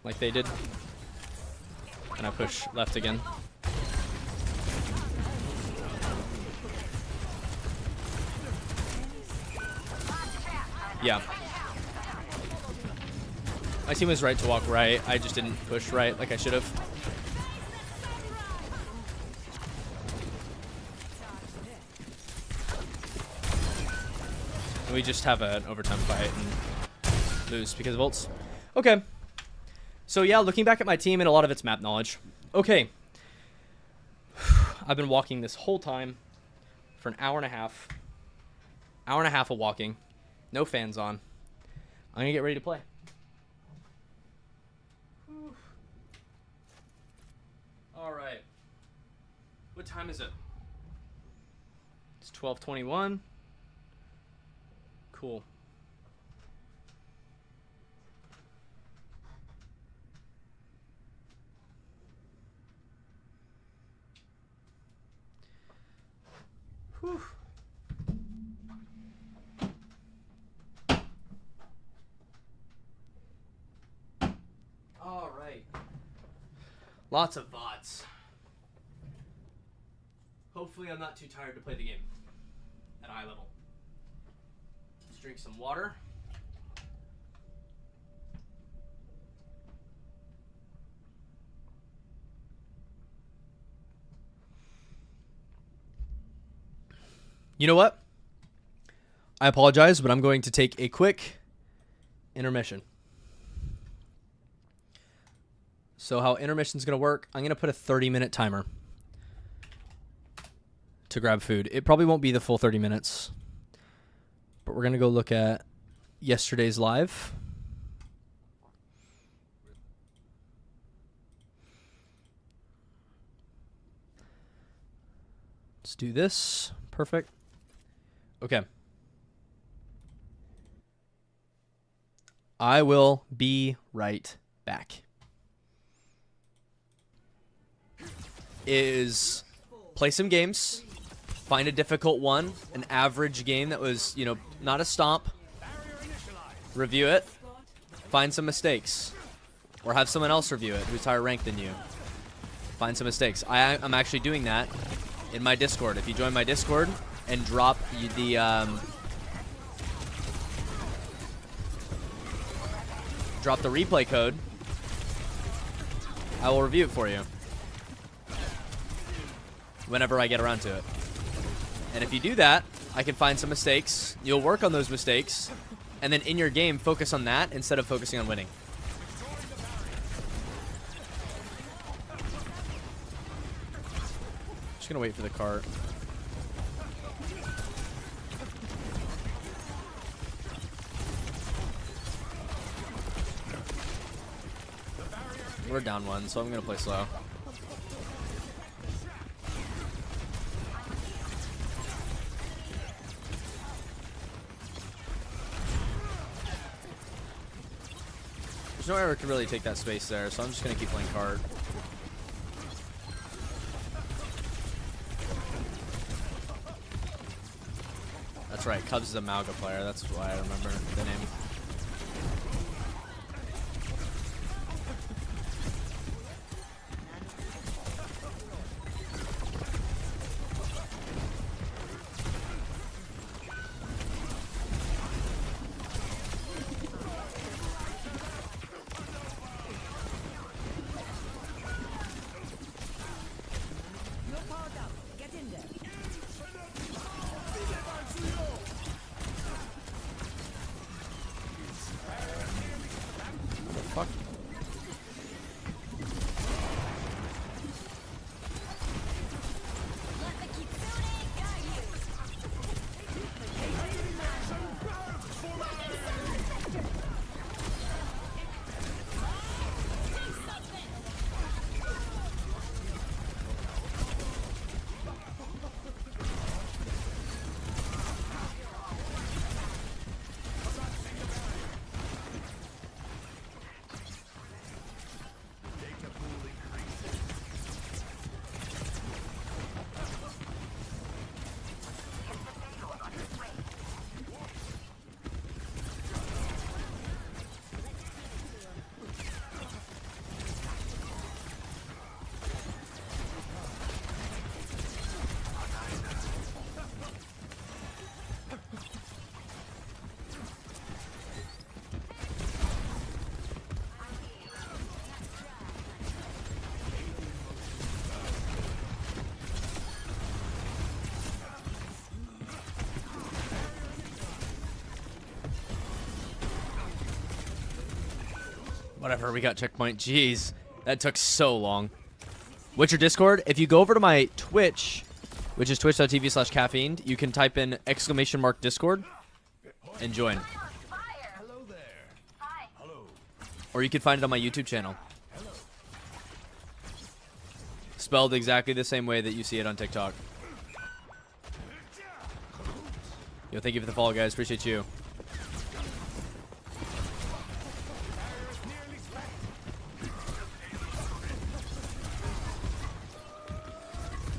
Like they did. And I push left again. Yeah. My team was right to walk right. I just didn't push right like I should have. We just have an overtime fight and lose because of ults. Okay. So yeah, looking back at my team and a lot of its map knowledge. Okay. I've been walking this whole time for an hour and a half. Hour and a half of walking. No fans on. I'm going to get ready to play. All right. What time is it? It's 12:21. Cool. Whew. All right. Lots of VODs. Hopefully I'm not too tired to play the game at a high level. Let's drink some water. You know what? I apologize, but I'm going to take a quick intermission. So how intermission's going to work, I'm going to put a 30-minute timer to grab food. It probably won't be the full 30 minutes, but we're going to go look at yesterday's live. Let's do this. Perfect. Okay. I will be right back. Is play some games, find a difficult one, an average game that was, you know, not a stomp, review it, find some mistakes, or have someone else review it who's higher ranked than you. Find some mistakes. I'm actually doing that in my Discord. If you join my Discord and drop the replay code, I will review it for you whenever I get around to it. And if you do that, I can find some mistakes. You'll work on those mistakes, and then in your game, focus on that instead of focusing on winning. Just gonna wait for the cart. We're down one, so I'm gonna play slow. There's no way I could really take that space there, so I'm just gonna keep playing card. That's right, Cubs is a Malga player. That's why I remember the name. Whatever, we got checkpoint. Jeez, that took so long. What's your Discord? If you go over to my Twitch, which is twitch.tv/caffeine, you can type in !Discord and join. Hello there. Hi. Hello. Or you can find it on my YouTube channel. Spelled exactly the same way that you see it on TikTok. Yo, thank you for the follow, guys. Appreciate you.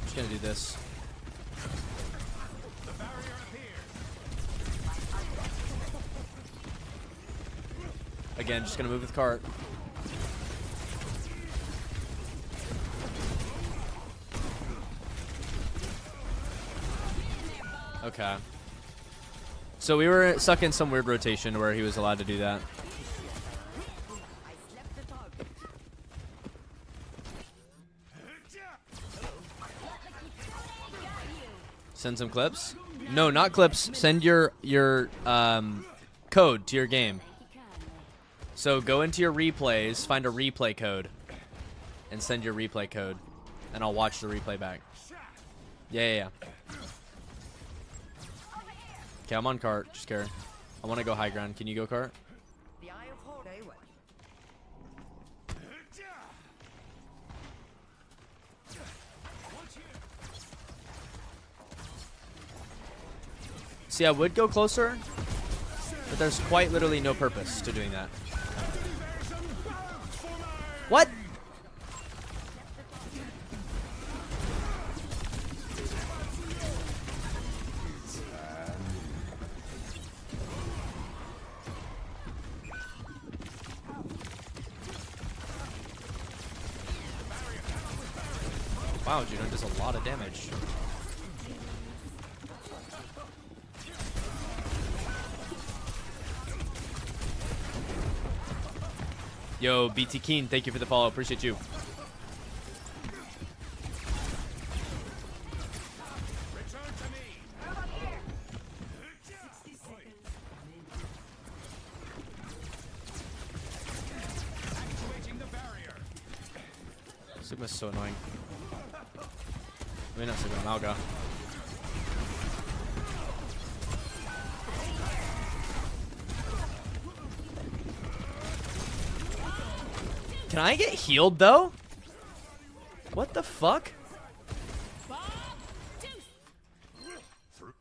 Just gonna do this. Again, just gonna move with cart. Okay. So we were stuck in some weird rotation where he was allowed to do that. Send some clips? No, not clips. Send your code to your game. So go into your replays, find a replay code, and send your replay code, and I'll watch the replay back. Yeah. Okay, I'm on cart. Just care. I want to go high ground. Can you go cart? See, I would go closer, but there's quite literally no purpose to doing that. What? Wow, Juno does a lot of damage. Yo, BT Keen, thank you for the follow. Appreciate you. Sigma's so annoying. I mean, not Sigma, Malga. Can I get healed though? What the fuck? Hello. Oh,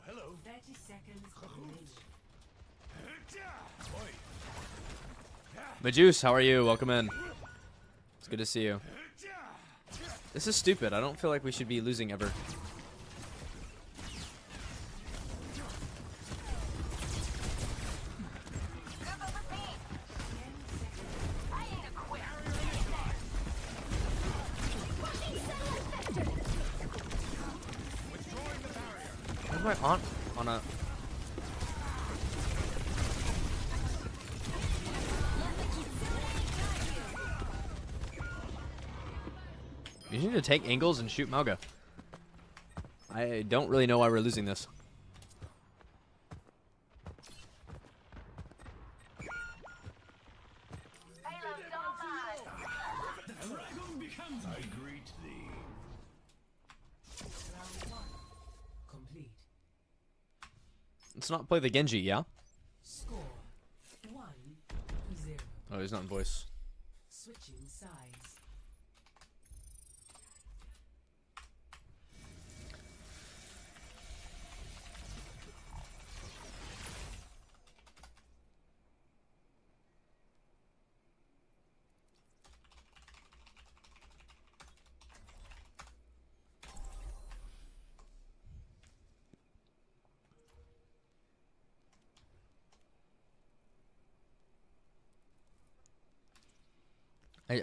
hello. 30 seconds. Majus, how are you? Welcome in. It's good to see you. This is stupid. I don't feel like we should be losing ever. Where's my aunt on a... You need to take angles and shoot Malga. I don't really know why we're losing this. I greet thee. Round 1 complete. Let's not play the Genji, yeah? Score 1-0. Oh, he's not in voice. Switching sides.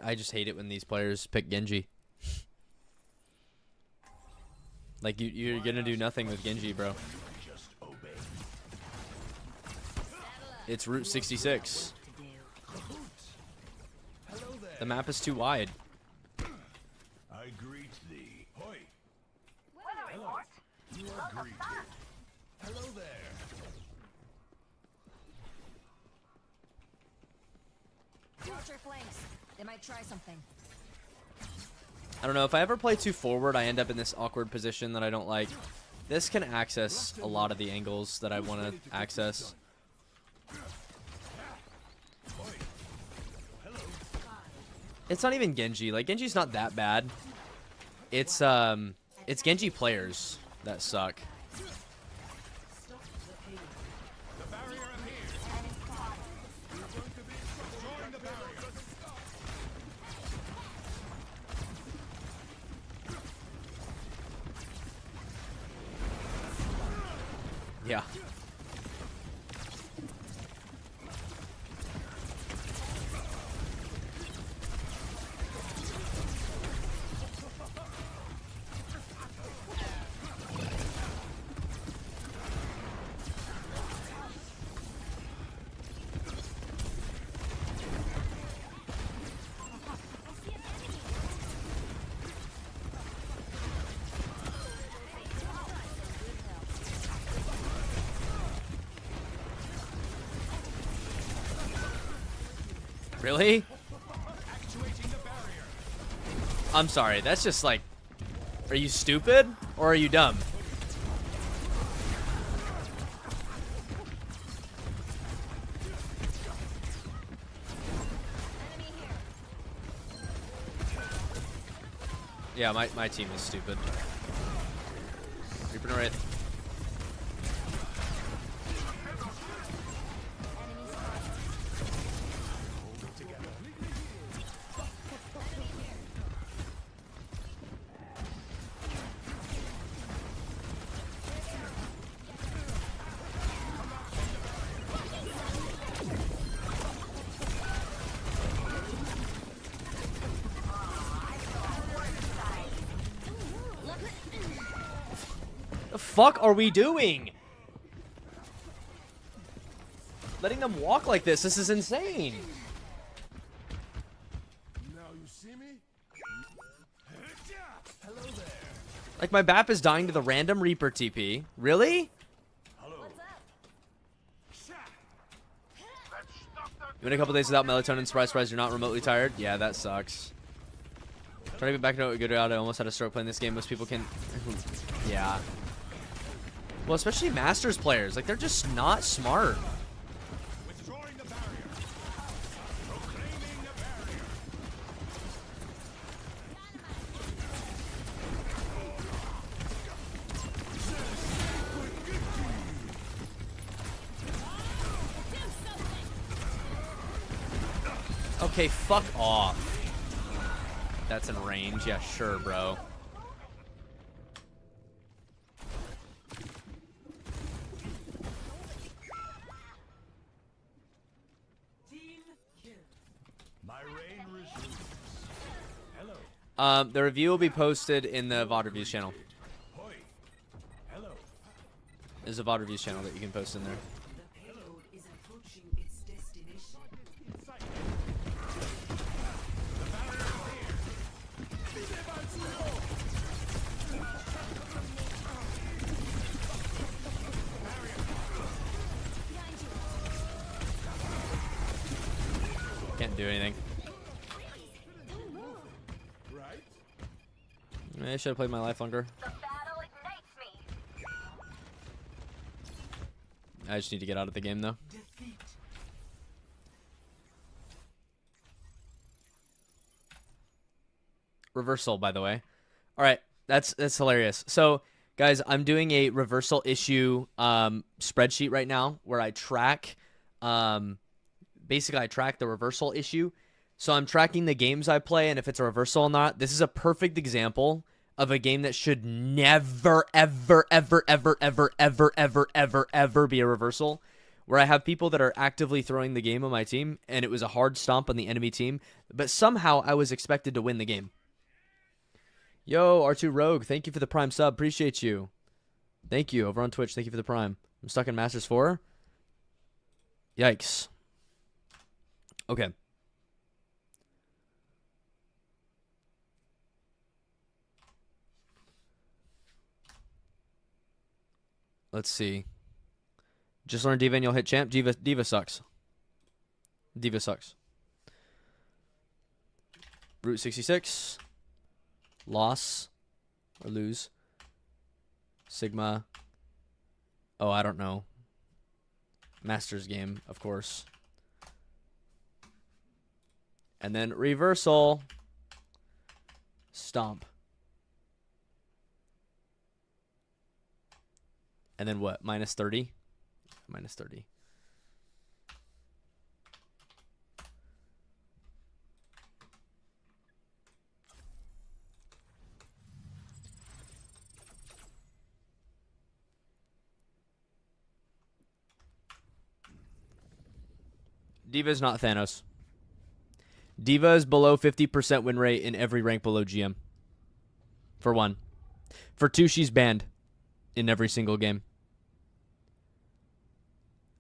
I just hate it when these players pick Genji. Like, you're gonna do nothing with Genji, bro. Just obey. It's Route 66. Hello there. The map is too wide. I greet thee. Hoi. Hello. You are greeted. Hello there. Boost your flanks. They might try something. I don't know. If I ever play too forward, I end up in this awkward position that I don't like. This can access a lot of the angles that I want to access. It's not even Genji. Like, Genji's not that bad. It's Genji players that suck. Yeah. Really? I'm sorry. That's just like, are you stupid or are you dumb? Yeah, my team is stupid. Reaper right. The fuck are we doing? Letting them walk like this is insane. Now you see me? Hello there. Like, my BAP is dying to the random Reaper TP. Really? Hello. You went a couple days without melatonin. Surprise, you're not remotely tired. Yeah, that sucks. Trying to get back to what good out. I almost had a stroke playing this game. Most people can. Yeah. Well, especially Masters players. Like, they're just not smart. Withdrawing the barrier. Proclaiming the barrier. Okay, fuck off. That's in range. Yeah, sure, bro. My reign resumes. Hello. The review will be posted in the VOD reviews channel. Hoi. Hello. There's a VOD reviews channel that you can post in there. The payload is approaching its destination. Can't do anything. Right? Maybe I should have played my life longer. The battle ignites me. I just need to get out of the game, though. Defeat. Reversal, by the way. All right, that's hilarious. So, guys, I'm doing a reversal issue spreadsheet right now where I track, basically I track the reversal issue. So I'm tracking the games I play and if it's a reversal or not. This is a perfect example of a game that should never, ever, ever, ever, ever, ever, ever, ever, ever be a reversal. Where I have people that are actively throwing the game on my team, and it was a hard stomp on the enemy team, but somehow I was expected to win the game. Yo, R2 Rogue, thank you for the Prime sub. Appreciate you. Thank you. Over on Twitch, thank you for the Prime. I'm stuck in Masters 4. Yikes. Okay. Let's see. Just learn Diva and you'll hit champ. Diva sucks. Diva sucks. Route 66. Loss. Or lose. Sigma. Oh, I don't know. Masters game, of course. And then reversal. Stomp. And then what? Minus 30? Minus 30. Diva is not Thanos. Diva is below 50% win rate in every rank below GM. For one. For two, she's banned in every single game.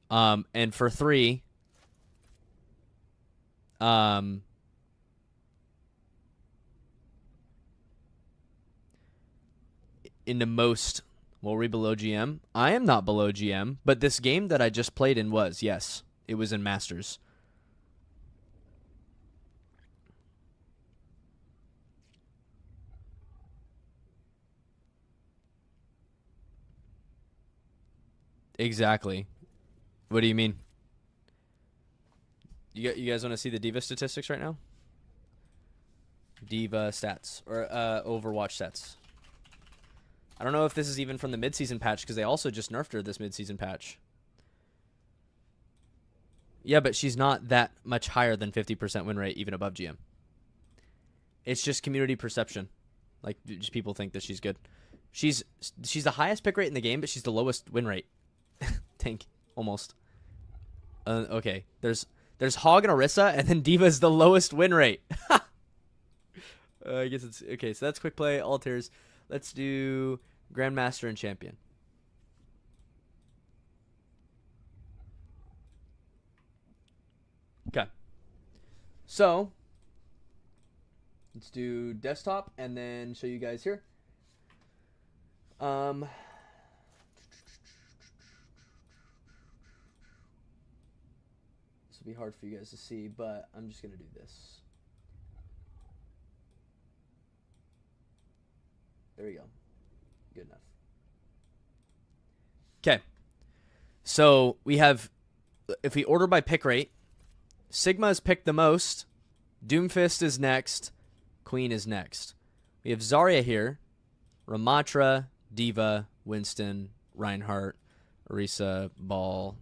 And for three, in the most, well, are we below GM? I am not below GM, but this game that I just played in was, yes. It was in Masters. Exactly. What do you mean? You guys want to see the Diva statistics right now? Diva stats. Or Overwatch stats. I don't know if this is even from the midseason patch, because they also just nerfed her this midseason patch. Yeah, but she's not that much higher than 50% win rate, even above GM. It's just community perception. Like, just people think that she's good. She's the highest pick rate in the game, but she's the lowest win rate. Tank, almost. Okay, there's Hog and Orisa, and then Diva's the lowest win rate. I guess it's okay. So that's quick play, all tiers. Let's do Grandmaster and Champion. Okay. So let's do desktop and then show you guys here. This will be hard for you guys to see, but I'm just gonna do this. There we go. Good enough. Okay. So we have, if we order by pick rate, Sigma is picked the most. Doomfist is next. Queen is next. We have Zarya here. Ramatra, Diva, Winston, Reinhardt, Orisa, Ball.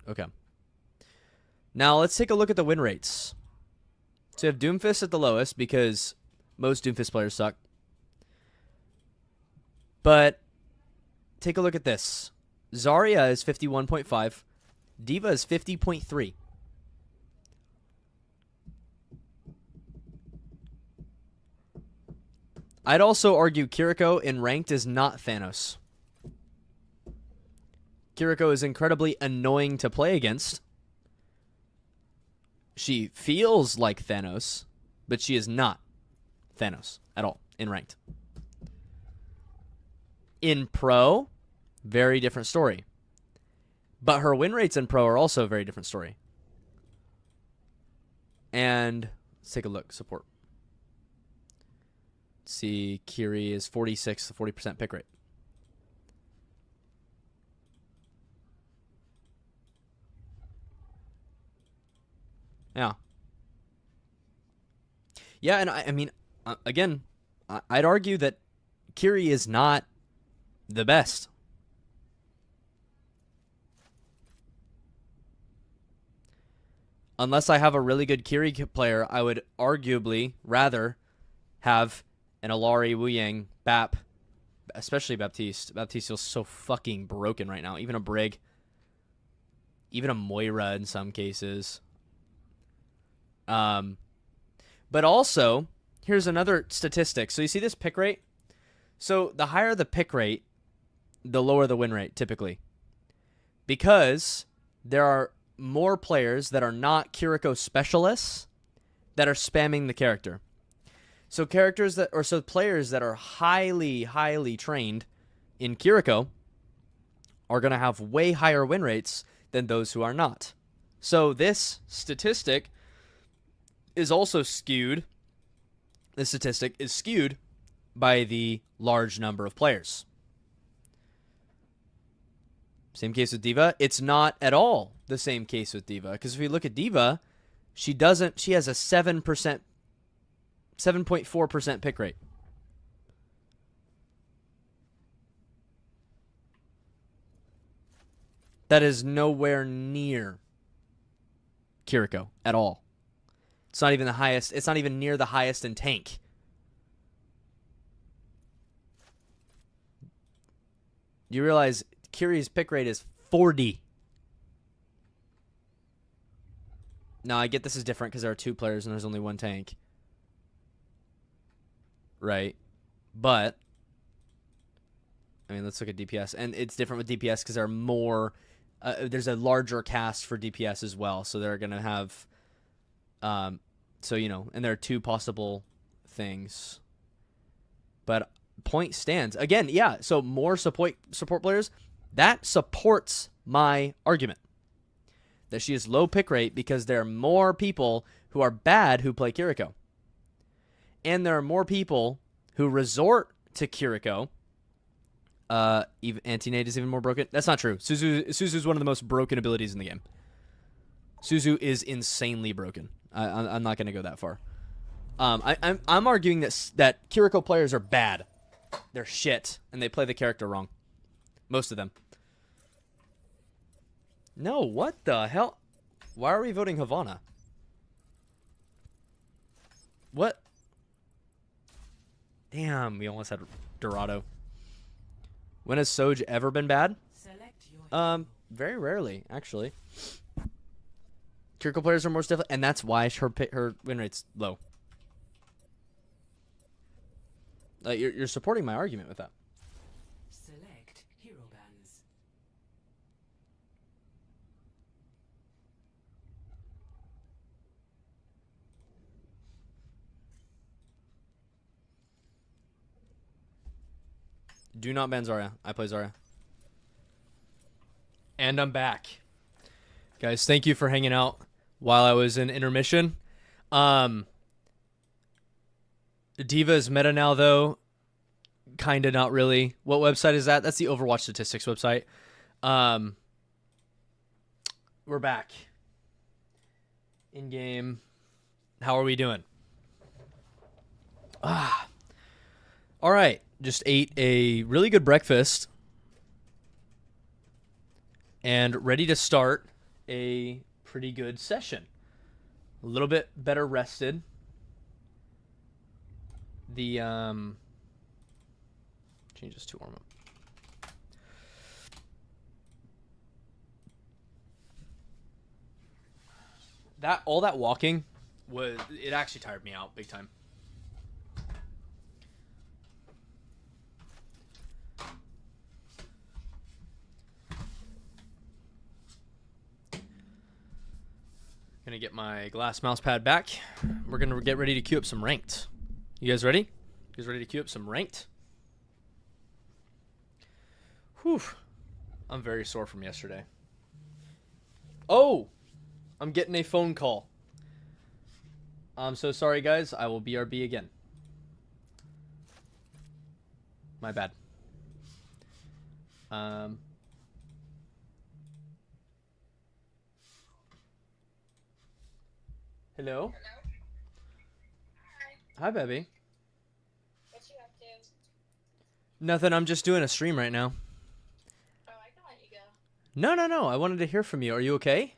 Okay. Now let's take a look at the win rates. So you have Doomfist at the lowest because most Doomfist players suck. But take a look at this. Zarya is 51.5. Diva is 50.3. I'd also argue Kiriko in ranked is not Thanos. Kiriko is incredibly annoying to play against. She feels like Thanos, but she is not Thanos at all in ranked. In pro, very different story. But her win rates in pro are also a very different story. And let's take a look. Support. Let's see, Kiri is 46 to 40% pick rate. Yeah. Yeah, and I mean, again, I'd argue that Kiri is not the best. Unless I have a really good Kiri player, I would arguably rather have an Alari, Wu Yang, Bap, especially Baptiste. Baptiste feels so fucking broken right now. Even a Brig. Even a Moira in some cases. But also, here's another statistic. So you see this pick rate? So the higher the pick rate, the lower the win rate, typically. Because there are more players that are not Kiriko specialists that are spamming the character. So players that are highly, highly trained in Kiriko are going to have way higher win rates than those who are not. So this statistic is also skewed this statistic is skewed by the large number of players. Same case with Diva. It's not at all the same case with Diva, because if we look at Diva, she has a 7.4% pick rate. That is nowhere near Kiriko at all. It's not even the highest. It's not even near the highest in tank. You realize Kiri's pick rate is 40. Now, I get this is different because there are 2 players and there's only 1 tank. Right. But, I mean, let's look at DPS. And it's different with DPS because there are more... there's a larger cast for DPS as well. So they're going to have... so, you know, and there are 2 possible things. But point stands. Again, yeah, so more support players... That supports my argument that she has low pick rate because there are more people who are bad who play Kiriko. And there are more people who resort to Kiriko. Even Anti-Nade is even more broken. That's not true. Suzu's one of the most broken abilities in the game. Suzu is insanely broken. I'm not going to go that far. I'm arguing that Kiriko players are bad. They're shit, and they play the character wrong. Most of them. No, what the hell? Why are we voting Havana? What? Damn, we almost had Dorado. When has Soj ever been bad? Select your Very rarely, actually. Kiriko players are more stiff, and that's why her win rate's low. You're supporting my argument with that. select hero bands. Do not ban Zarya. I play Zarya. And I'm back. Guys, thank you for hanging out while I was in intermission. Diva is meta now, though. Kinda not really. What website is that? That's the Overwatch statistics website. We're back. In-game. How are we doing? All right. Just ate a really good breakfast. And ready to start a pretty good session. A little bit better rested. The change this to warm up. All that walking it actually tired me out big time. Gonna get my glass mouse pad back. We're gonna get ready to queue up some ranked. You guys ready? You guys ready to queue up some ranked? Whew. I'm very sore from yesterday. Oh! I'm getting a phone call. I'm so sorry, guys. I will BRB again. My bad. Hello? Hi, baby. What you up to? Nothing. I'm just doing a stream right now. Oh, I can let you go. No. I wanted to hear from you. Are you okay?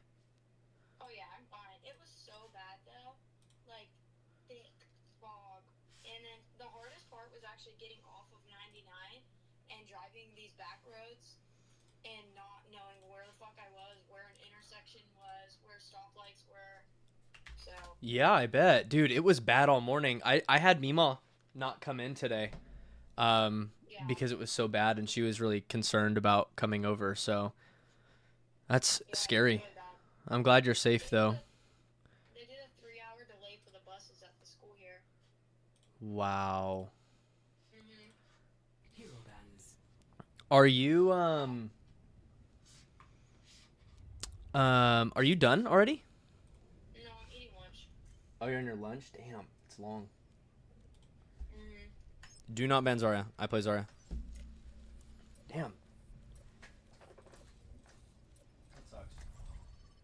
Oh yeah, I'm fine. It was so bad though. Like, thick fog. And then the hardest part was actually getting off of 99 and driving these back roads and not knowing where the fuck I was, where an intersection was, where stoplights were. So. Yeah, I bet. Dude, it was bad all morning. I had Mima not come in today because it was so bad, and she was really concerned about coming over, so that's scary. Really bad. I'm glad you're safe, though. They did a 3-hour delay for the buses at the school here. Wow. Hero bands. Are you done already? No, I'm eating lunch. Oh, you're on your lunch? Damn, it's long. Do not ban Zarya. I play Zarya. Damn. That sucks.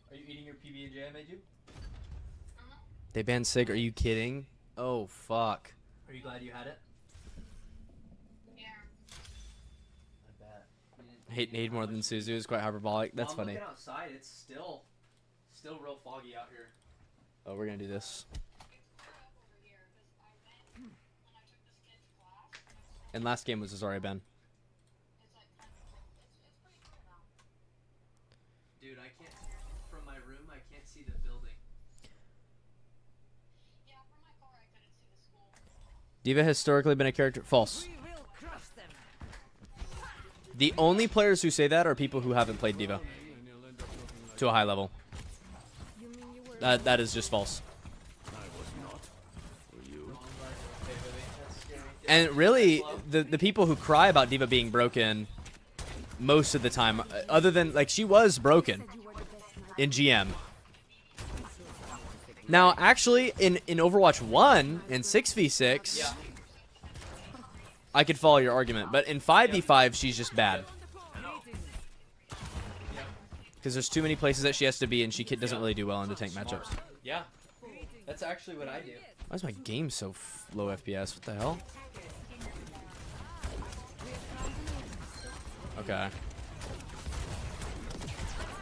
Are you eating your PB&J I made you? They banned Sig. Are you kidding? Oh, fuck. Are you glad you had it? Yeah. I bet. Hate more than Suzu is quite hyperbolic. That's funny. Looking outside, it's still real foggy out here. Oh, we're gonna do this. It's cleared up over here because I went when I took this kid's class. And last game was a Zarya ban. It's like kind of it's pretty cool now. Dude, I can't. From my room, I can't see the building. Yeah, from my car I couldn't see the school. Diva has historically been a character. False. The only players who say that are people who haven't played Diva to a high level. That is just false. And really, the people who cry about Diva being broken most of the time, other than, like, she was broken in GM. Now, actually, in Overwatch 1, in 6v6, I could follow your argument. But in 5v5, she's just bad. Because there's too many places that she has to be, and she doesn't really do well into tank matchups. Yeah. That's actually what I do. Why is my game so low FPS? What the hell? Okay.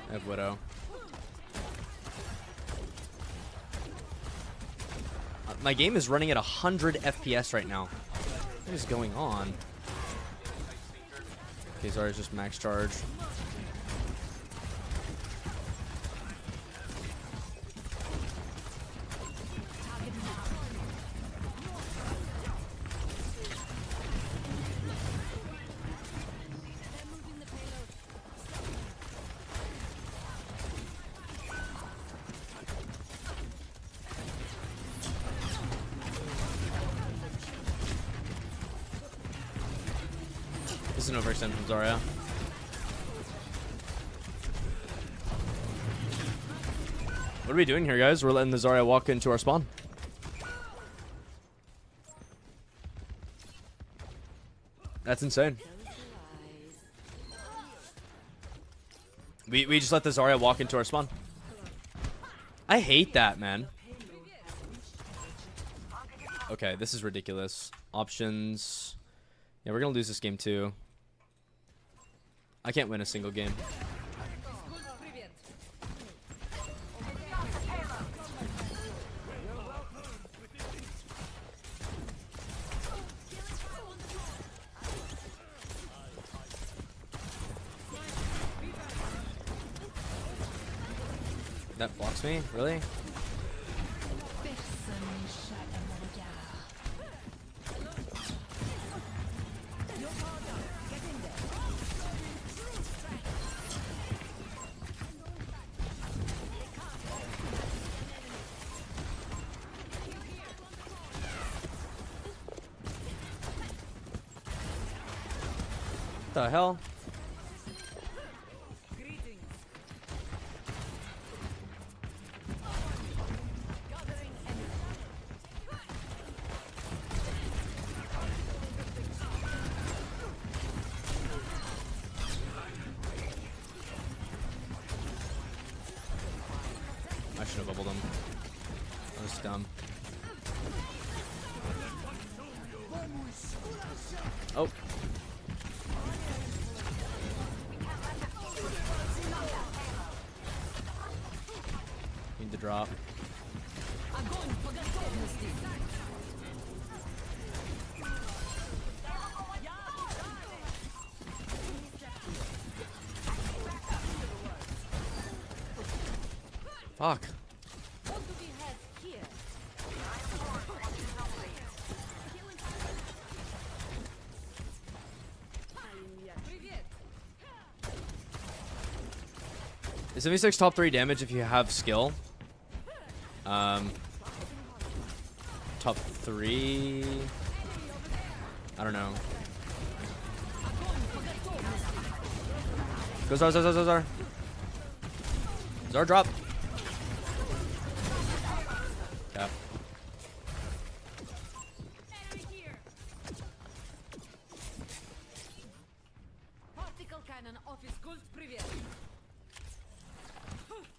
I have Widow. My game is running at 100 FPS right now. What is going on? Okay, Zarya's just max charge. This is an overextend from Zarya. What are we doing here, guys? We're letting the Zarya walk into our spawn. That's insane. We just let the Zarya walk into our spawn. I hate that, man. Okay, this is ridiculous. Options. Yeah, we're gonna lose this game too. I can't win a single game. That blocks me? Really? What the hell? I should have bubbled him. That was dumb. Oh. Need to drop. Fuck. Is 76 top 3 damage if you have skill? Top 3? I don't know. Go Zar, Zar, Zar, Zar, Zar. Zar drop. Cap.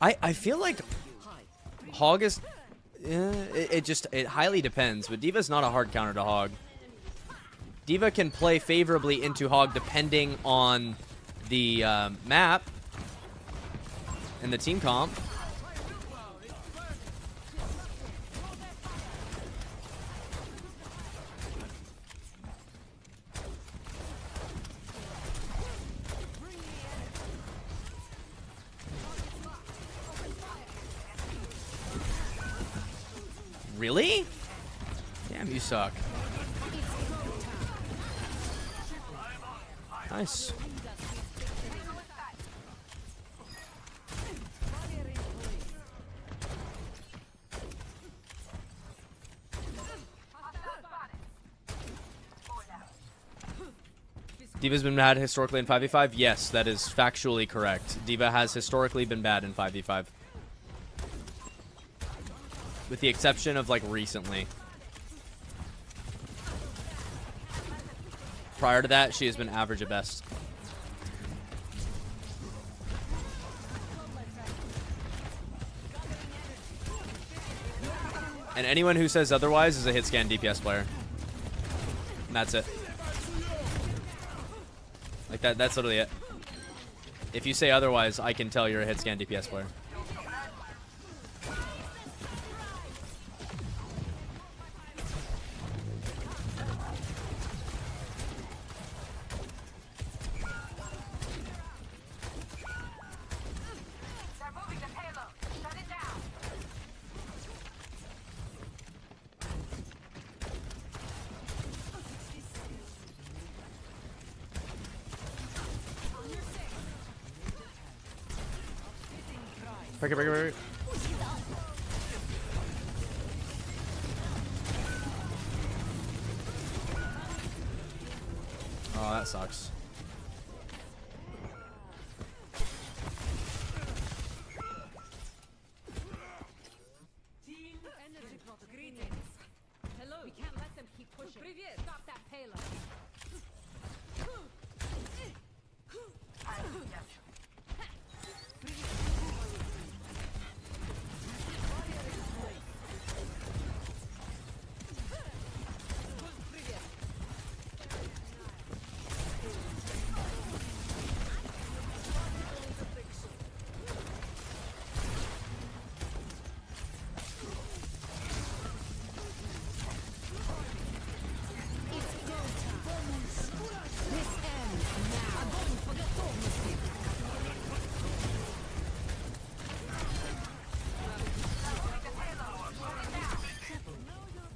I feel like Hog is... it highly depends, but Diva's not a hard counter to Hog. Diva can play favorably into Hog depending on the map and the team comp. Really? Damn, you suck. Nice. Diva's been bad historically in 5v5? Yes, that is factually correct. Diva has historically been bad in 5v5. With the exception of, like, recently. Prior to that, she has been average at best. And anyone who says otherwise is a hit scan DPS player. And that's it. Like, that's literally it. If you say otherwise, I can tell you're a hit scan DPS player. Break it, break it, break it. Oh, that sucks. Hello. We can't let them keep pushing. Stop that payload.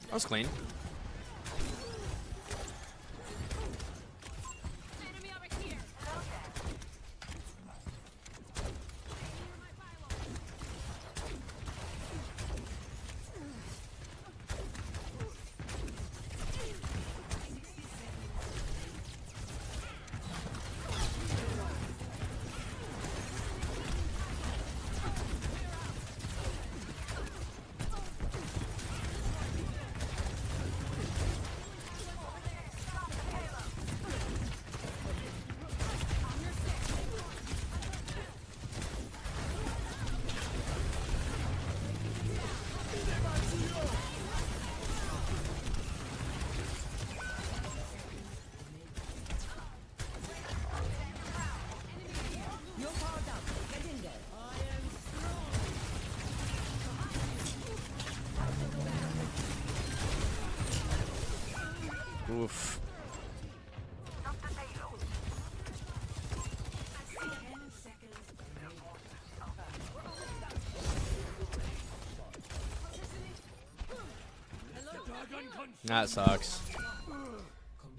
That was clean. Oof. That sucks.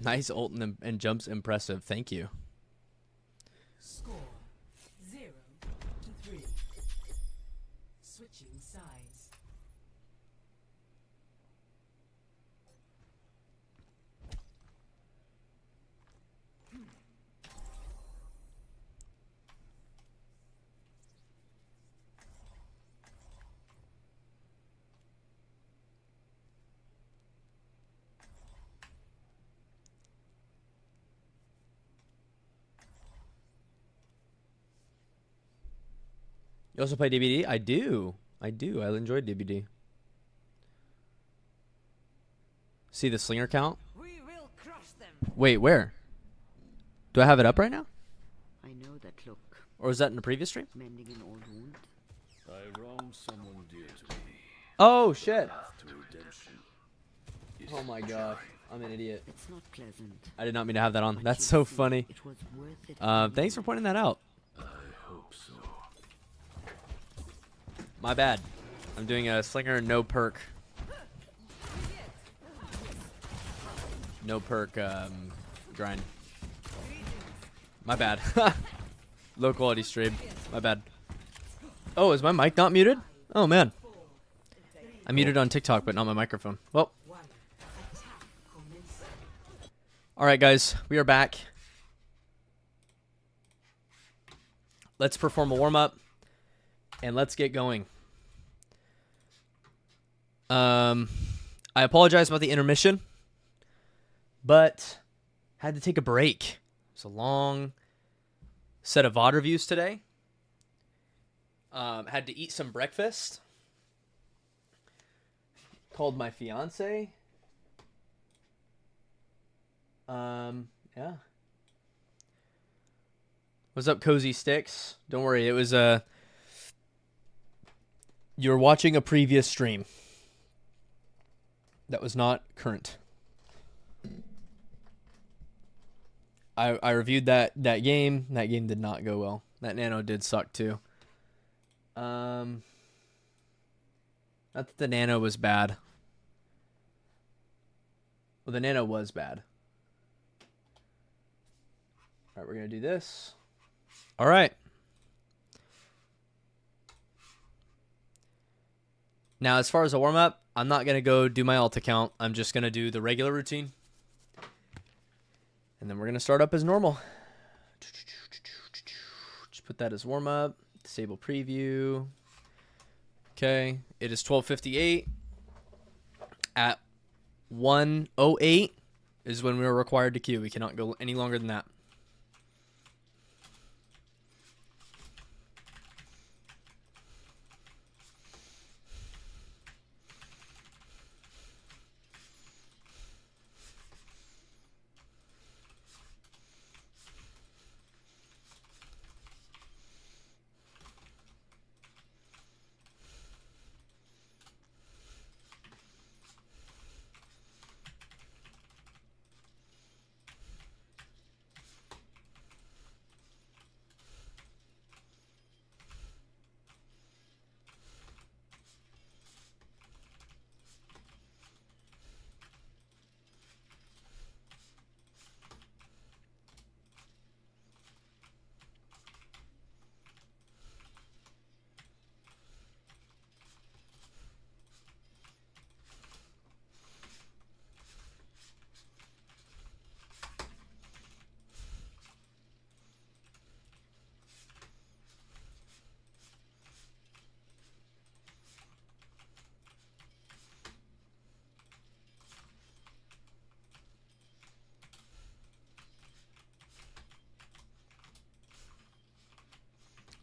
Nice ult and jumps impressive. Thank you. Score 0-3. Switching sides. You also play DBD? I do. I enjoy DBD. See the slinger count? We will crush them. Wait, where? Do I have it up right now? I know that look, Or was that in the previous stream? mending an old wound. I wronged someone dear to me. Oh, shit. To redemption. Oh my gosh. I'm an idiot. It's not pleasant. I did not mean to have that on. but That's you'll so see funny. It was worth it. Thanks for pointing that out. I hope so. My bad. I'm doing a slinger no perk. No perk grind. My bad. Low quality stream. My bad. Oh, is my mic not muted? Oh man. I muted on TikTok, but not my microphone. Well. Alright guys, we are back. Let's perform a warm-up. And let's get going. I apologize about the intermission. But had to take a break. It's a long set of VOD reviews today. Had to eat some breakfast. Called my fiance. Yeah. What's up, Cozy Sticks? Don't worry, it was you're watching a previous stream. That was not current. I reviewed that game. That game did not go well. That nano did suck too. Not that the nano was bad. Well, the nano was bad. All right, we're going to do this. All right. Now, as far as a warm-up, I'm not going to go do my alt account. I'm just going to do the regular routine. And then we're going to start up as normal. Just put that as warm-up. Disable preview. Okay. It is 12:58. At 1:08 is when we were required to queue. We cannot go any longer than that.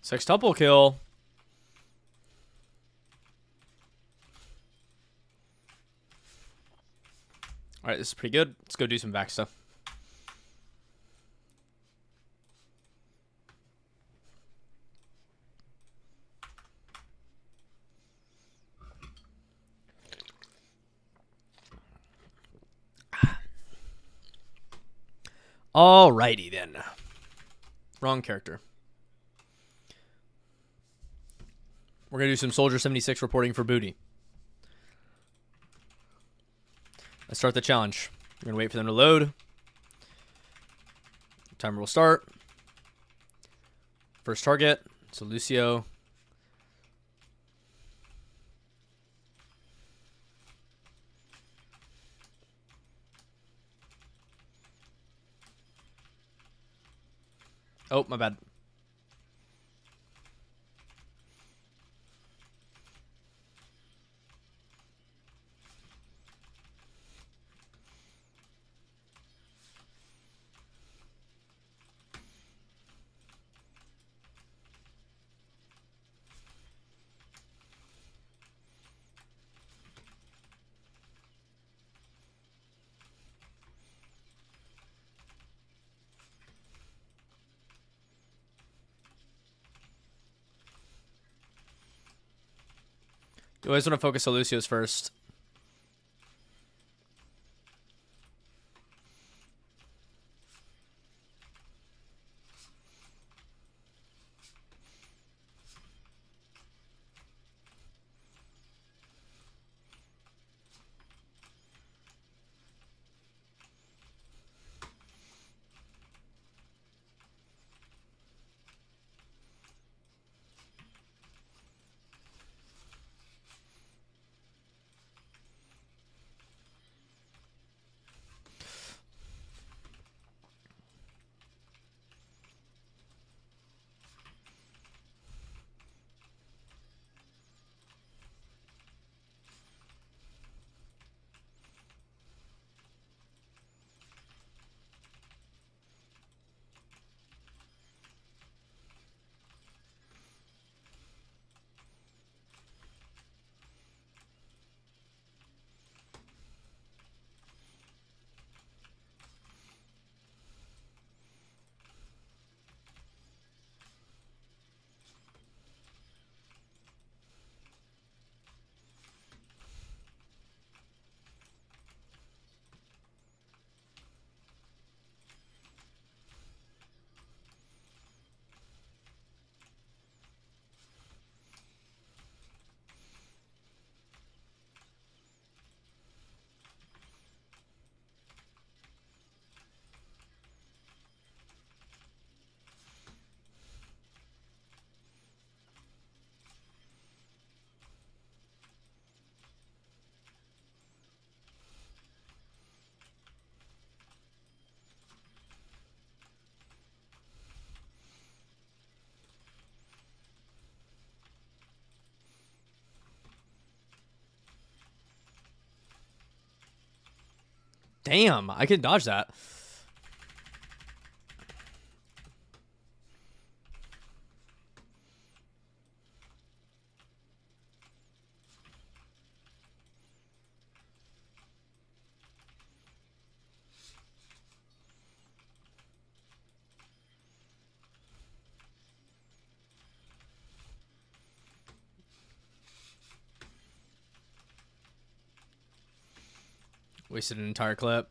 Sextuple kill. Alright, this is pretty good. Let's go do some back stuff. Alrighty then. Wrong character. We're going to do some Soldier 76 reporting for booty. Let's start the challenge. We're going to wait for them to load. Timer will start. First target. So Lucio. Oh, my bad. You always want to focus on Lucio's first. Damn, I can dodge that. Wasted an entire clip.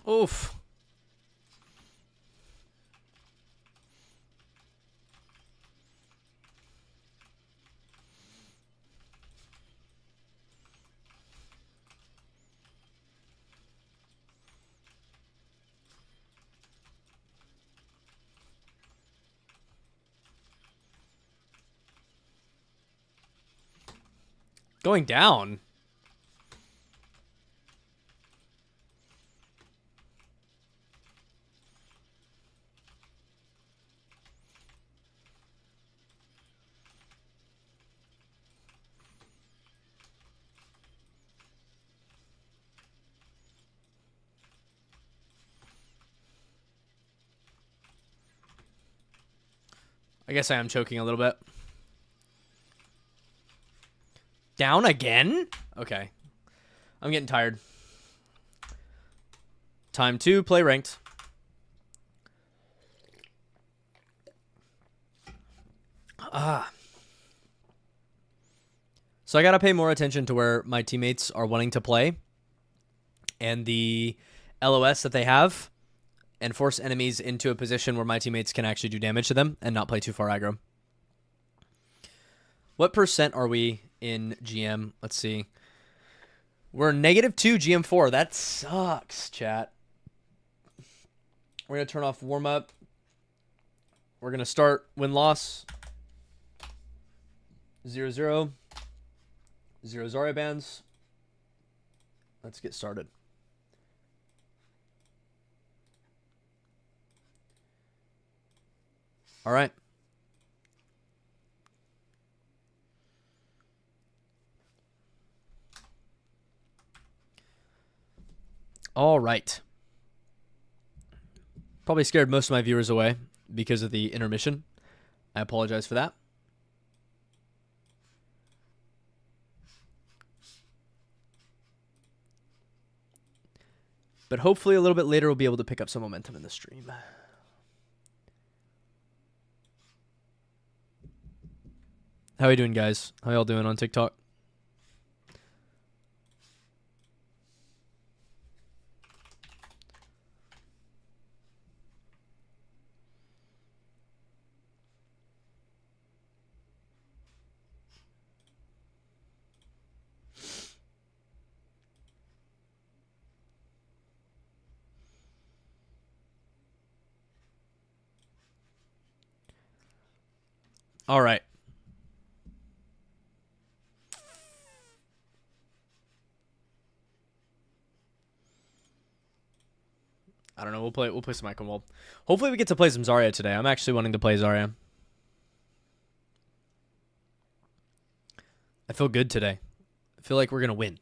Oof. Going down. I guess I am choking a little bit. Down again? Okay. I'm getting tired. Time to play ranked. So I gotta pay more attention to where my teammates are wanting to play and the LOS that they have, and force enemies into a position where my teammates can actually do damage to them and not play too far aggro. What percent are we in GM? Let's see. We're -2 GM4. That sucks, chat. We're going to turn off warm-up. We're going to start win-loss. 0-0. 0 Zarya bands. Let's get started. All right. All right. Probably scared most of my viewers away because of the intermission. I apologize for that. But hopefully a little bit later we'll be able to pick up some momentum in the stream. How are you doing, guys? How y'all doing on TikTok? All right. I don't know. We'll play some Eichenwald. Hopefully we get to play some Zarya today. I'm actually wanting to play Zarya. I feel good today. I feel like we're going to win.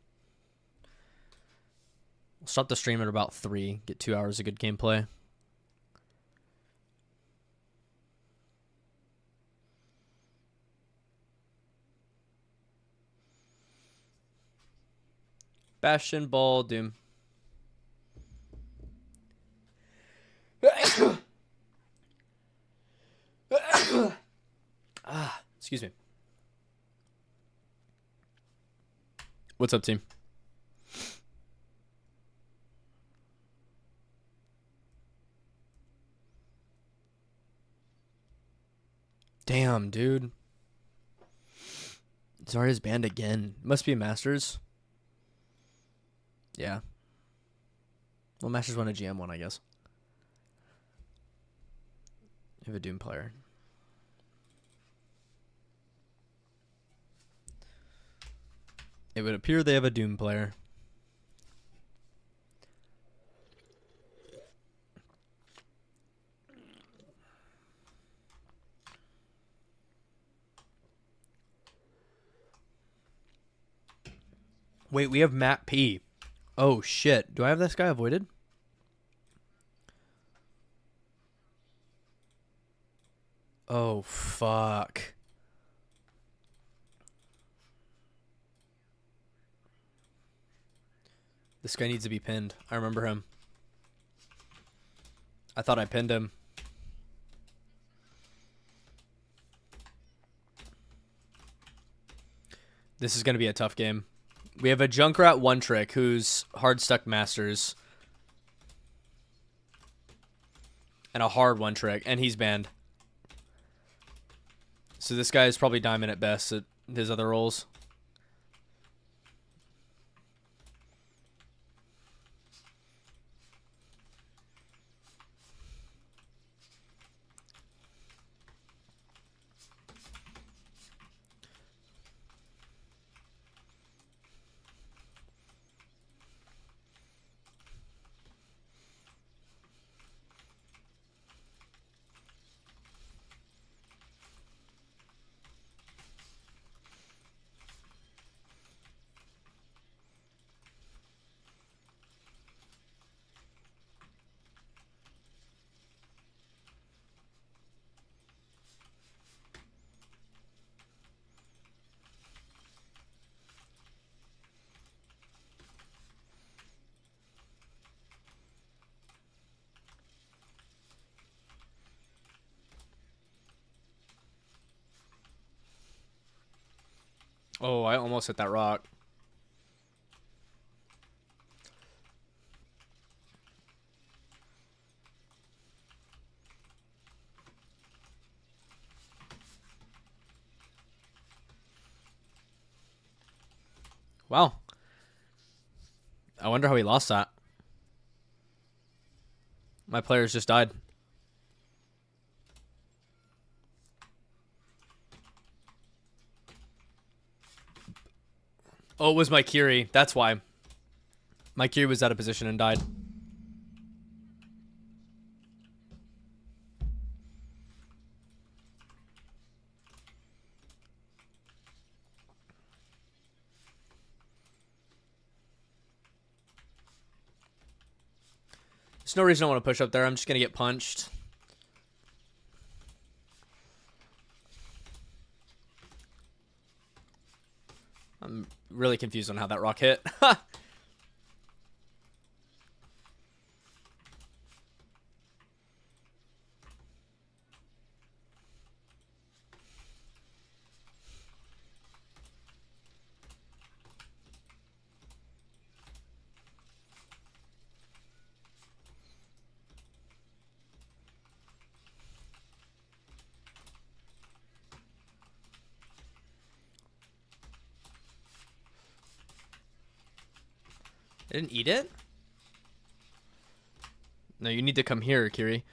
We'll stop the stream at about 3. Get 2 hours of good gameplay. Bastion, Ball, Doom. Excuse me. What's up, team? Damn, dude. Zarya's banned again. Must be a Masters. Yeah. Well, Masters won a GM one, I guess. You have a Doom player. It would appear they have a Doom player. Wait, we have Matt P. Oh, shit. Do I have this guy avoided? Oh, fuck. This guy needs to be pinned. I remember him. I thought I pinned him. This is going to be a tough game. We have a Junkrat one trick who's hard stuck Masters. And a hard one trick. And he's banned. So this guy is probably diamond at best at his other roles. Oh, I almost hit that rock. Wow. I wonder how he lost that. My players just died. Oh, it was my Kiri. That's why. My Kiri was out of position and died. There's no reason I want to push up there. I'm just going to get punched. I'm really confused on how that rock hit. I didn't eat it? No, you need to come here, Kiri.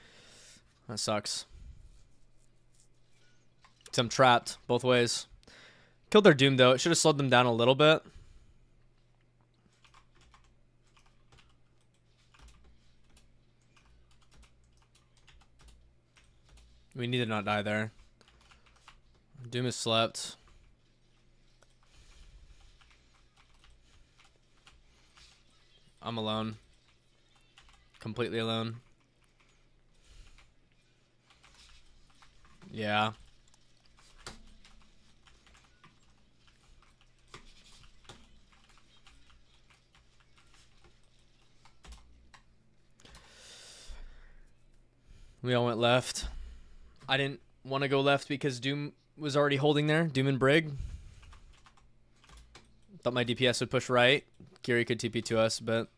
That sucks. 'Cause I'm trapped both ways. Killed their Doom, though. It should have slowed them down a little bit. We need to not die there. Doom has slept. I'm alone. Completely alone. Yeah. We all went left. I didn't want to go left because Doom was already holding there. Doom and Brig. Thought my DPS would push right. Kiri could TP to us, but...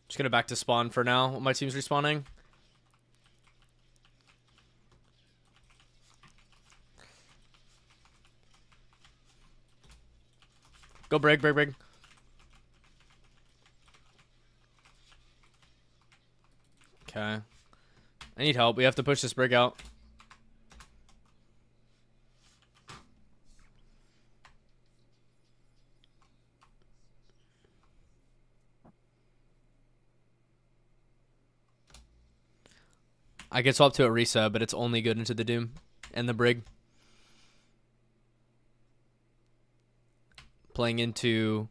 Just gonna back to spawn for now while my team's respawning. Go Brig, Brig, Brig. Okay. I need help. We have to push this Brig out. I get swapped to a Risa, but it's only good into the Doom and the Brig. Playing into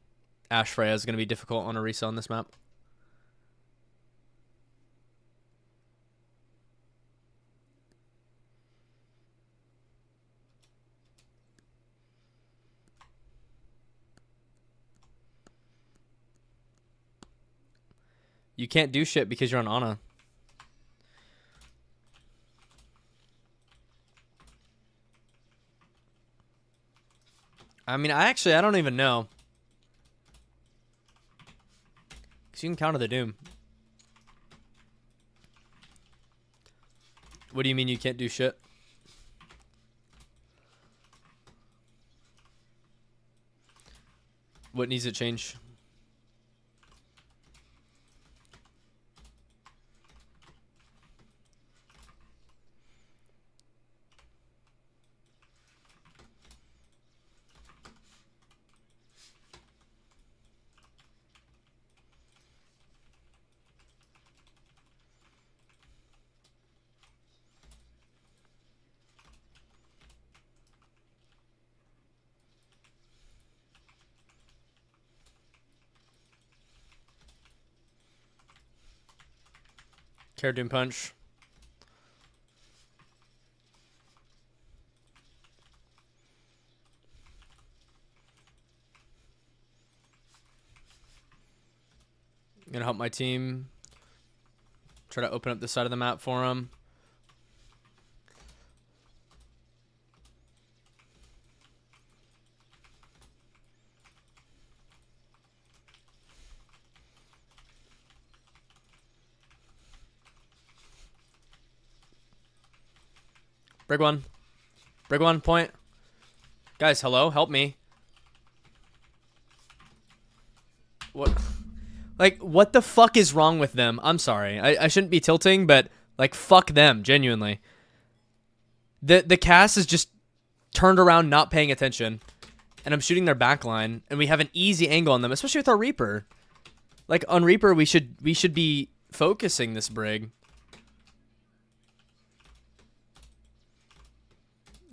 Ash Freya is going to be difficult on Orisa on this map. You can't do shit because you're on Ana. I mean, I don't even know. Because you can counter the Doom. What do you mean you can't do shit? What needs to change? Doom punch. I'm gonna help my team. Try to open up this side of the map for him. Brig one. Brig one, point. Guys, hello? Help me. What? Like, what the fuck is wrong with them? I'm sorry. I shouldn't be tilting, but, like, fuck them, genuinely. The cast is just turned around not paying attention. And I'm shooting their backline, and we have an easy angle on them, especially with our Reaper. Like, on Reaper, we should be focusing this Brig.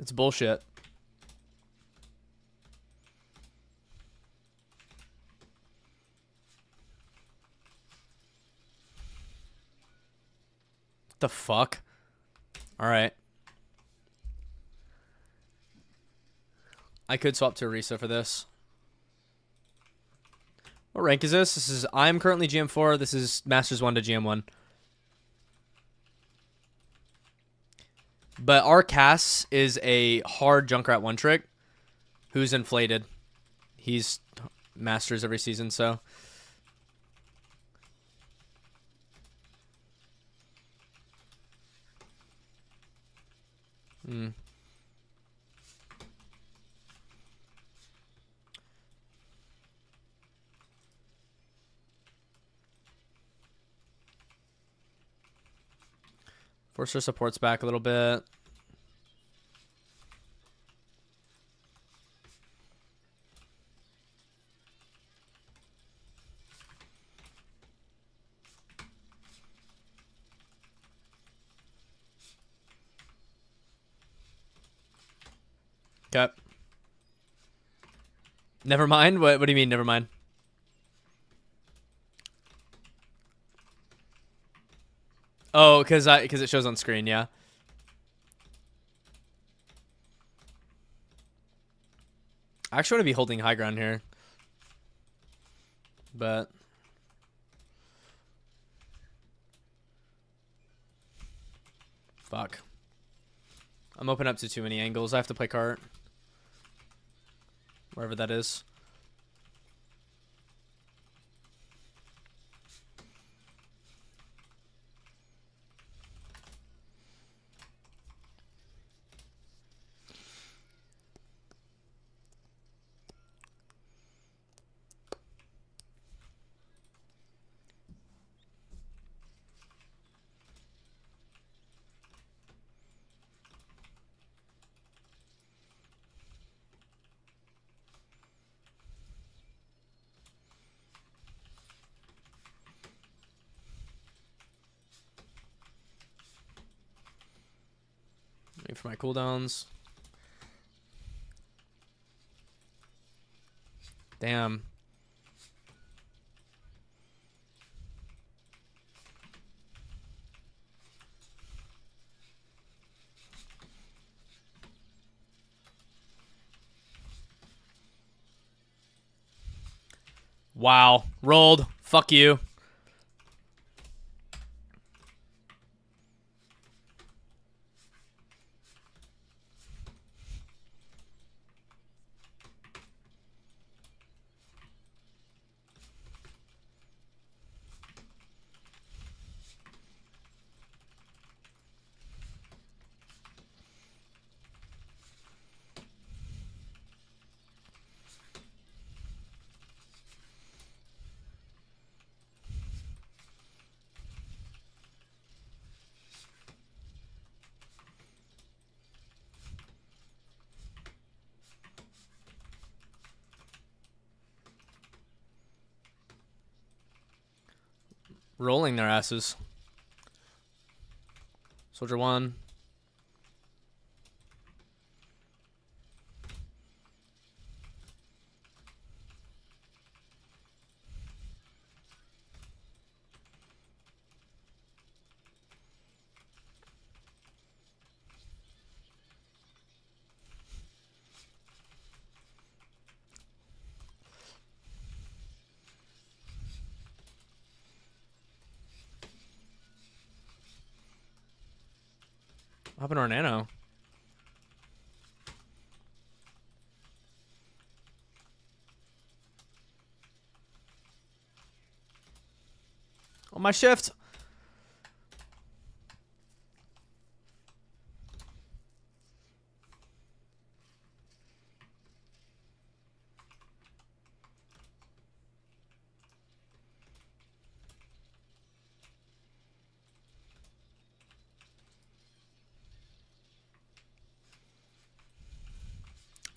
It's bullshit. What the fuck? Alright. I could swap to Orisa for this. What rank is this? I'm currently GM4. This is Masters 1 to GM1. But our Cass is a hard Junkrat one trick who's inflated. He's Masters every season, so. Force our supports back a little bit. Okay. Never mind? What do you mean, never mind? Oh, because it shows on screen, yeah. I actually want to be holding high ground here. But fuck. I'm open up to too many angles. I have to play cart. Wherever that is. Wait for my cooldowns. Damn. Wow. Rolled. Fuck you. Rolling their asses. Soldier 1. What happened to our nano? On my shift.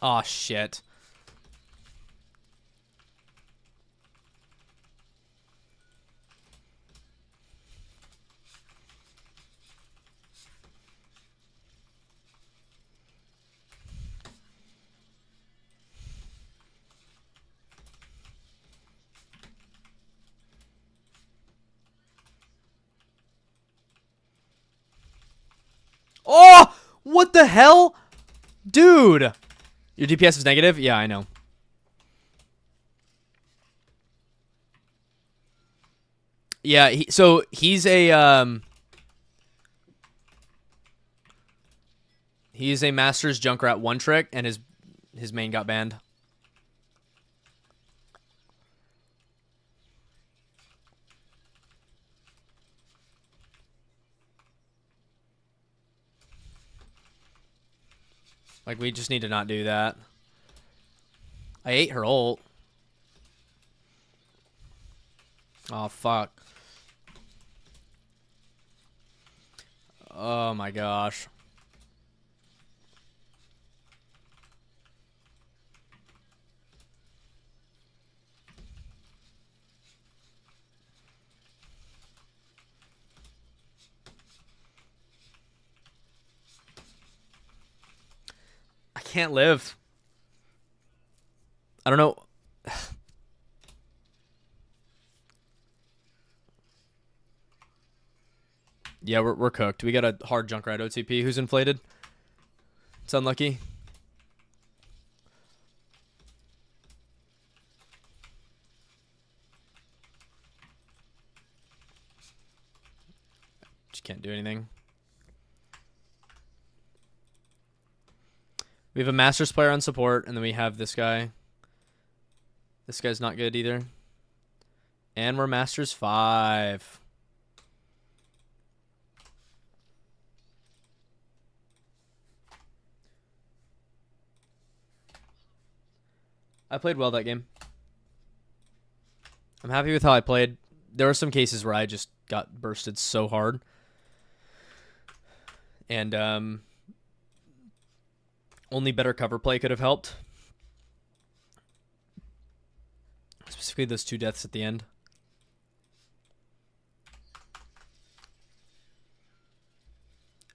Oh shit. Oh! What the hell? Dude! Your DPS is negative? Yeah, I know. Yeah, so he's a he's a Masters Junkrat one trick, and his main got banned. Like, we just need to not do that. I ate her ult. Oh, fuck. Oh, my gosh. I can't live. I don't know. Yeah, we're cooked. We got a hard Junkrat OTP. Who's inflated? It's unlucky. Just can't do anything. We have a Masters player on support, and then we have this guy. This guy's not good either. And we're Masters 5. I played well that game. I'm happy with how I played. There were some cases where I just got bursted so hard. And only better cover play could have helped. Specifically those 2 deaths at the end.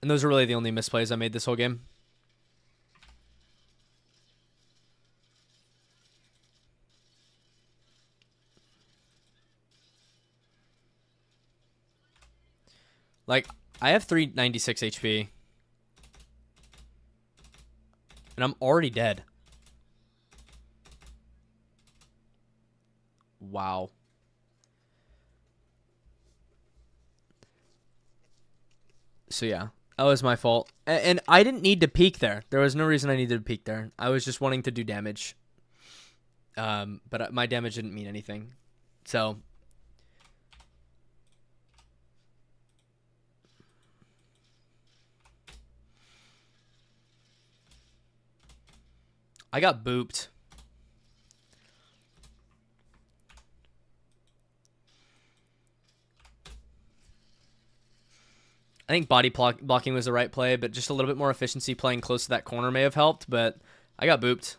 And those are really the only misplays I made this whole game. Like, I have 396 HP. And I'm already dead. Wow. So yeah, that was my fault. And I didn't need to peek there. There was no reason I needed to peek there. I was just wanting to do damage. But my damage didn't mean anything. So I got booped. I think body blocking was the right play, but just a little bit more efficiency playing close to that corner may have helped, but I got booped.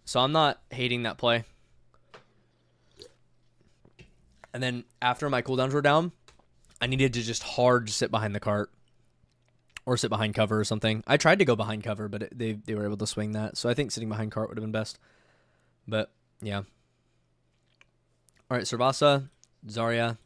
So I'm not hating that play. And then after my cooldowns were down, I needed to just hard sit behind the cart. Or sit behind cover or something. I tried to go behind cover, but they were able to swing that. So I think sitting behind cart would have been best. But, yeah. Alright, Servasa, Zarya.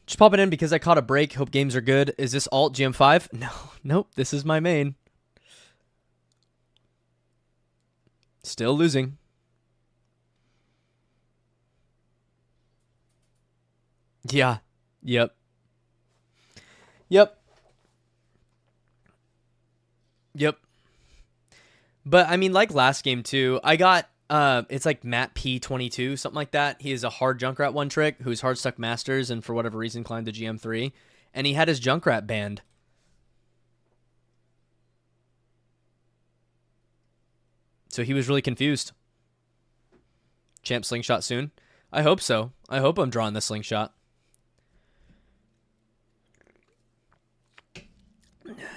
Just pop it in because I caught a break. Hope games are good. Is this alt GM5? No. Nope. This is my main. Still losing. Yeah. Yep. Yep. Yep. But, I mean, like last game, too, I got... it's like Matt P22, something like that. He is a hard Junkrat one trick who's hard stuck Masters and for whatever reason climbed to GM3. And he had his Junkrat banned. So he was really confused. Champ slingshot soon? I hope so. I hope I'm drawing the slingshot.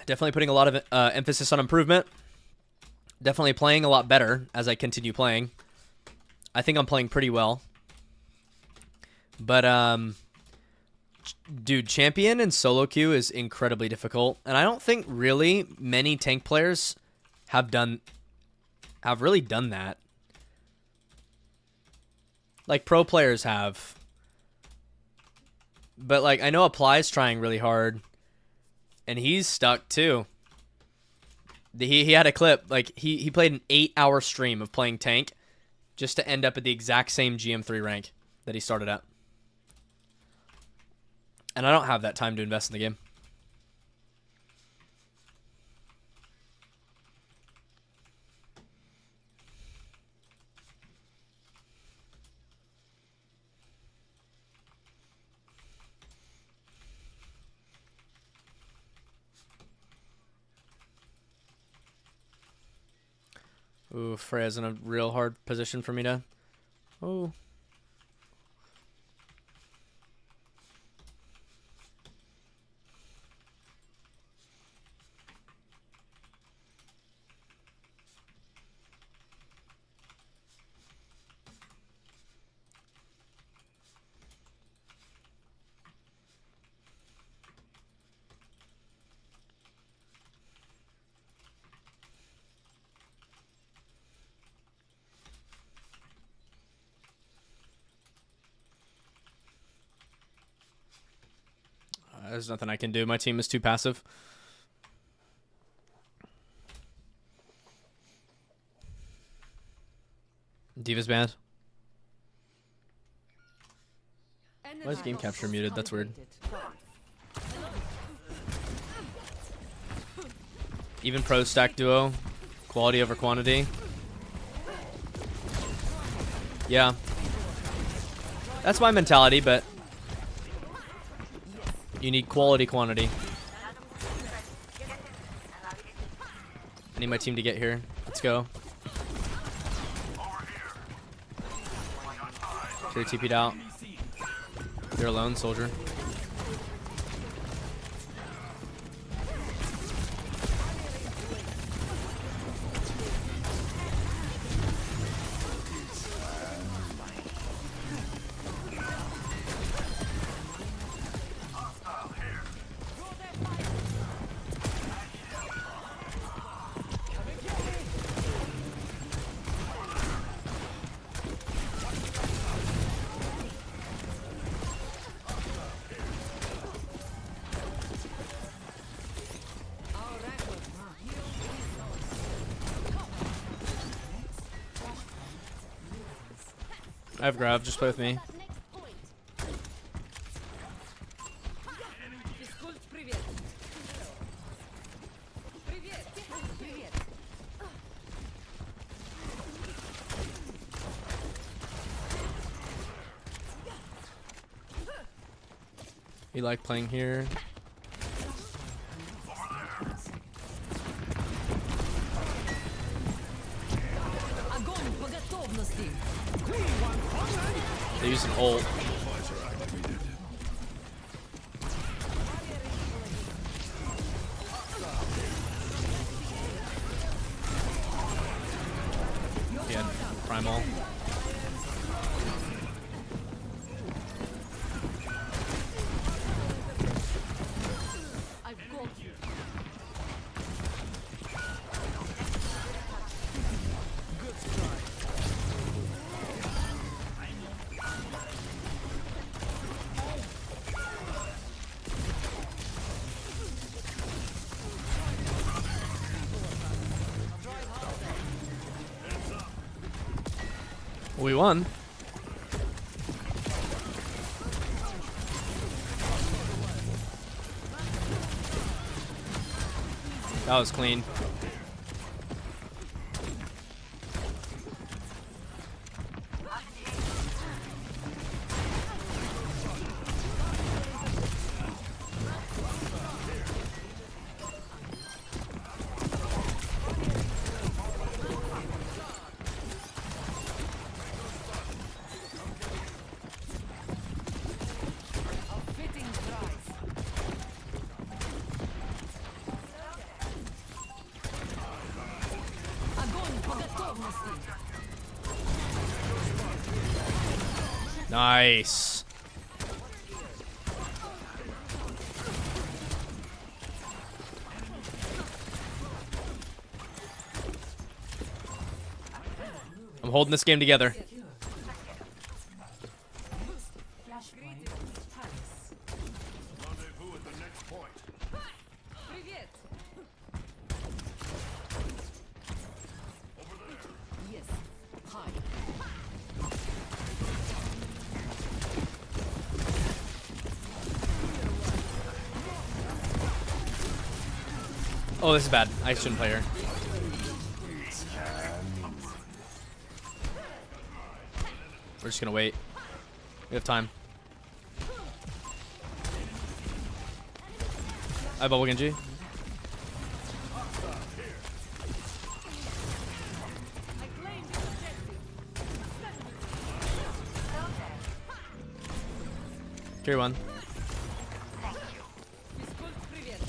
Definitely putting a lot of emphasis on improvement. Definitely playing a lot better as I continue playing. I think I'm playing pretty well. But, dude, champion and solo queue is incredibly difficult. And I don't think really many tank players have really done that. Like, pro players have. But, like, I know Apply's trying really hard. And he's stuck, too. He had a clip, like, he played an 8-hour stream of playing tank just to end up at the exact same GM3 rank that he started at. And I don't have that time to invest in the game. Ooh, Freya's in a real hard position for me to... Oh. There's nothing I can do. My team is too passive. Diva's banned. Why is game capture muted? That's weird. Even pro stack duo. Quality over quantity. Yeah. That's my mentality, but you need quality quantity. I need my team to get here. Let's go. Sure, TP'd out. You're alone, soldier. I have grab. Just play with me. Физкульт, привет. Привет. Привет. You like playing here? Огонь по готовности. They use an ult. Yeah, primal. I've got you. We won. That was clean. Fitting price. Огонь по готовности. Nice. I'm holding this game together. Привет. Yes. Hi. Oh, this is bad. I shouldn't play her. We're just gonna wait. We have time. I bubble Genji. Carry one. Физкульт, привет.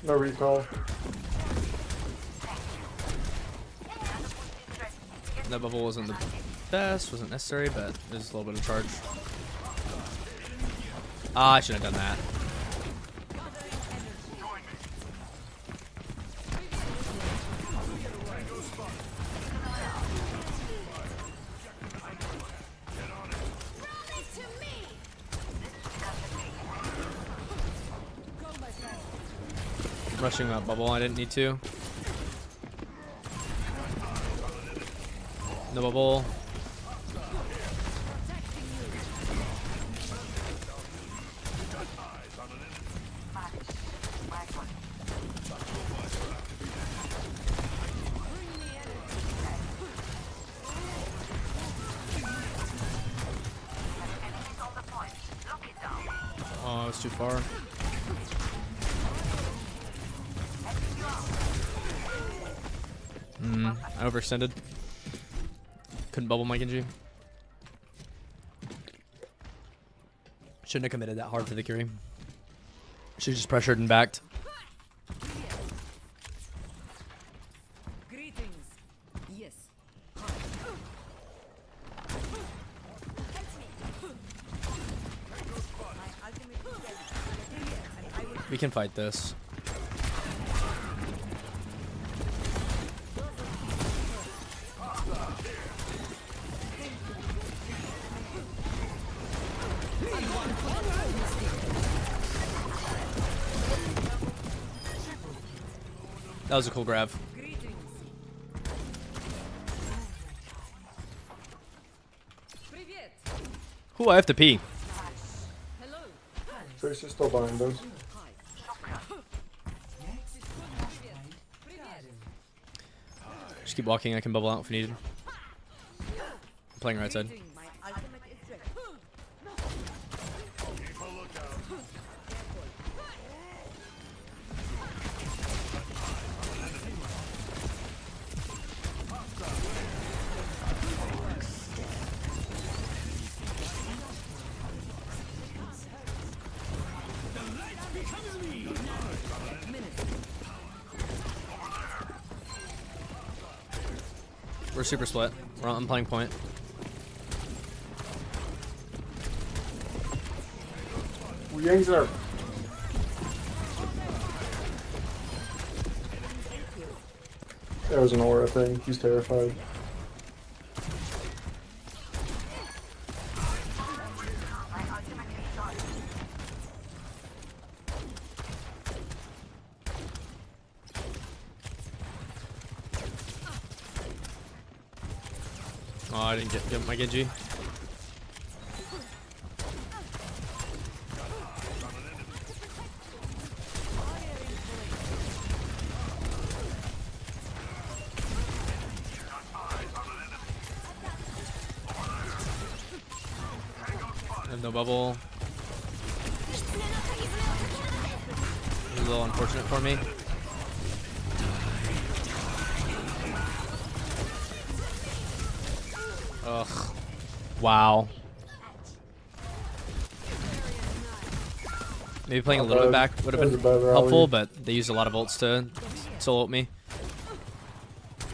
No recall. That bubble wasn't the best, wasn't necessary, but there's a little bit of charge. Ah, I shouldn't have done that. Rushing that bubble, I didn't need to. No bubble. Oh, it's too far. I overextended. Couldn't bubble my Genji. Shouldn't have committed that hard for the Curie. Should've just pressured and backed. Greetings. Yes. We can fight this. That was a cool grab. Привет. Ooh, I have to pee. Hello. Tracer's still behind us. Just keep walking. I can bubble out if needed. I'm playing right side. My ultimate is ready. We're super split. I'm playing point. Yang's there. There was an aura thing. He's terrified. Oh, I didn't get my Genji. I have no bubble. It's a little unfortunate for me. Ugh. Wow. Maybe playing a little bit back would have been helpful, but they used a lot of ults to solo ult me.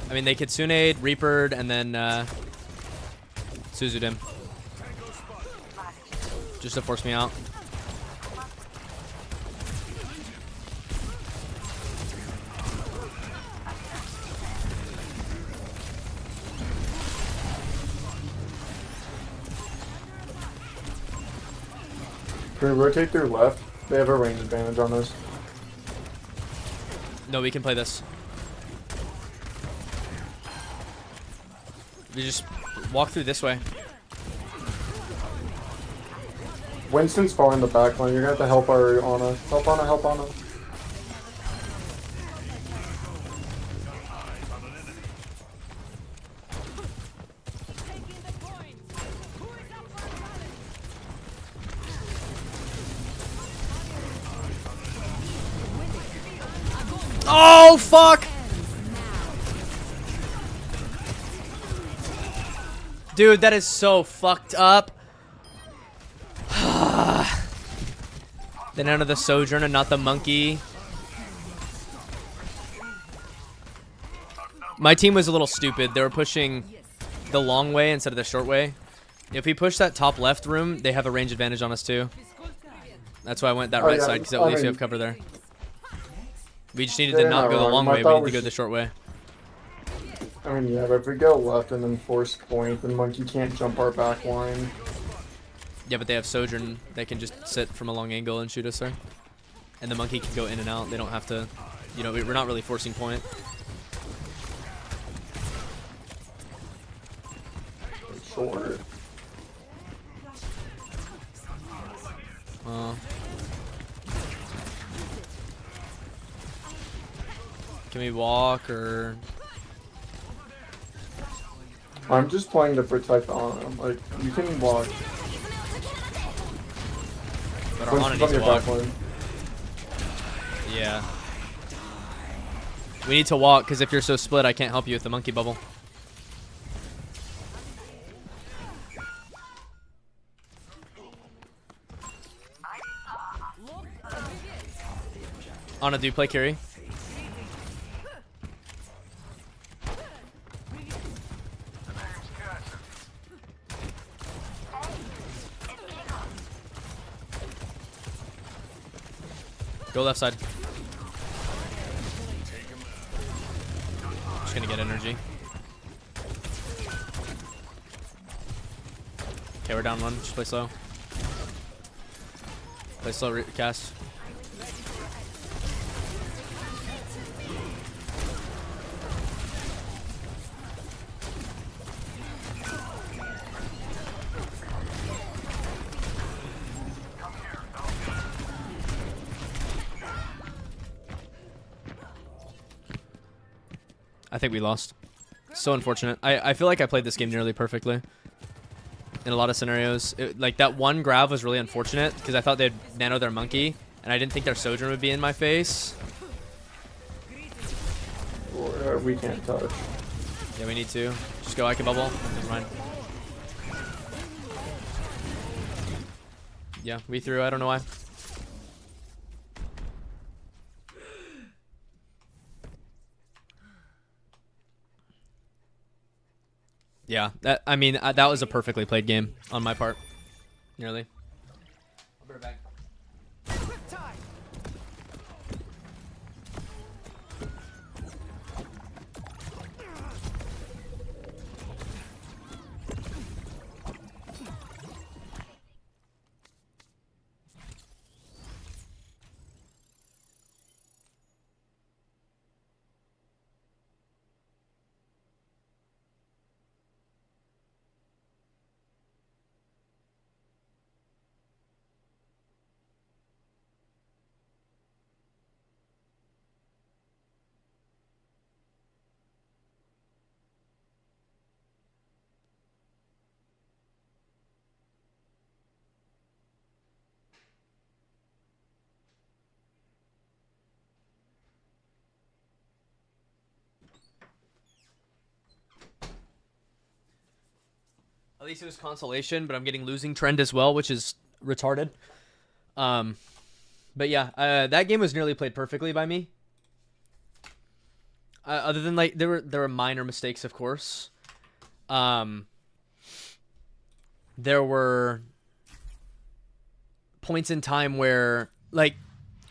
I mean, they Kitsune'd, Reaper'd, and then Suzu'd him. Just to force me out. Can we rotate through left? They have a range advantage on us. No, we can play this. We just walk through this way. Winston's far in the back line. You're gonna have to help our Ana. Help Ana, help Ana. Oh, fuck! Dude, that is so fucked up. Then out of the Sojourner, not the monkey. My team was a little stupid. They were pushing the long way instead of the short way. If we push that top left room, they have a range advantage on us too. That's why I went that right side, because at least you have cover there. We just needed to not go the long way, we need to go the short way. I mean, yeah, but if we go left and then force point, then Monkey can't jump our back line. Yeah, but they have Sojourn. They can just sit from a long angle and shoot us there. And the monkey can go in and out. They don't have to, you know, we're not really forcing point. Short. Can we walk or... I'm just playing to protect Ana. Like, you can walk. But our Ana needs to walk. Yeah. We need to walk, because if you're so split, I can't help you with the monkey bubble. Ana, do you play carry? Go left side. Just gonna get energy. Okay, we're down one. Just play slow. Play slow, cast. I think we lost. So unfortunate. I feel like I played this game nearly perfectly. In a lot of scenarios. Like, that one grab was really unfortunate because I thought they'd nano their monkey. And I didn't think their Sojourn would be in my face. Or we can't touch. Yeah, we need to. Just go Ike bubble. Never mind. Yeah, we threw. I don't know why. Yeah, I mean, that was a perfectly played game on my part. Nearly. I'll be right back. At least it was consolation, but I'm getting losing trend as well, which is retarded. But yeah, that game was nearly played perfectly by me. Other than, like, there were minor mistakes, of course. There were points in time where, like,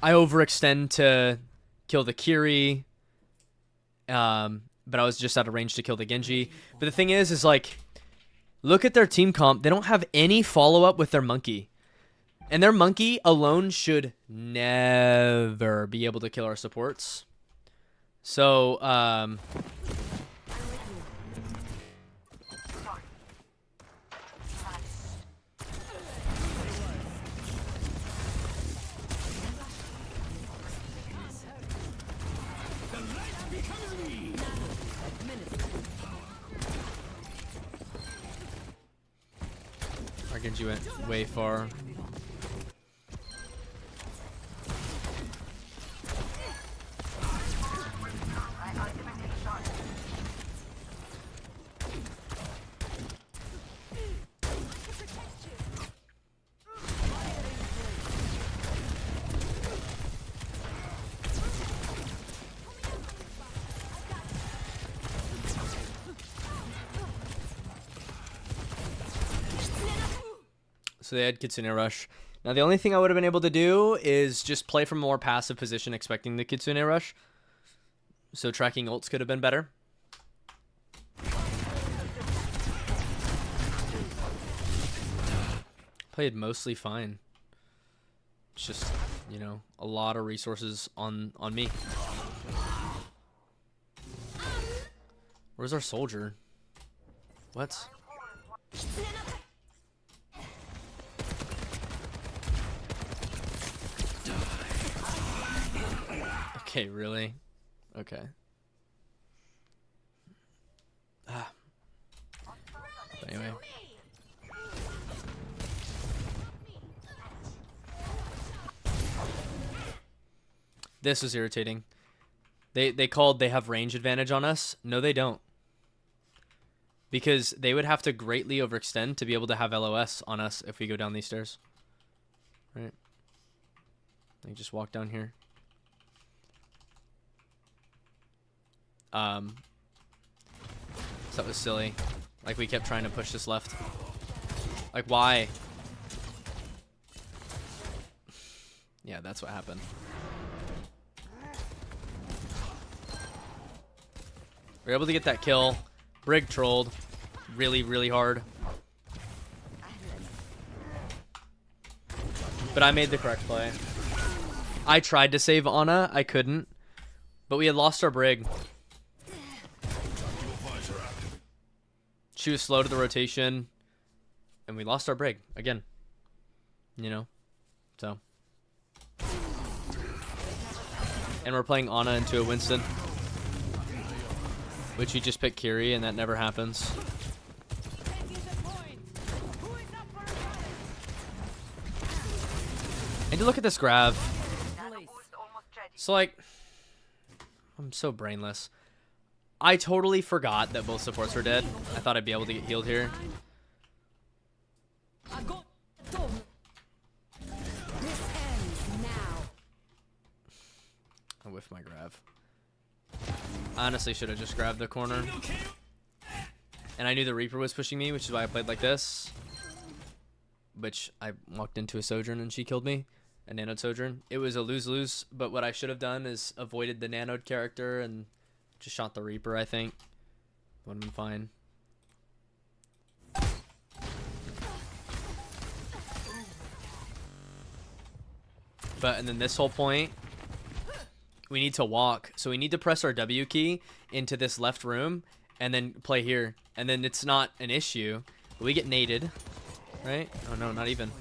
I overextend to kill the Kiri, but I was just out of range to kill the Genji. But the thing is like, look at their team comp. They don't have any follow-up with their monkey. And their monkey alone should never be able to kill our supports. So, our Genji went way far. So they had Kitsune Rush. Now the only thing I would have been able to do is just play from a more passive position expecting the Kitsune Rush. So tracking ults could have been better. Played mostly fine. It's just, you know, a lot of resources on me. Where's our soldier? What? Okay, really? Okay. But anyway. This was irritating. They called they have range advantage on us. No, they don't. Because they would have to greatly overextend to be able to have LOS on us if we go down these stairs. Right? They just walk down here. So that was silly. Like, we kept trying to push this left. Like, why? Yeah, that's what happened. We were able to get that kill. Brig trolled really, really hard. But I made the correct play. I tried to save Ana. I couldn't. But we had lost our Brig. She was slow to the rotation, and we lost our Brig again. You know, so. And we're playing Ana into a Winston. Which you just pick Kiri and that never happens. And to look at this grab. So like, I'm so brainless. I totally forgot that both supports were dead. I thought I'd be able to get healed here. This ends now. I whiffed my grab. I honestly should have just grabbed the corner. And I knew the Reaper was pushing me, which is why I played like this. Which I walked into a Sojourn and she killed me. A Nanode Sojourn. It was a lose-lose, but what I should have done is avoided the Nanode character and just shot the Reaper, I think. Would have been fine. But, and then this whole point, we need to walk. So we need to press our W key into this left room and then play here. And then it's not an issue. We get naded, right? Oh no, not even.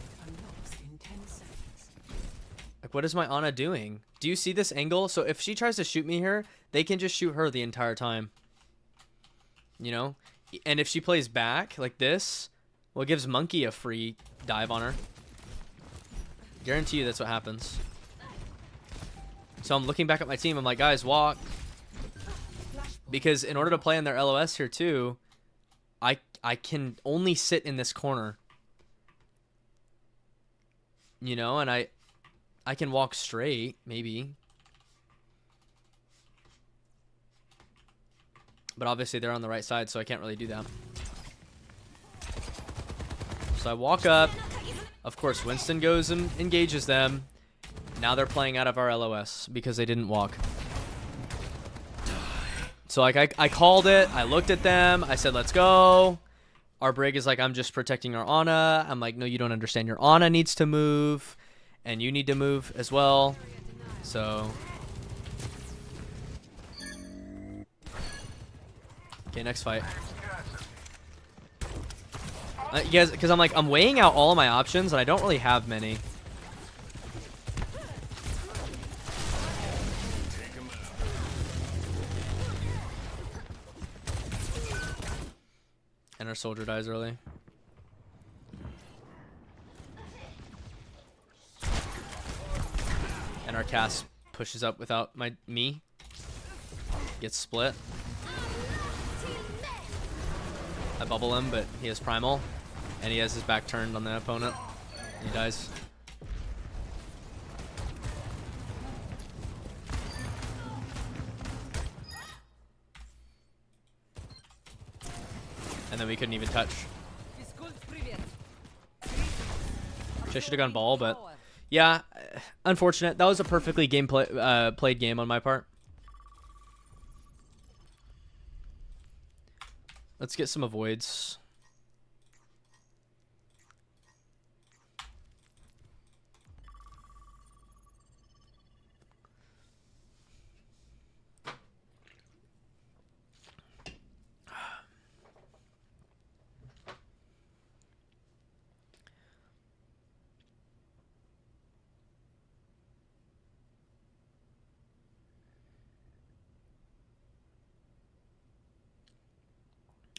Like, what is my Ana doing? Do you see this angle? So if she tries to shoot me here, they can just shoot her the entire time. You know? And if she plays back like this, well, it gives Monkey a free dive on her. Guarantee you that's what happens. So I'm looking back at my team. I'm like, guys, walk. Because in order to play on their LOS here too, I can only sit in this corner. You know, and I can walk straight, maybe. But obviously they're on the right side, so I can't really do that. So I walk up. Of course, Winston goes and engages them. Now they're playing out of our LOS because they didn't walk. So like I called it. I looked at them. I said, let's go. Our Brig is like, I'm just protecting our Ana. I'm like, no, you don't understand. Your Ana needs to move. And you need to move as well. So. Okay, next fight. You guys, because I'm like, I'm weighing out all of my options and I don't really have many. And our soldier dies early. And our cast pushes up without me. Gets split. I bubble him, but he has primal. And he has his back turned on the opponent. He dies. And then we couldn't even touch. I should have gone ball, but yeah, unfortunate. That was a perfectly played game on my part. Let's get some avoids.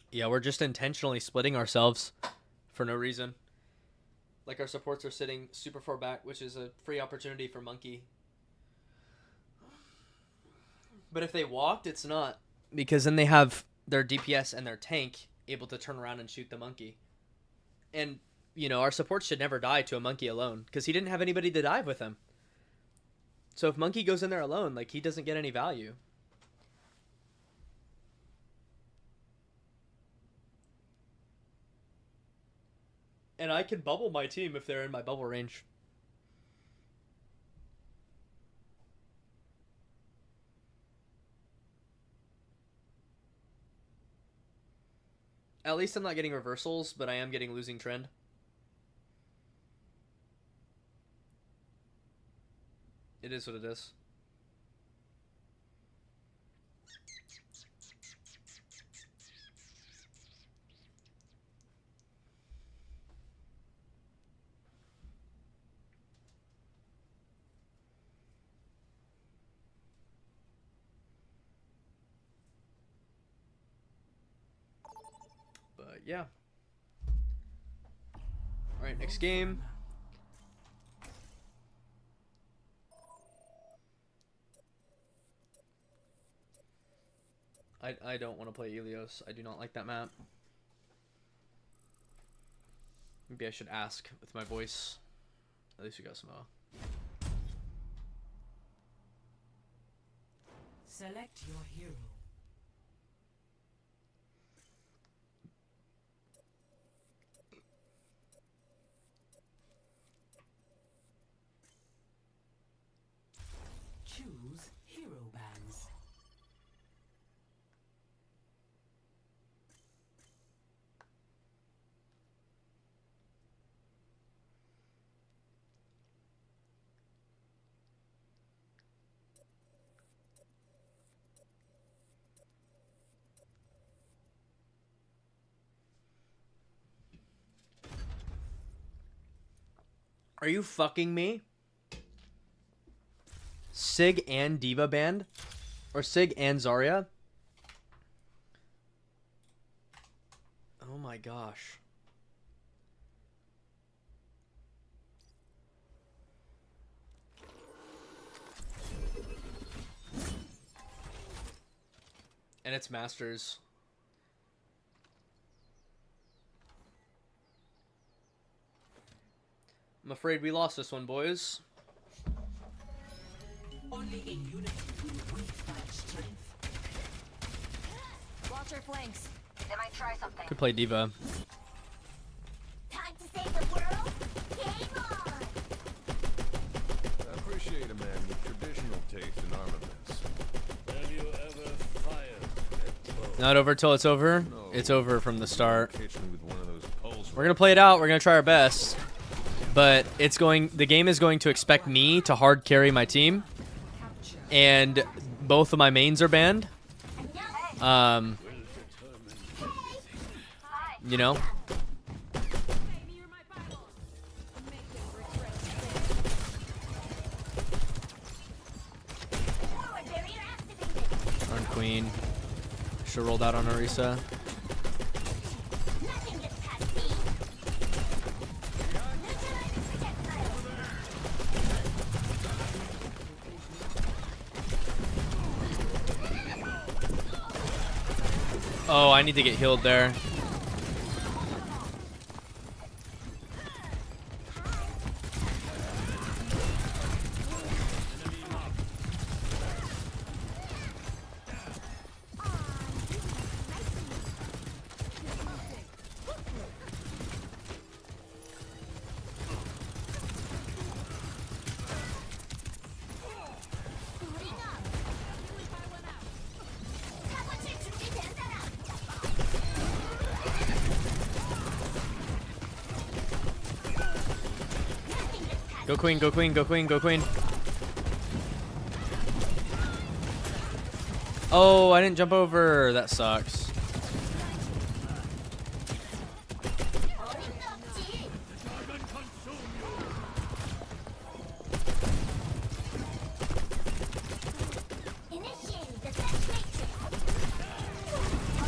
Yeah, we're just intentionally splitting ourselves for no reason. Like, our supports are sitting super far back, which is a free opportunity for Monkey. But if they walked, it's not. Because then they have their DPS and their tank able to turn around and shoot the Monkey. And, you know, our supports should never die to a Monkey alone. Because he didn't have anybody to dive with him. So if Monkey goes in there alone, like, he doesn't get any value. And I can bubble my team if they're in my bubble range. At least I'm not getting reversals, but I am getting losing trend. It is what it is. yeah. All right, next game. I don't want to play Ilios. I do not like that map. Maybe I should ask with my voice. At least we got some. Select your hero. Choose hero bands. Are you fucking me? Sig and Diva band? Or Sig and Zarya? Oh my gosh. And it's Masters. I'm afraid we lost this one, boys. Only in unity will we find strength. Watch your flanks. They might try something. Could play Diva. Time to save the world. Game on! I appreciate a man with traditional taste in armaments. Have you ever fired at bow? Not over till it's over. No. It's over from the start. Kitchen with one of those poles. We're gonna play it out. We're gonna try our best, but the game is going to expect me to hard carry my team, and both of my mains are banned. You know. Darn Queen. Should have rolled out on Orisa. Oh, I need to get healed there. Go queen, go queen, go queen, go queen. Oh, I didn't jump over. That sucks.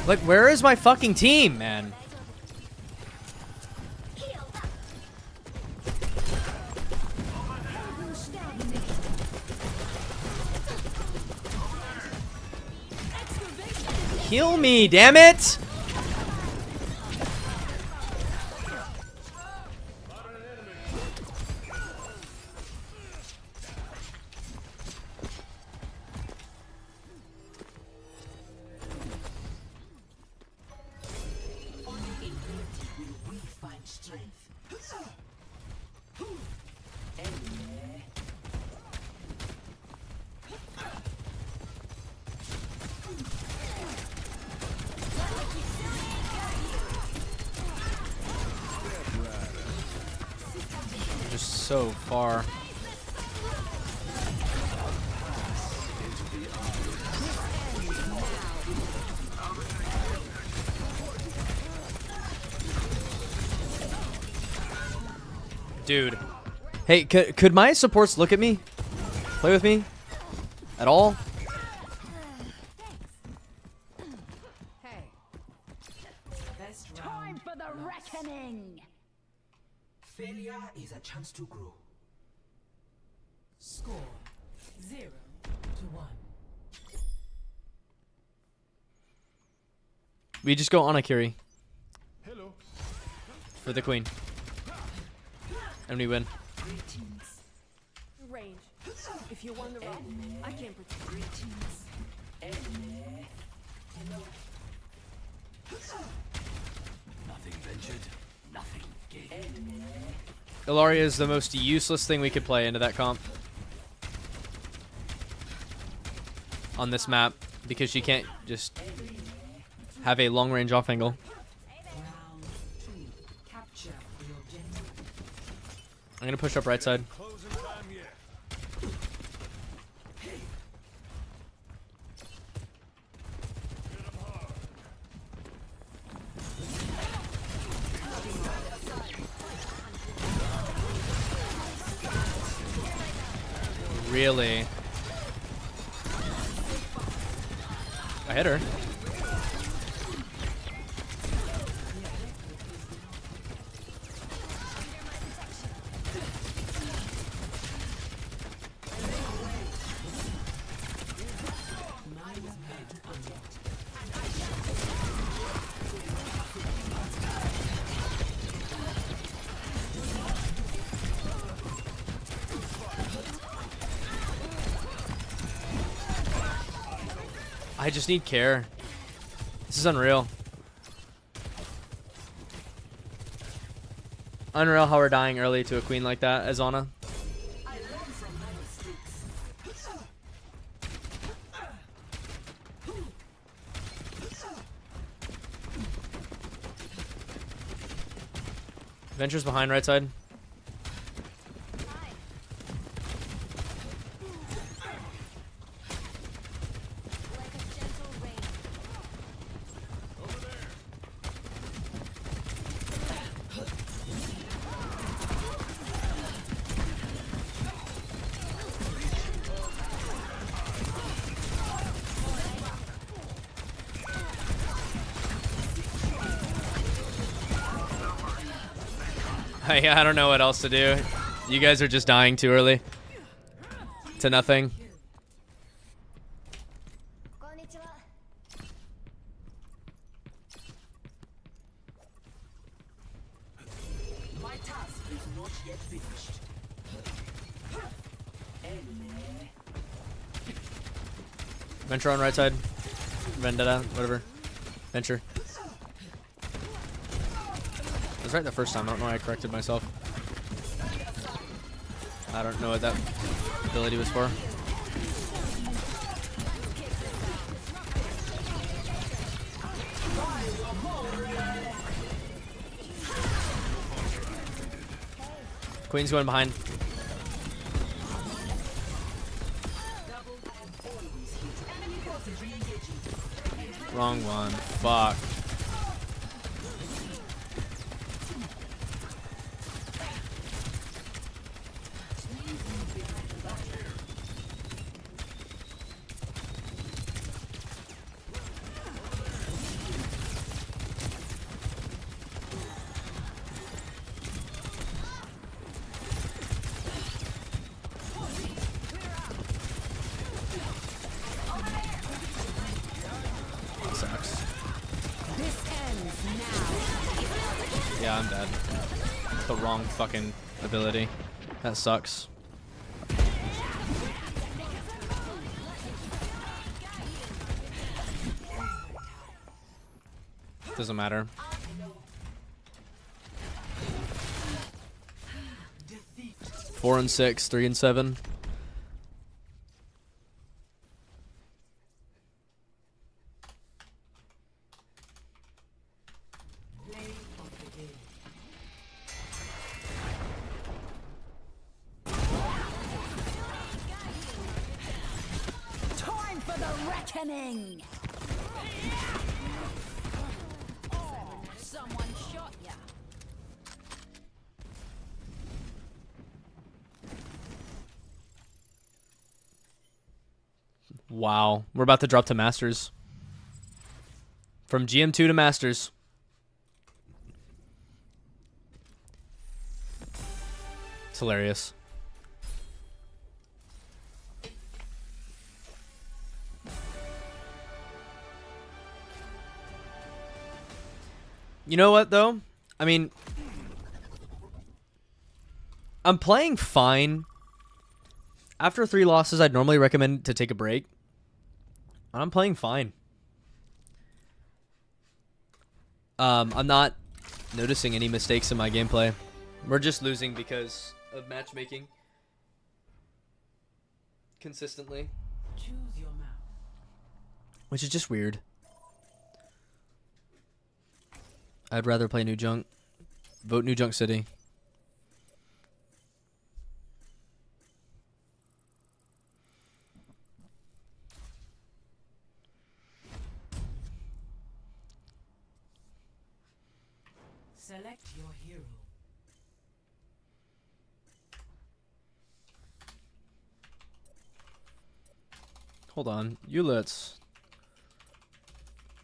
Like, where is my fucking team, man? Heal me, damn it! Only in unity will we find strength. Just so far. Dude. Hey, could my supports look at me? Play with me? At all? Hey. Best round reckoning. Failure is a chance to grow. Score 0-1. We just go Anakiri Hello. for the queen. And we win. Greetings. Range. If you want the rock, I can protect. Greetings. Enemy. Nothing ventured, nothing gained. Ilaria is the most useless thing we could play into that comp. On this map. Because she can't just have a long range off angle. Round 2. Capture the objective. I'm gonna push up right side. Closing time yet. Hit 'em hard. Really? I hit her. I just need care. This is unreal. Unreal how we're dying early to a queen like that as Ana. Venture's behind right side. I don't know what else to do. You guys are just dying too early. To nothing. My task is not yet finished. Enemy. Venture on right side. Vendetta, whatever. Venture. I was right the first time. I don't know why I corrected myself. I don't know what that ability was for. Queen's going behind. Wrong one. Fuck. Sucks. Yeah, I'm dead. The wrong fucking ability. That sucks. Doesn't matter. Defeat. 4 and 6, 3 and 7. Play of the game. Time for the reckoning. Someone shot ya. Wow. We're about to drop to Masters. From GM2 to Masters. It's hilarious. You know what, though? I mean, I'm playing fine. After 3 losses, I'd normally recommend to take a break. I'm playing fine. I'm not noticing any mistakes in my gameplay. We're just losing because of matchmaking. Consistently. Choose your map. Which is just weird. I'd rather play New Junk. Vote New Junk City. Select your hero. Hold on. Ulitz.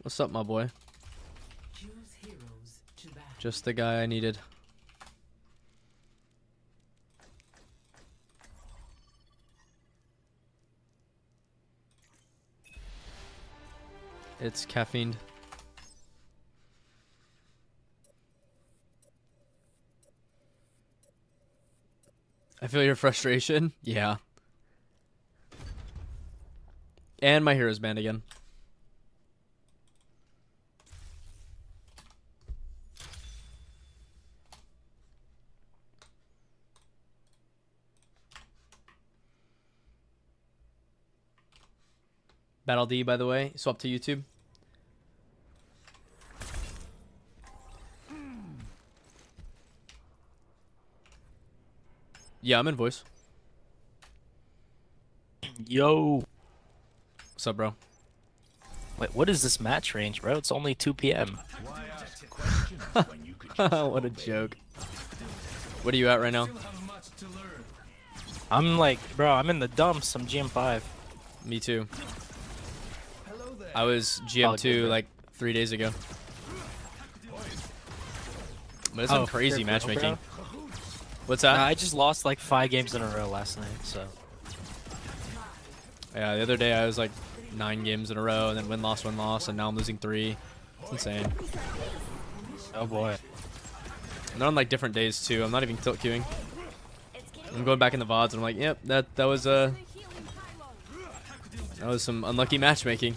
What's up, my boy? Choose heroes to battle. Just the guy I needed. It's caffeine. I feel your frustration. Yeah. And my hero's banned again. Battle D, by the way, swap to YouTube. Yeah, I'm in voice. Yo. What's up, bro? Wait, what is this match range, bro? It's only 2 p.m. What a joke. What are you at right now? I'm like, bro, I'm in the dumps. I'm GM5. Me too. I was GM2 like 3 days ago. But it's some crazy matchmaking. What's that? I just lost like 5 games in a row last night, so. Yeah, the other day I was like 9 games in a row, and then win-loss, and now I'm losing 3. It's insane. Oh boy. And they're on like different days too. I'm not even tilt queuing. I'm going back in the VODs and I'm like, yep, that was some unlucky matchmaking.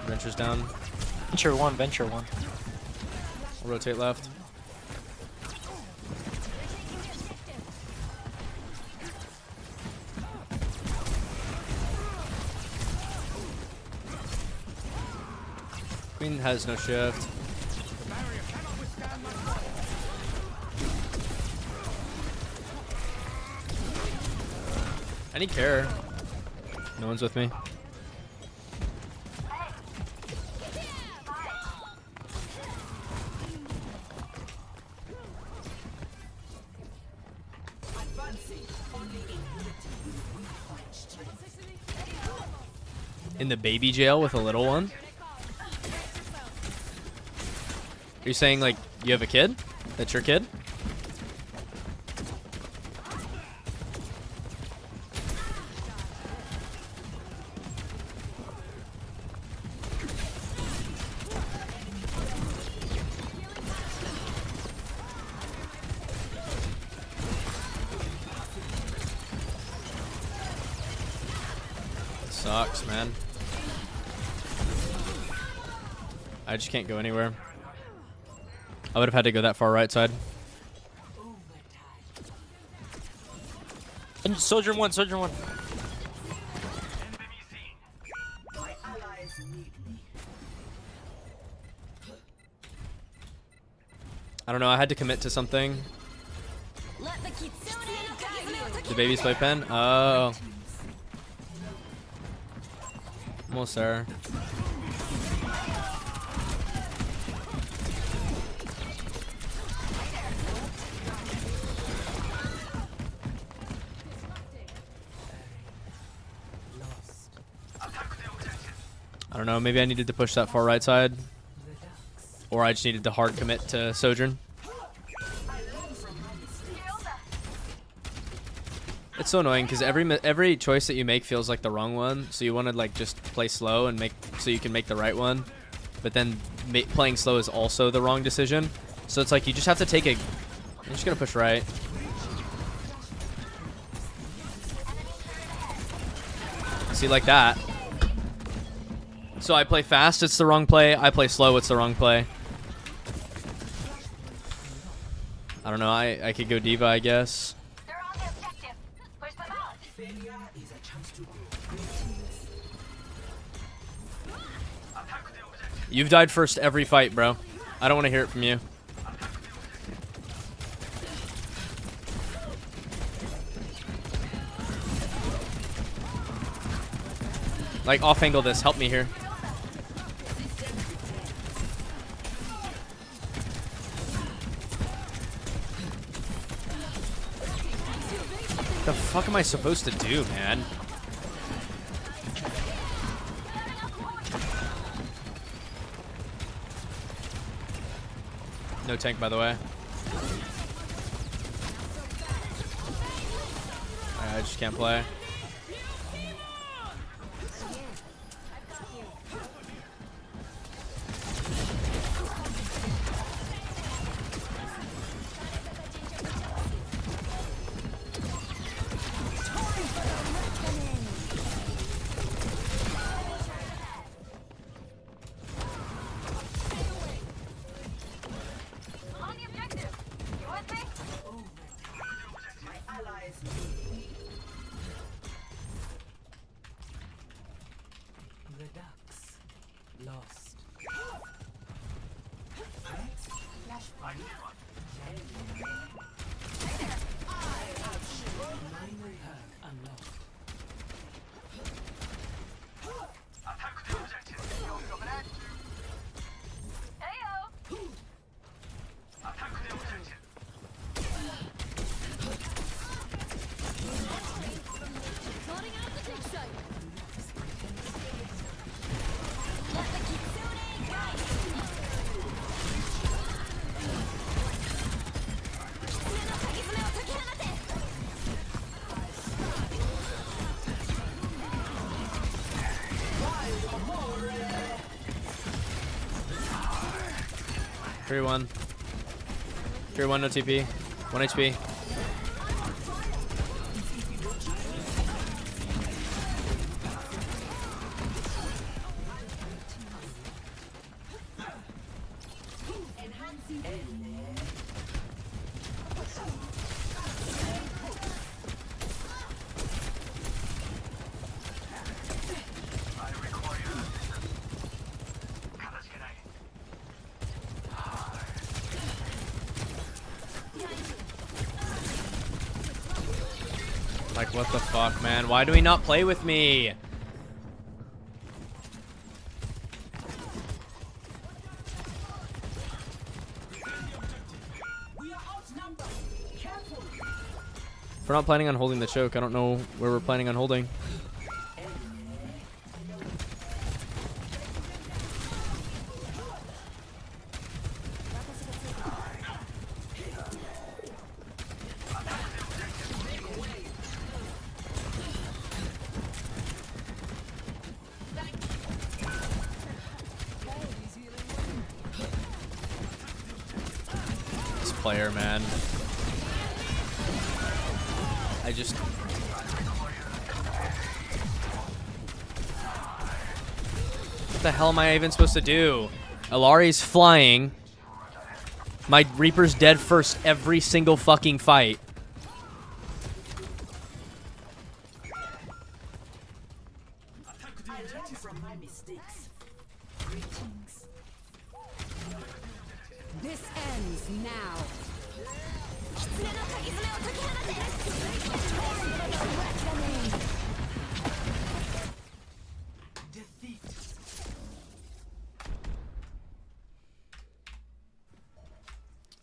Venture's down. Venture one, venture one. I'll rotate left. Queen has no shift. I need care. No one's with me. In the baby jail with a little one? Are you saying like you have a kid? That's your kid? Sucks, man. I just can't go anywhere. I would have had to go that far right side. And soldier one, soldier one. I don't know, I had to commit to something. The baby's playpen? Oh. Almost there. I don't know. Maybe I needed to push that far right side. Or I just needed to hard commit to Sojourn. It's so annoying because every choice that you make feels like the wrong one. So you want to like just play slow and make so you can make the right one. But then playing slow is also the wrong decision. So it's like you just have to take a... I'm just going to push right. See, like that. So I play fast, it's the wrong play. I play slow, it's the wrong play. I don't know, I could go diva, I guess. They're on the objective. Push them out. Failure is a chance to grow. You've died first every fight, bro. I don't want to hear it from you. Like, off angle this. Help me here. The fuck am I supposed to do, man? No tank, by the way. I just can't play. On the objective. You with me? My allies the ducks lost. Flashpoint. Minor hub unlocked. Heyo. Sorting out the dig site. Let the kitsune guide. Kitsune no kakizune o tokihanate. 3-1. 3-1, no TP. 1 HP. Like, what the fuck, man? Why do we not play with me? If we're not planning on holding the choke, I don't know where we're planning on holding. This player, man. I just... What the hell am I even supposed to do? Ilari's flying. My Reaper's dead first every single fucking fight. I learn from my mistakes. Greetings. This ends now. Kitsune no kakizune o tokihanate. Defeat.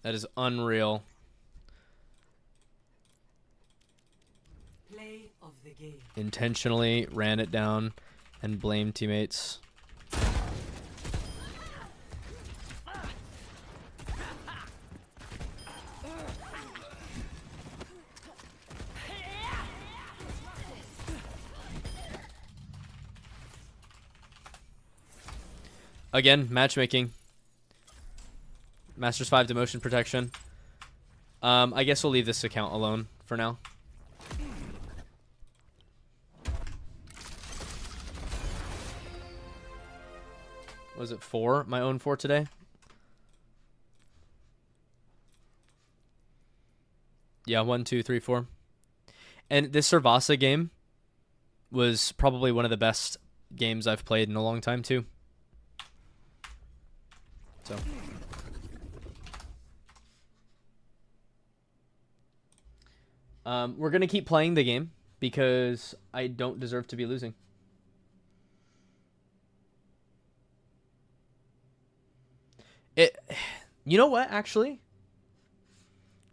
That is unreal. Play of the game. Intentionally ran it down and blamed teammates. Again, matchmaking. Masters 5 demotion protection. I guess we'll leave this account alone for now. Was it 4? My own 4 today? Yeah, 1, 2, 3, 4. And this Servasa game was probably one of the best games I've played in a long time too. So we're gonna keep playing the game because I don't deserve to be losing. You know what? Actually,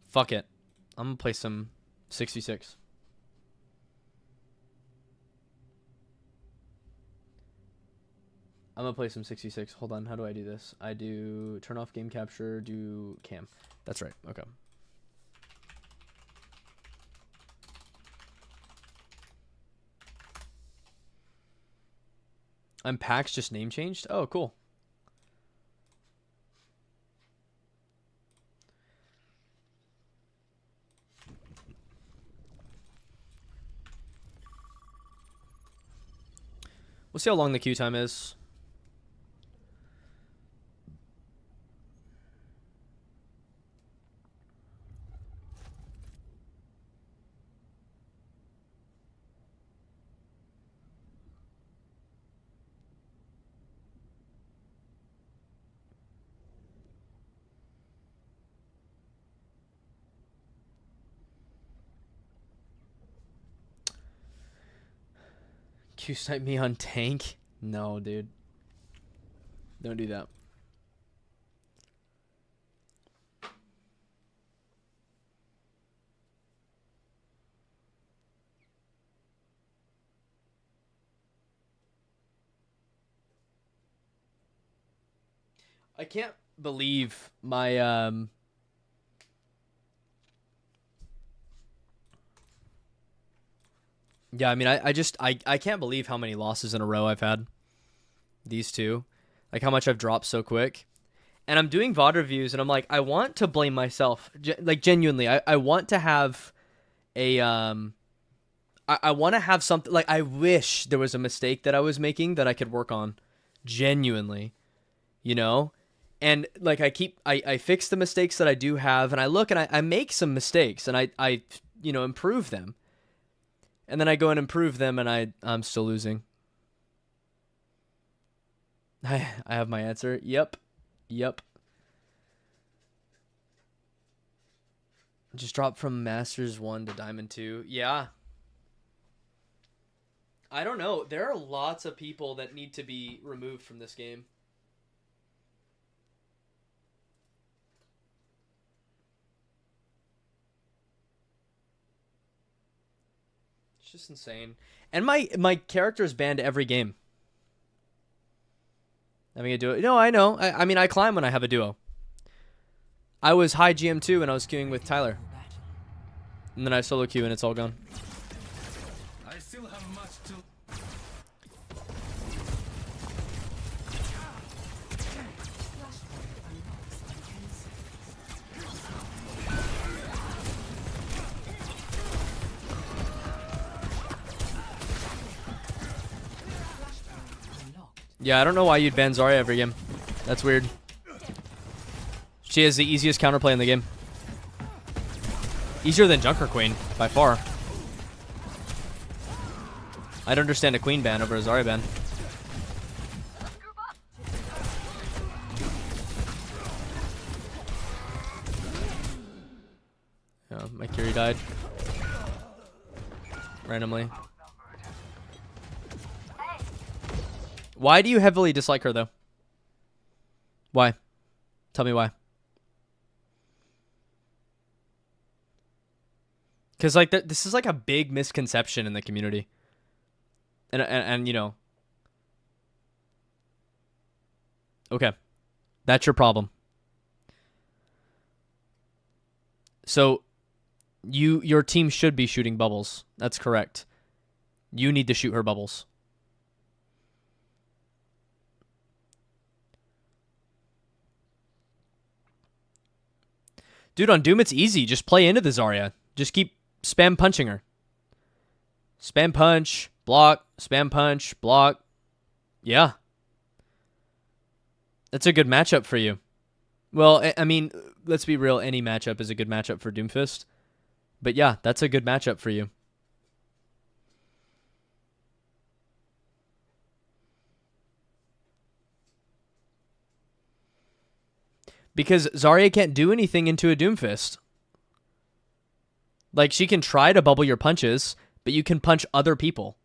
fuck it. I'm gonna play some 6v6. I'm gonna play some 6v6. Hold on, how do I do this? I do turn off game capture, do cam. That's right. Okay. I'm Pax, just name changed. Oh, cool. We'll see how long the queue time is. Q snipe me on tank? No, dude. Don't do that. I can't believe my yeah, I mean, I can't believe how many losses in a row I've had. These two. Like, how much I've dropped so quick. And I'm doing VOD reviews, and I'm like, I want to blame myself. Like, genuinely, I want to have a, I want to have something, like, I wish there was a mistake that I was making that I could work on. Genuinely. You know? And, like, I fix the mistakes that I do have, and I look, and I make some mistakes, and I you know, improve them. And then I go and improve them, and I'm still losing. I have my answer. Yep. Just dropped from Masters 1 to Diamond 2. Yeah. I don't know. There are lots of people that need to be removed from this game. It's just insane. And my character is banned every game. Having a duo. No, I know. I mean, I climb when I have a duo. I was high GM2 and I was queuing with Tyler. And then I solo queue and it's all gone. I still have much to. Yeah, I don't know why you'd ban Zarya every game. That's weird. She has the easiest counterplay in the game. Easier than Junker Queen, by far. I'd understand a Queen ban over a Zarya ban. Yeah, my Kiri died. Randomly. Why do you heavily dislike her, though? Why? Tell me why. Because, like, this is, like, a big misconception in the community. And you know. Okay. That's your problem. So, your team should be shooting bubbles. That's correct. You need to shoot her bubbles. Dude, on Doom, it's easy. Just play into the Zarya. Just keep spam punching her. Spam punch, block, spam punch, block. Yeah. That's a good matchup for you. Well, I mean, let's be real. Any matchup is a good matchup for Doomfist. But yeah, that's a good matchup for you. Because Zarya can't do anything into a Doomfist. Like, she can try to bubble your punches, but you can punch other people.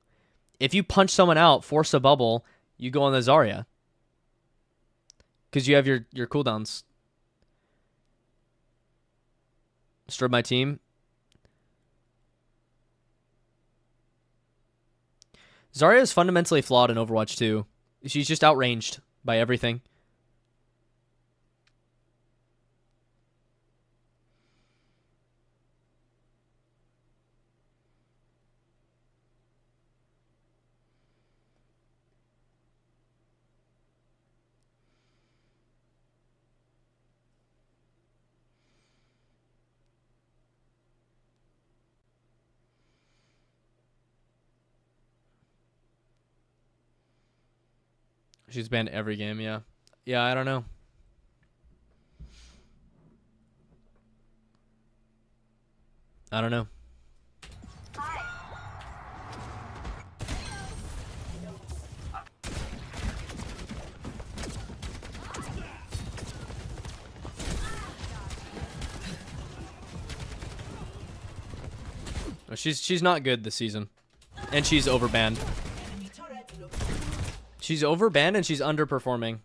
If you punch someone out, force a bubble, you go on the Zarya. Because you have your cooldowns. Destroyed my team. Zarya is fundamentally flawed in Overwatch 2. She's just outranged by everything. She's banned every game, yeah. Yeah, I don't know. I don't know. She's not good this season. And she's overbanned. She's overbanned and she's underperforming.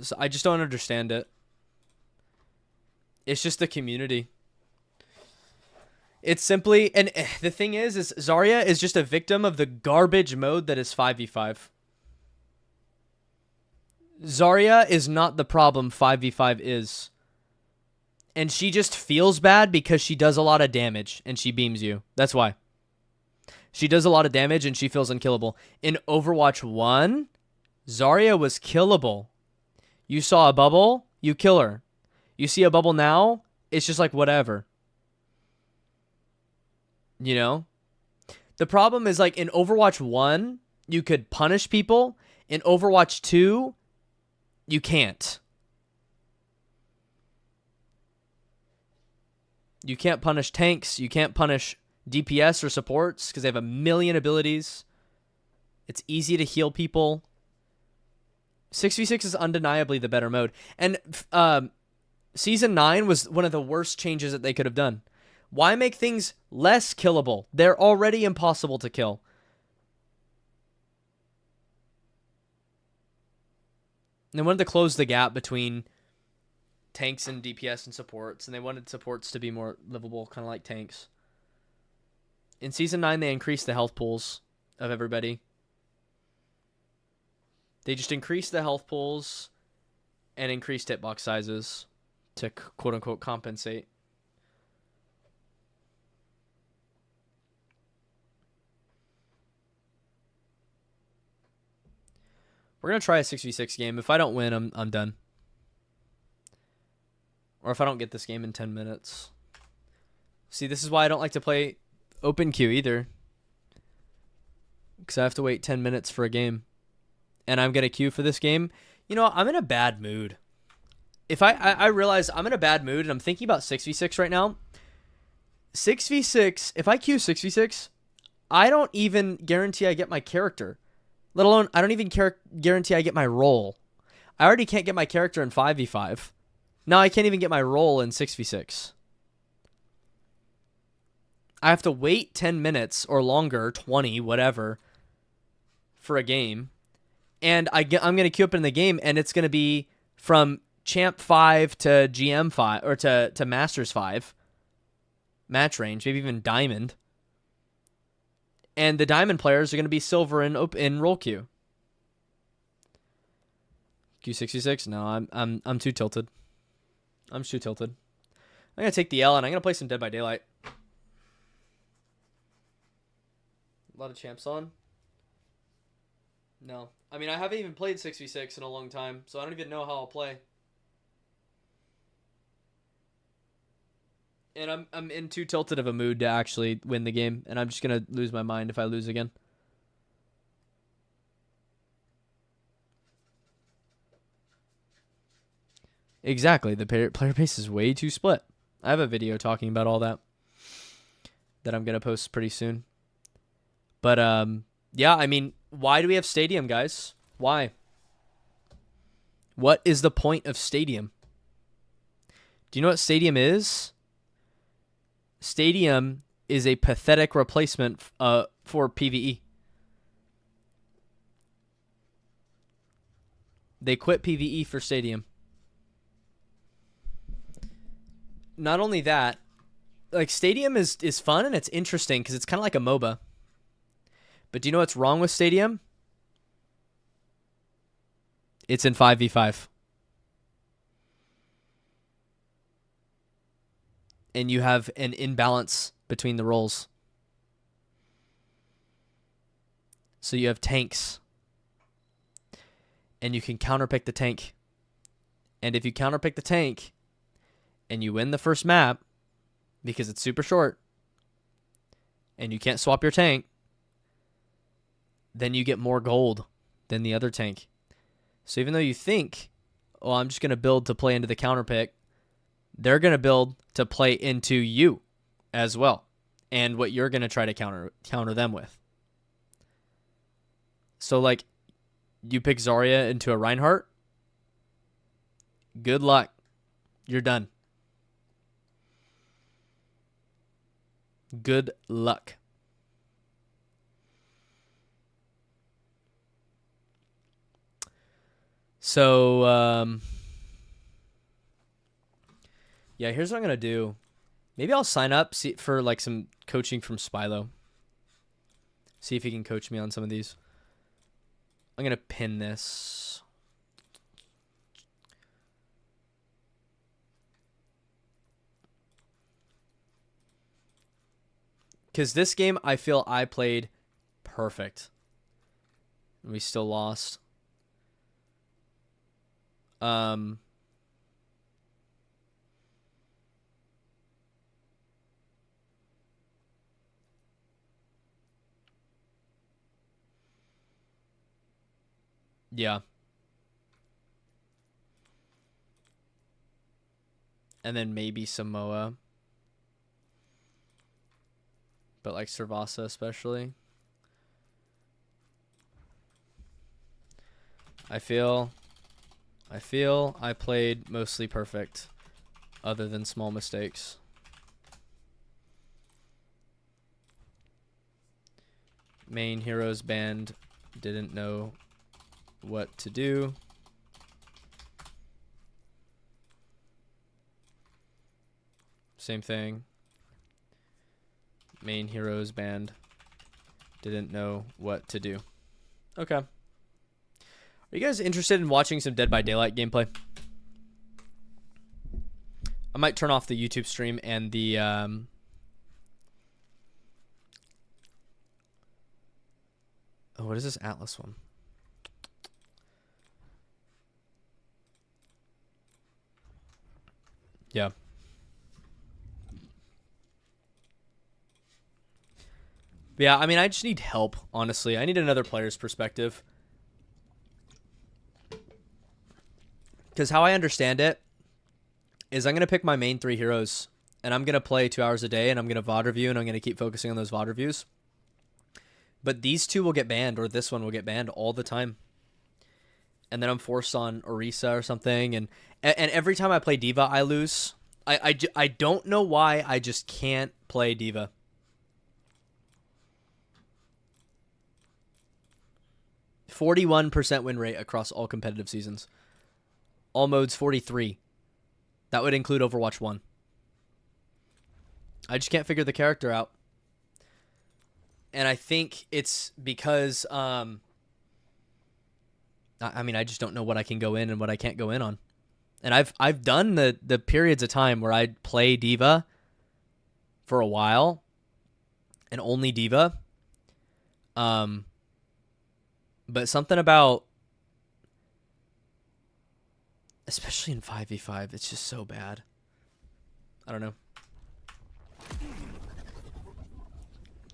So I just don't understand it. It's just the community. It's simply, and the thing is Zarya is just a victim of the garbage mode that is 5v5. Zarya is not the problem 5v5 is. And she just feels bad because she does a lot of damage and she beams you. That's why. She does a lot of damage and she feels unkillable. In Overwatch 1, Zarya was killable. You saw a bubble, you kill her. You see a bubble now, it's just like whatever. You know? The problem is like in Overwatch 1, you could punish people. In Overwatch 2, you can't. You can't punish tanks. You can't punish DPS or supports because they have a million abilities. It's easy to heal people. 6v6 is undeniably the better mode. And Season 9 was one of the worst changes that they could have done. Why make things less killable? They're already impossible to kill. And they wanted to close the gap between tanks and DPS and supports, and they wanted supports to be more livable, kind of like tanks. In Season 9, they increased the health pools of everybody. They just increased the health pools and increased hitbox sizes to quote-unquote compensate. We're going to try a 6v6 game. If I don't win, I'm done. Or if I don't get this game in 10 minutes. See, this is why I don't like to play open queue either. Because I have to wait 10 minutes for a game. And I'm going to queue for this game. You know, I'm in a bad mood. If I realize I'm in a bad mood and I'm thinking about 6v6 right now. 6v6, if I queue 6v6, I don't even guarantee I get my character. Let alone, I don't even guarantee I get my role. I already can't get my character in 5v5. Now I can't even get my role in 6v6. I have to wait 10 minutes or longer, 20, whatever, for a game. And I'm going to queue up in the game, and it's going to be from Champ 5 to GM 5, or to Masters 5. Match range, maybe even Diamond. And the Diamond players are going to be Silver in role queue. Q66? No, I'm too tilted. I'm too tilted. I'm going to take the L, and I'm going to play some Dead by Daylight. A lot of champs on? No. I mean, I haven't even played 6v6 in a long time, so I don't even know how I'll play. And I'm in too tilted of a mood to actually win the game, and I'm just gonna lose my mind if I lose again. Exactly, the player base is way too split. I have a video talking about all that I'm gonna post pretty soon. But yeah, I mean, why do we have Stadium, guys? Why? What is the point of Stadium? Do you know what Stadium is? Stadium is a pathetic replacement for PvE. They quit PvE for Stadium. Not only that, like Stadium is fun and it's interesting because it's kind of like a MOBA. But do you know what's wrong with Stadium? It's in 5v5. And you have an imbalance between the roles. So you have tanks. And you can counterpick the tank. And if you counterpick the tank and you win the first map because it's super short and you can't swap your tank, then you get more gold than the other tank. So even though you think, oh, I'm just going to build to play into the counterpick, they're going to build to play into you as well and what you're going to try to counter them with. So like you pick Zarya into a Reinhardt, good luck. You're done. Good luck. So, yeah, here's what I'm going to do. Maybe I'll sign up for like some coaching from Spilo. See if he can coach me on some of these. I'm going to pin this. Because this game, I feel I played perfect. We still lost. Yeah. And then maybe Samoa. But like Servasa especially. I feel I played mostly perfect, other than small mistakes. Main heroes band didn't know what to do. Same thing. Main heroes band didn't know what to do. Okay. Are you guys interested in watching some Dead by Daylight gameplay? I might turn off the YouTube stream and the oh, what is this Atlas one? Yeah. But yeah, I mean, I just need help, honestly. I need another player's perspective. Because how I understand it is I'm going to pick my main 3 heroes, and I'm going to play 2 hours a day, and I'm going to VOD review, and I'm going to keep focusing on those VOD reviews. But these 2 will get banned, or this one will get banned all the time. And then I'm forced on Orisa or something, and every time I play Diva, I lose. I don't know why, I just can't play Diva. %41 win rate across all competitive seasons. All modes 43. That would include Overwatch 1. I just can't figure the character out. And I think it's because I mean, I just don't know what I can go in and what I can't go in on. And I've done the periods of time where I'd play Diva for a while and only Diva. But something about, especially in 5v5, it's just so bad. I don't know.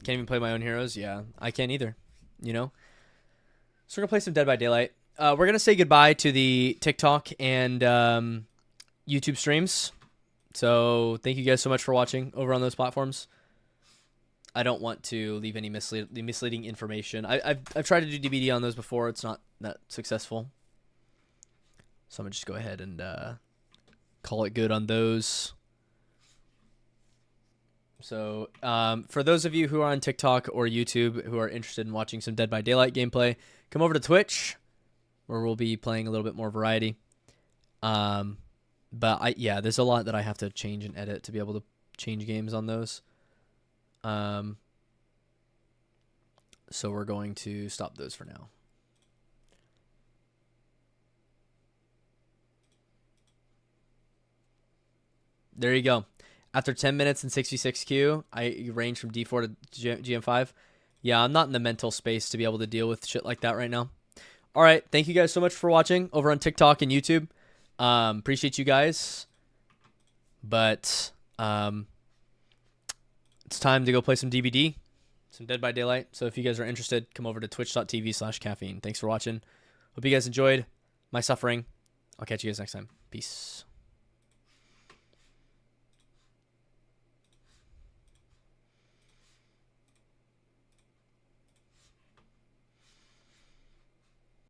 Can't even play my own heroes. Yeah, I can't either. You know. So we're gonna play some Dead by Daylight. We're gonna say goodbye to the TikTok and YouTube streams. So thank you guys so much for watching over on those platforms. I don't want to leave any misleading information. I've tried to do DBD on those before. It's not that successful. So I'm gonna just go ahead and call it good on those. So for those of you who are on TikTok or YouTube who are interested in watching some Dead by Daylight gameplay, come over to Twitch, where we'll be playing a little bit more variety. But yeah, there's a lot that I have to change and edit to be able to change games on those. So we're going to stop those for now. There you go. After 10 minutes and 66Q, I range from D4 to GM5. Yeah, I'm not in the mental space to be able to deal with shit like that right now. All right, thank you guys so much for watching over on TikTok and YouTube. Appreciate you guys. But it's time to go play some DBD, some Dead by Daylight. So if you guys are interested, come over to twitch.tv/caffeine. Thanks for watching. Hope you guys enjoyed my suffering. I'll catch you guys next time. Peace.